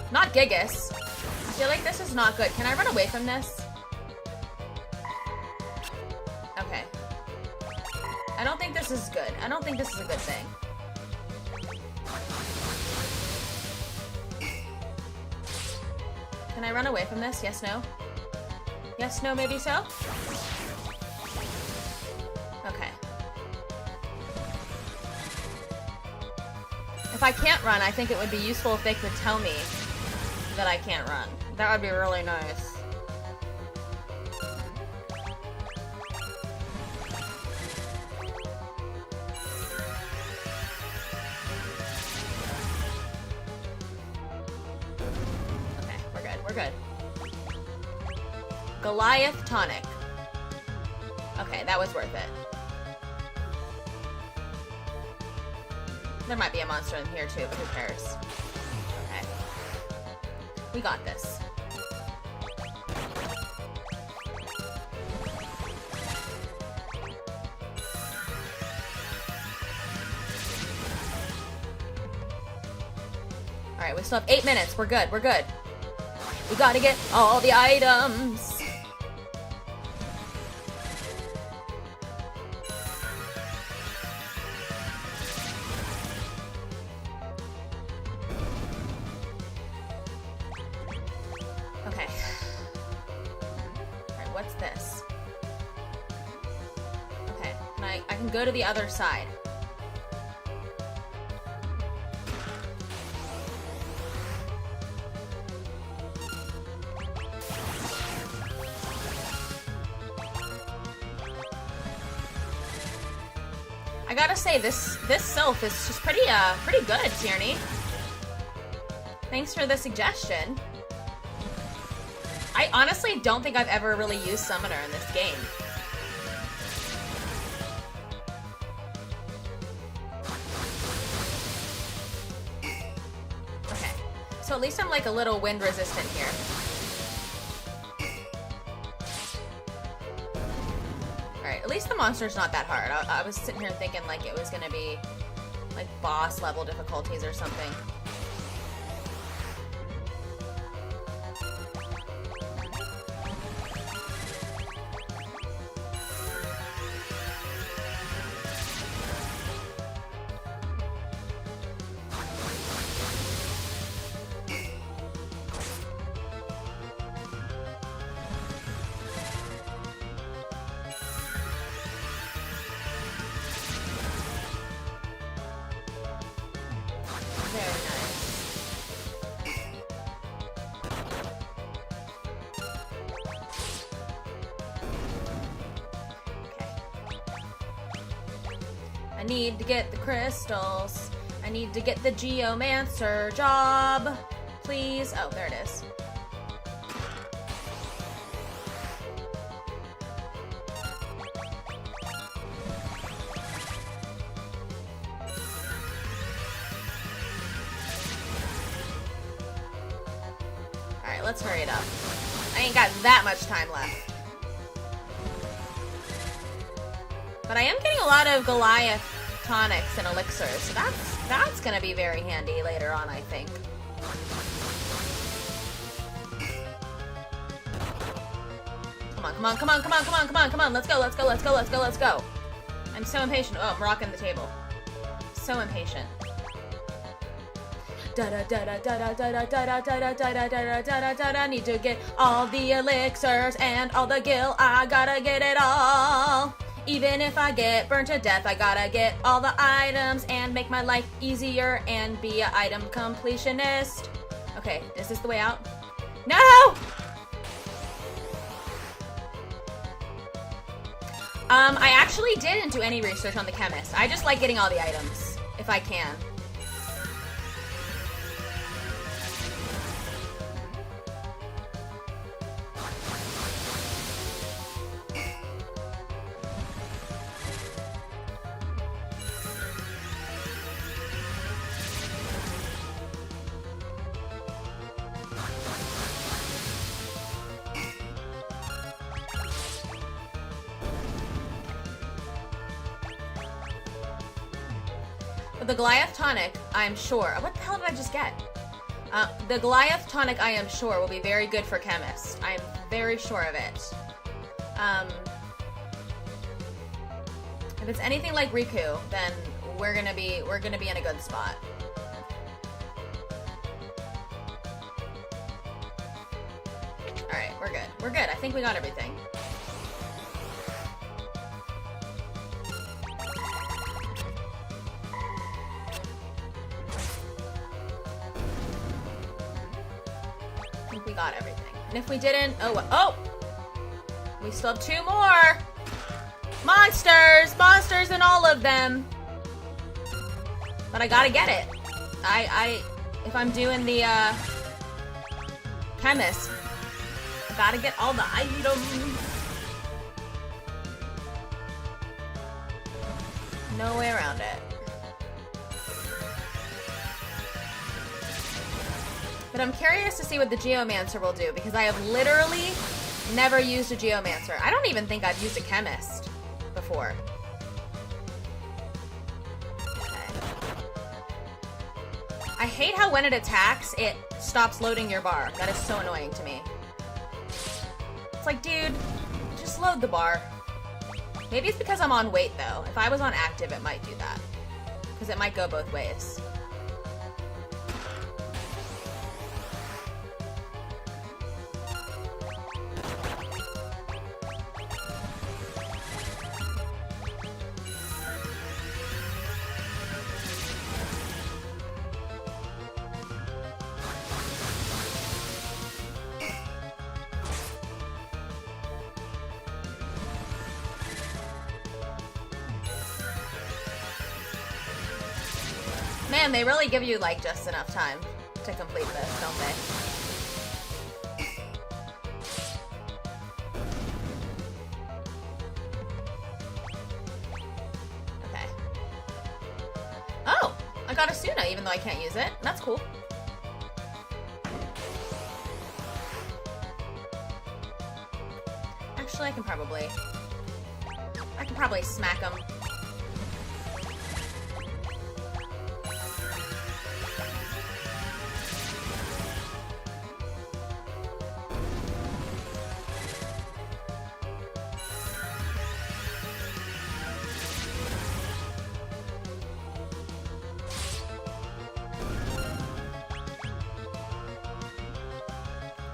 Not Gigas. I feel like this is not good. Can I run away from this? Okay. I don't think this is good. I don't think this is a good thing. Can I run away from this? Yes, no? Yes, no, maybe so? Okay. If I can't run, I think it would be useful if they could tell me that I can't run. That would be really nice. Okay, we're good, we're good. Goliath tonic. Okay, that was worth it. There might be a monster in here too, but who cares? Okay. We got this. Alright, we still have 8 minutes. We're good, we're good. We gotta get all the items. Okay. Alright, what's this? Okay, and I can go to the other side. I gotta say, this sylph is just pretty good, Tierney. Thanks for the suggestion. I honestly don't think I've ever really used Summoner in this game. Okay, so at least I'm like a little wind resistant here. Alright, at least the monster's not that hard. I was sitting here thinking like it was gonna be like boss level difficulties or something. I need to get the crystals. I need to get the Geomancer job. Please. Oh, there it is. Alright, let's hurry it up. I ain't got that much time left. But I am getting a lot of Goliath tonics and elixirs, so that's gonna be very handy later on, I think. Come on, come on, come on, come on, come on, come on, come on, let's go, let's go, let's go, let's go, let's go. I'm so impatient. Oh, I'm rocking the table. So impatient. Need to get all the elixirs and all the gil. I gotta get it all. Even if I get burned to death, I gotta get all the items and make my life easier and be an item completionist. Okay, is this the way out? No! I actually didn't do any research on the chemist. I just like getting all the items, if I can. The Goliath tonic, I'm sure. What the hell did I just get? The Goliath tonic, I am sure, will be very good for chemists. I'm very sure of it. If it's anything like Riku, then we're gonna be in a good spot. All right, we're good. We're good. I think we got everything. We got everything. And if we didn't, oh! We still have 2 more! Monsters! Monsters in all of them! But I gotta get it. If I'm doing the, chemist, I gotta get all the items. No way around it. But I'm curious to see what the Geomancer will do, because I have literally never used a Geomancer. I don't even think I've used a chemist before. Okay. I hate how when it attacks, it stops loading your bar. That is so annoying to me. It's like, dude, just load the bar. Maybe it's because I'm on wait, though. If I was on active, it might do that. Because it might go both ways. Man, they really give you, like, just enough time to complete this, don't they? Okay. Oh! I got a Suna, even though I can't use it. That's cool. Actually, I can probably smack him.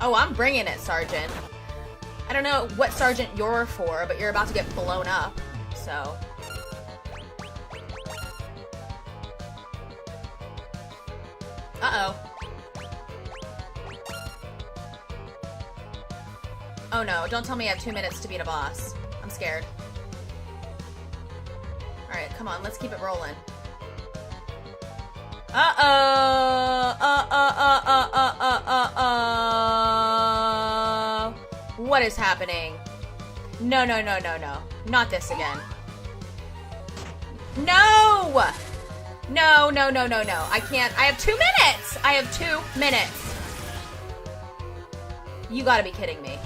Oh, I'm bringing it, Sergeant. I don't know what Sergeant you're for, but you're about to get blown up, so... Uh-oh. Oh no, don't tell me I have 2 minutes to beat a boss. I'm scared. Alright, come on, let's keep it rolling. What is happening? No. Not this again. No! No. I can't. I have 2 minutes! I have 2 minutes. You gotta be kidding me.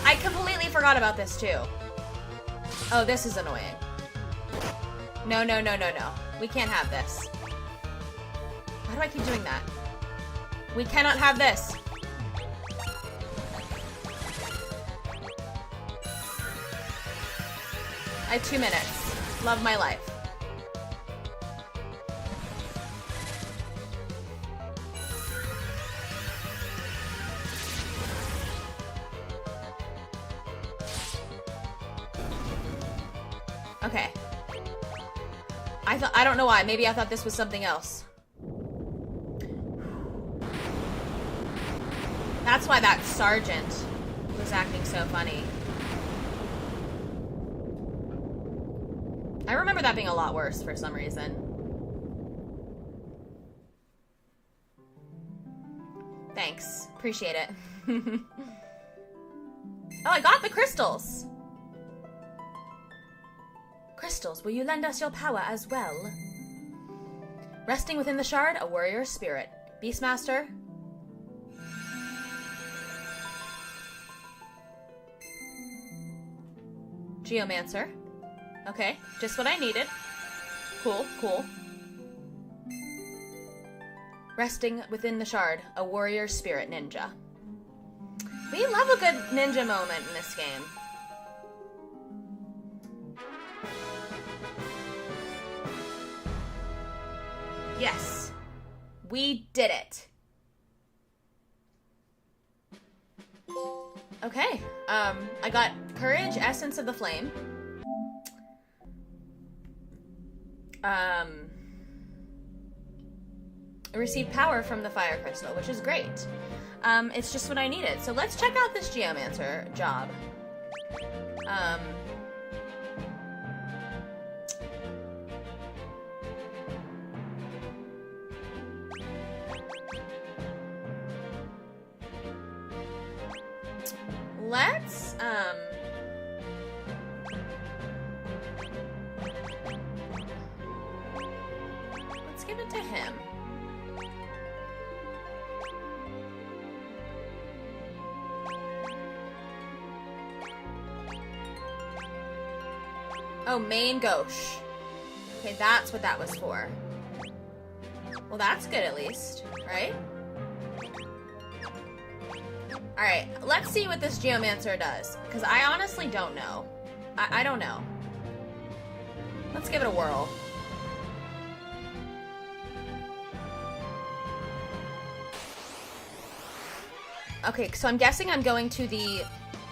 I completely forgot about this too. Oh, this is annoying. No. We can't have this. Why do I keep doing that? We cannot have this. I have 2 minutes. Love my life. Okay. I don't know why. Maybe I thought this was something else. That's why that sergeant was acting so funny. I remember that being a lot worse for some reason. Thanks. Appreciate it. Oh, I got the crystals! Crystals, will you lend us your power as well? Resting within the shard, a warrior spirit. Beastmaster. Geomancer. Okay, just what I needed. Cool. Resting within the shard, a warrior spirit ninja. We love a good ninja moment in this game. Yes. We did it. Okay. I got Courage, Essence of the Flame. I received power from the Fire Crystal, which is great. It's just what I needed. So let's check out this Geomancer job. Let's give it to him. Oh, main gauche. Okay, that's what that was for. Well, that's good at least, right? Alright, let's see what this Geomancer does. Because I honestly don't know. I don't know. Let's give it a whirl. Okay, so I'm guessing I'm going to the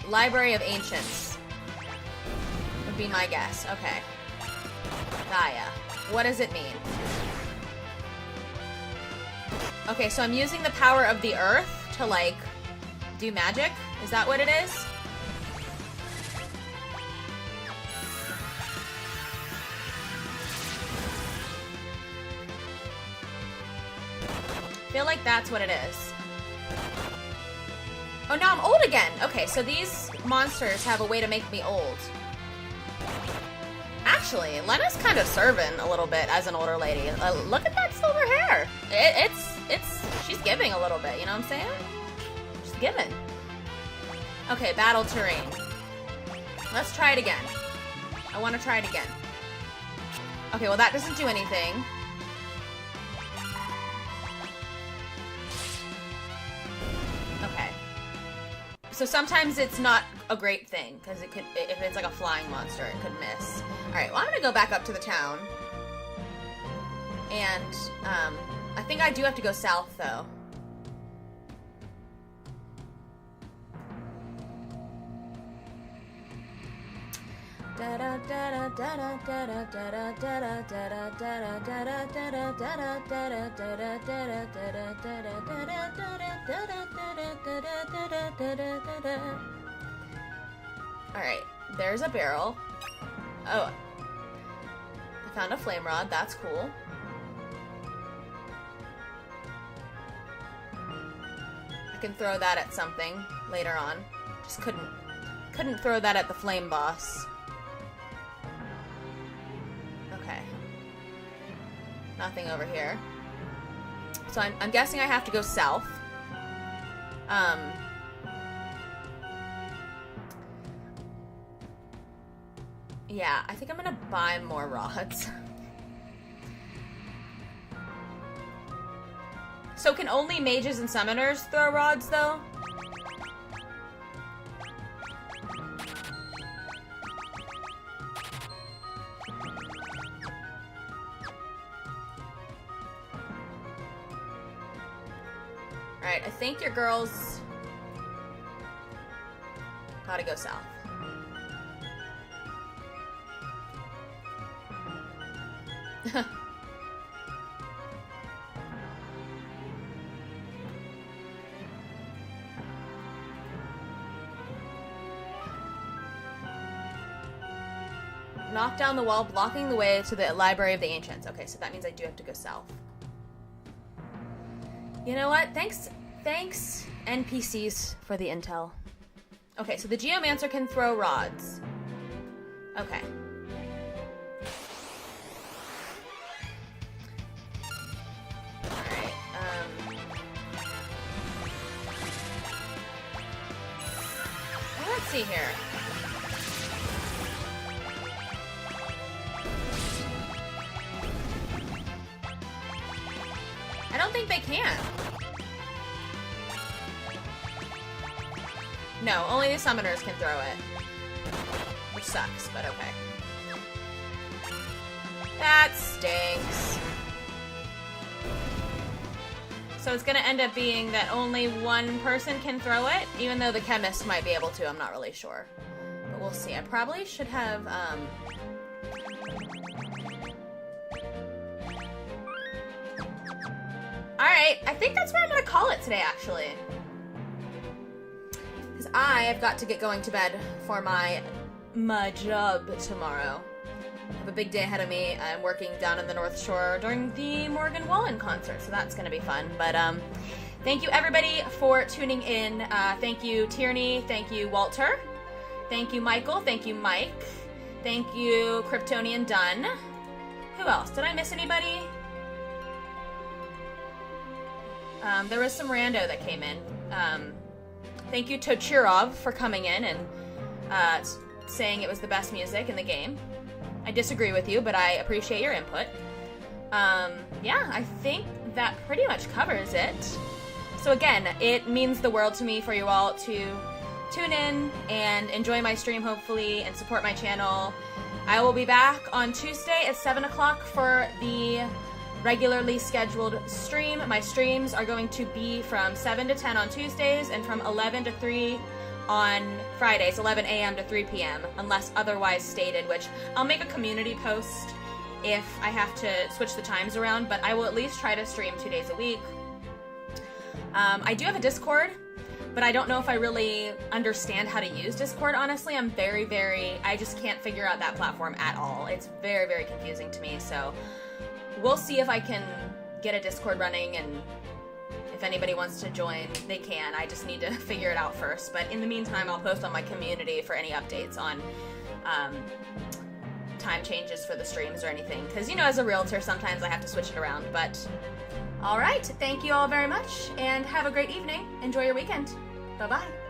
Library of Ancients. Would be my guess. Okay. Gaia. What does it mean? Okay, so I'm using the power of the earth to, like, do magic? Is that what it is? I feel like that's what it is. Oh, now I'm old again! Okay, so these monsters have a way to make me old. Actually, Lena's kind of serving a little bit as an older lady. Look at that silver hair! She's giving a little bit, you know what I'm saying? She's giving. Okay, battle terrain. Let's try it again. I want to try it again. Okay, well that doesn't do anything. Okay. So sometimes it's not a great thing, because it could, if it's like a flying monster, it could miss. Alright, well I'm gonna go back up to the town. And, I think I do have to go south, though. Alright, there's a barrel. Oh. I found a flame rod, that's cool. I can throw that at something later on. Just couldn't throw that at the flame boss. Okay. Nothing over here. So I'm guessing I have to go south. Yeah, I think I'm gonna buy more rods. So can only mages and summoners throw rods, though? Alright, I think your girls gotta go south. Knock down the wall, blocking the way to the Library of the Ancients. Okay, so that means I do have to go south. You know what? Thanks, NPCs, for the intel. Okay, so the Geomancer can throw rods. Okay. Alright, well, let's see here. I don't think they can. No, only the summoners can throw it. Which sucks, but okay. That stinks. So it's gonna end up being that only one person can throw it, even though the chemist might be able to, I'm not really sure. But we'll see. I probably should have, Alright, I think that's where I'm gonna call it today, actually. Because I have got to get going to bed for my job tomorrow. I have a big day ahead of me. I'm working down in the North Shore during the Morgan Wallen concert, so that's gonna be fun. But, thank you everybody for tuning in. Thank you Tierney, thank you Walter, thank you Michael, thank you Mike, thank you Kryptonian Dunn. Who else? Did I miss anybody? There was some rando that came in. Thank you Tochirov for coming in and saying it was the best music in the game. I disagree with you, but I appreciate your input. Yeah, I think that pretty much covers it. So again, it means the world to me for you all to tune in and enjoy my stream, hopefully, and support my channel. I will be back on Tuesday at 7 o'clock for the regularly scheduled stream. My streams are going to be from 7 to 10 on Tuesdays and from 11 to 3 on Fridays, 11 a.m. to 3 p.m., unless otherwise stated, which I'll make a community post if I have to switch the times around, but I will at least try to stream 2 days a week. I do have a Discord, but I don't know if I really understand how to use Discord, honestly. I just can't figure out that platform at all. It's very, very confusing to me, so we'll see if I can get a Discord running, and if anybody wants to join, they can. I just need to figure it out first, but in the meantime, I'll post on my community for any updates on time changes for the streams or anything, because, you know, as a realtor, sometimes I have to switch it around, but alright, thank you all very much, and have a great evening. Enjoy your weekend. Bye-bye.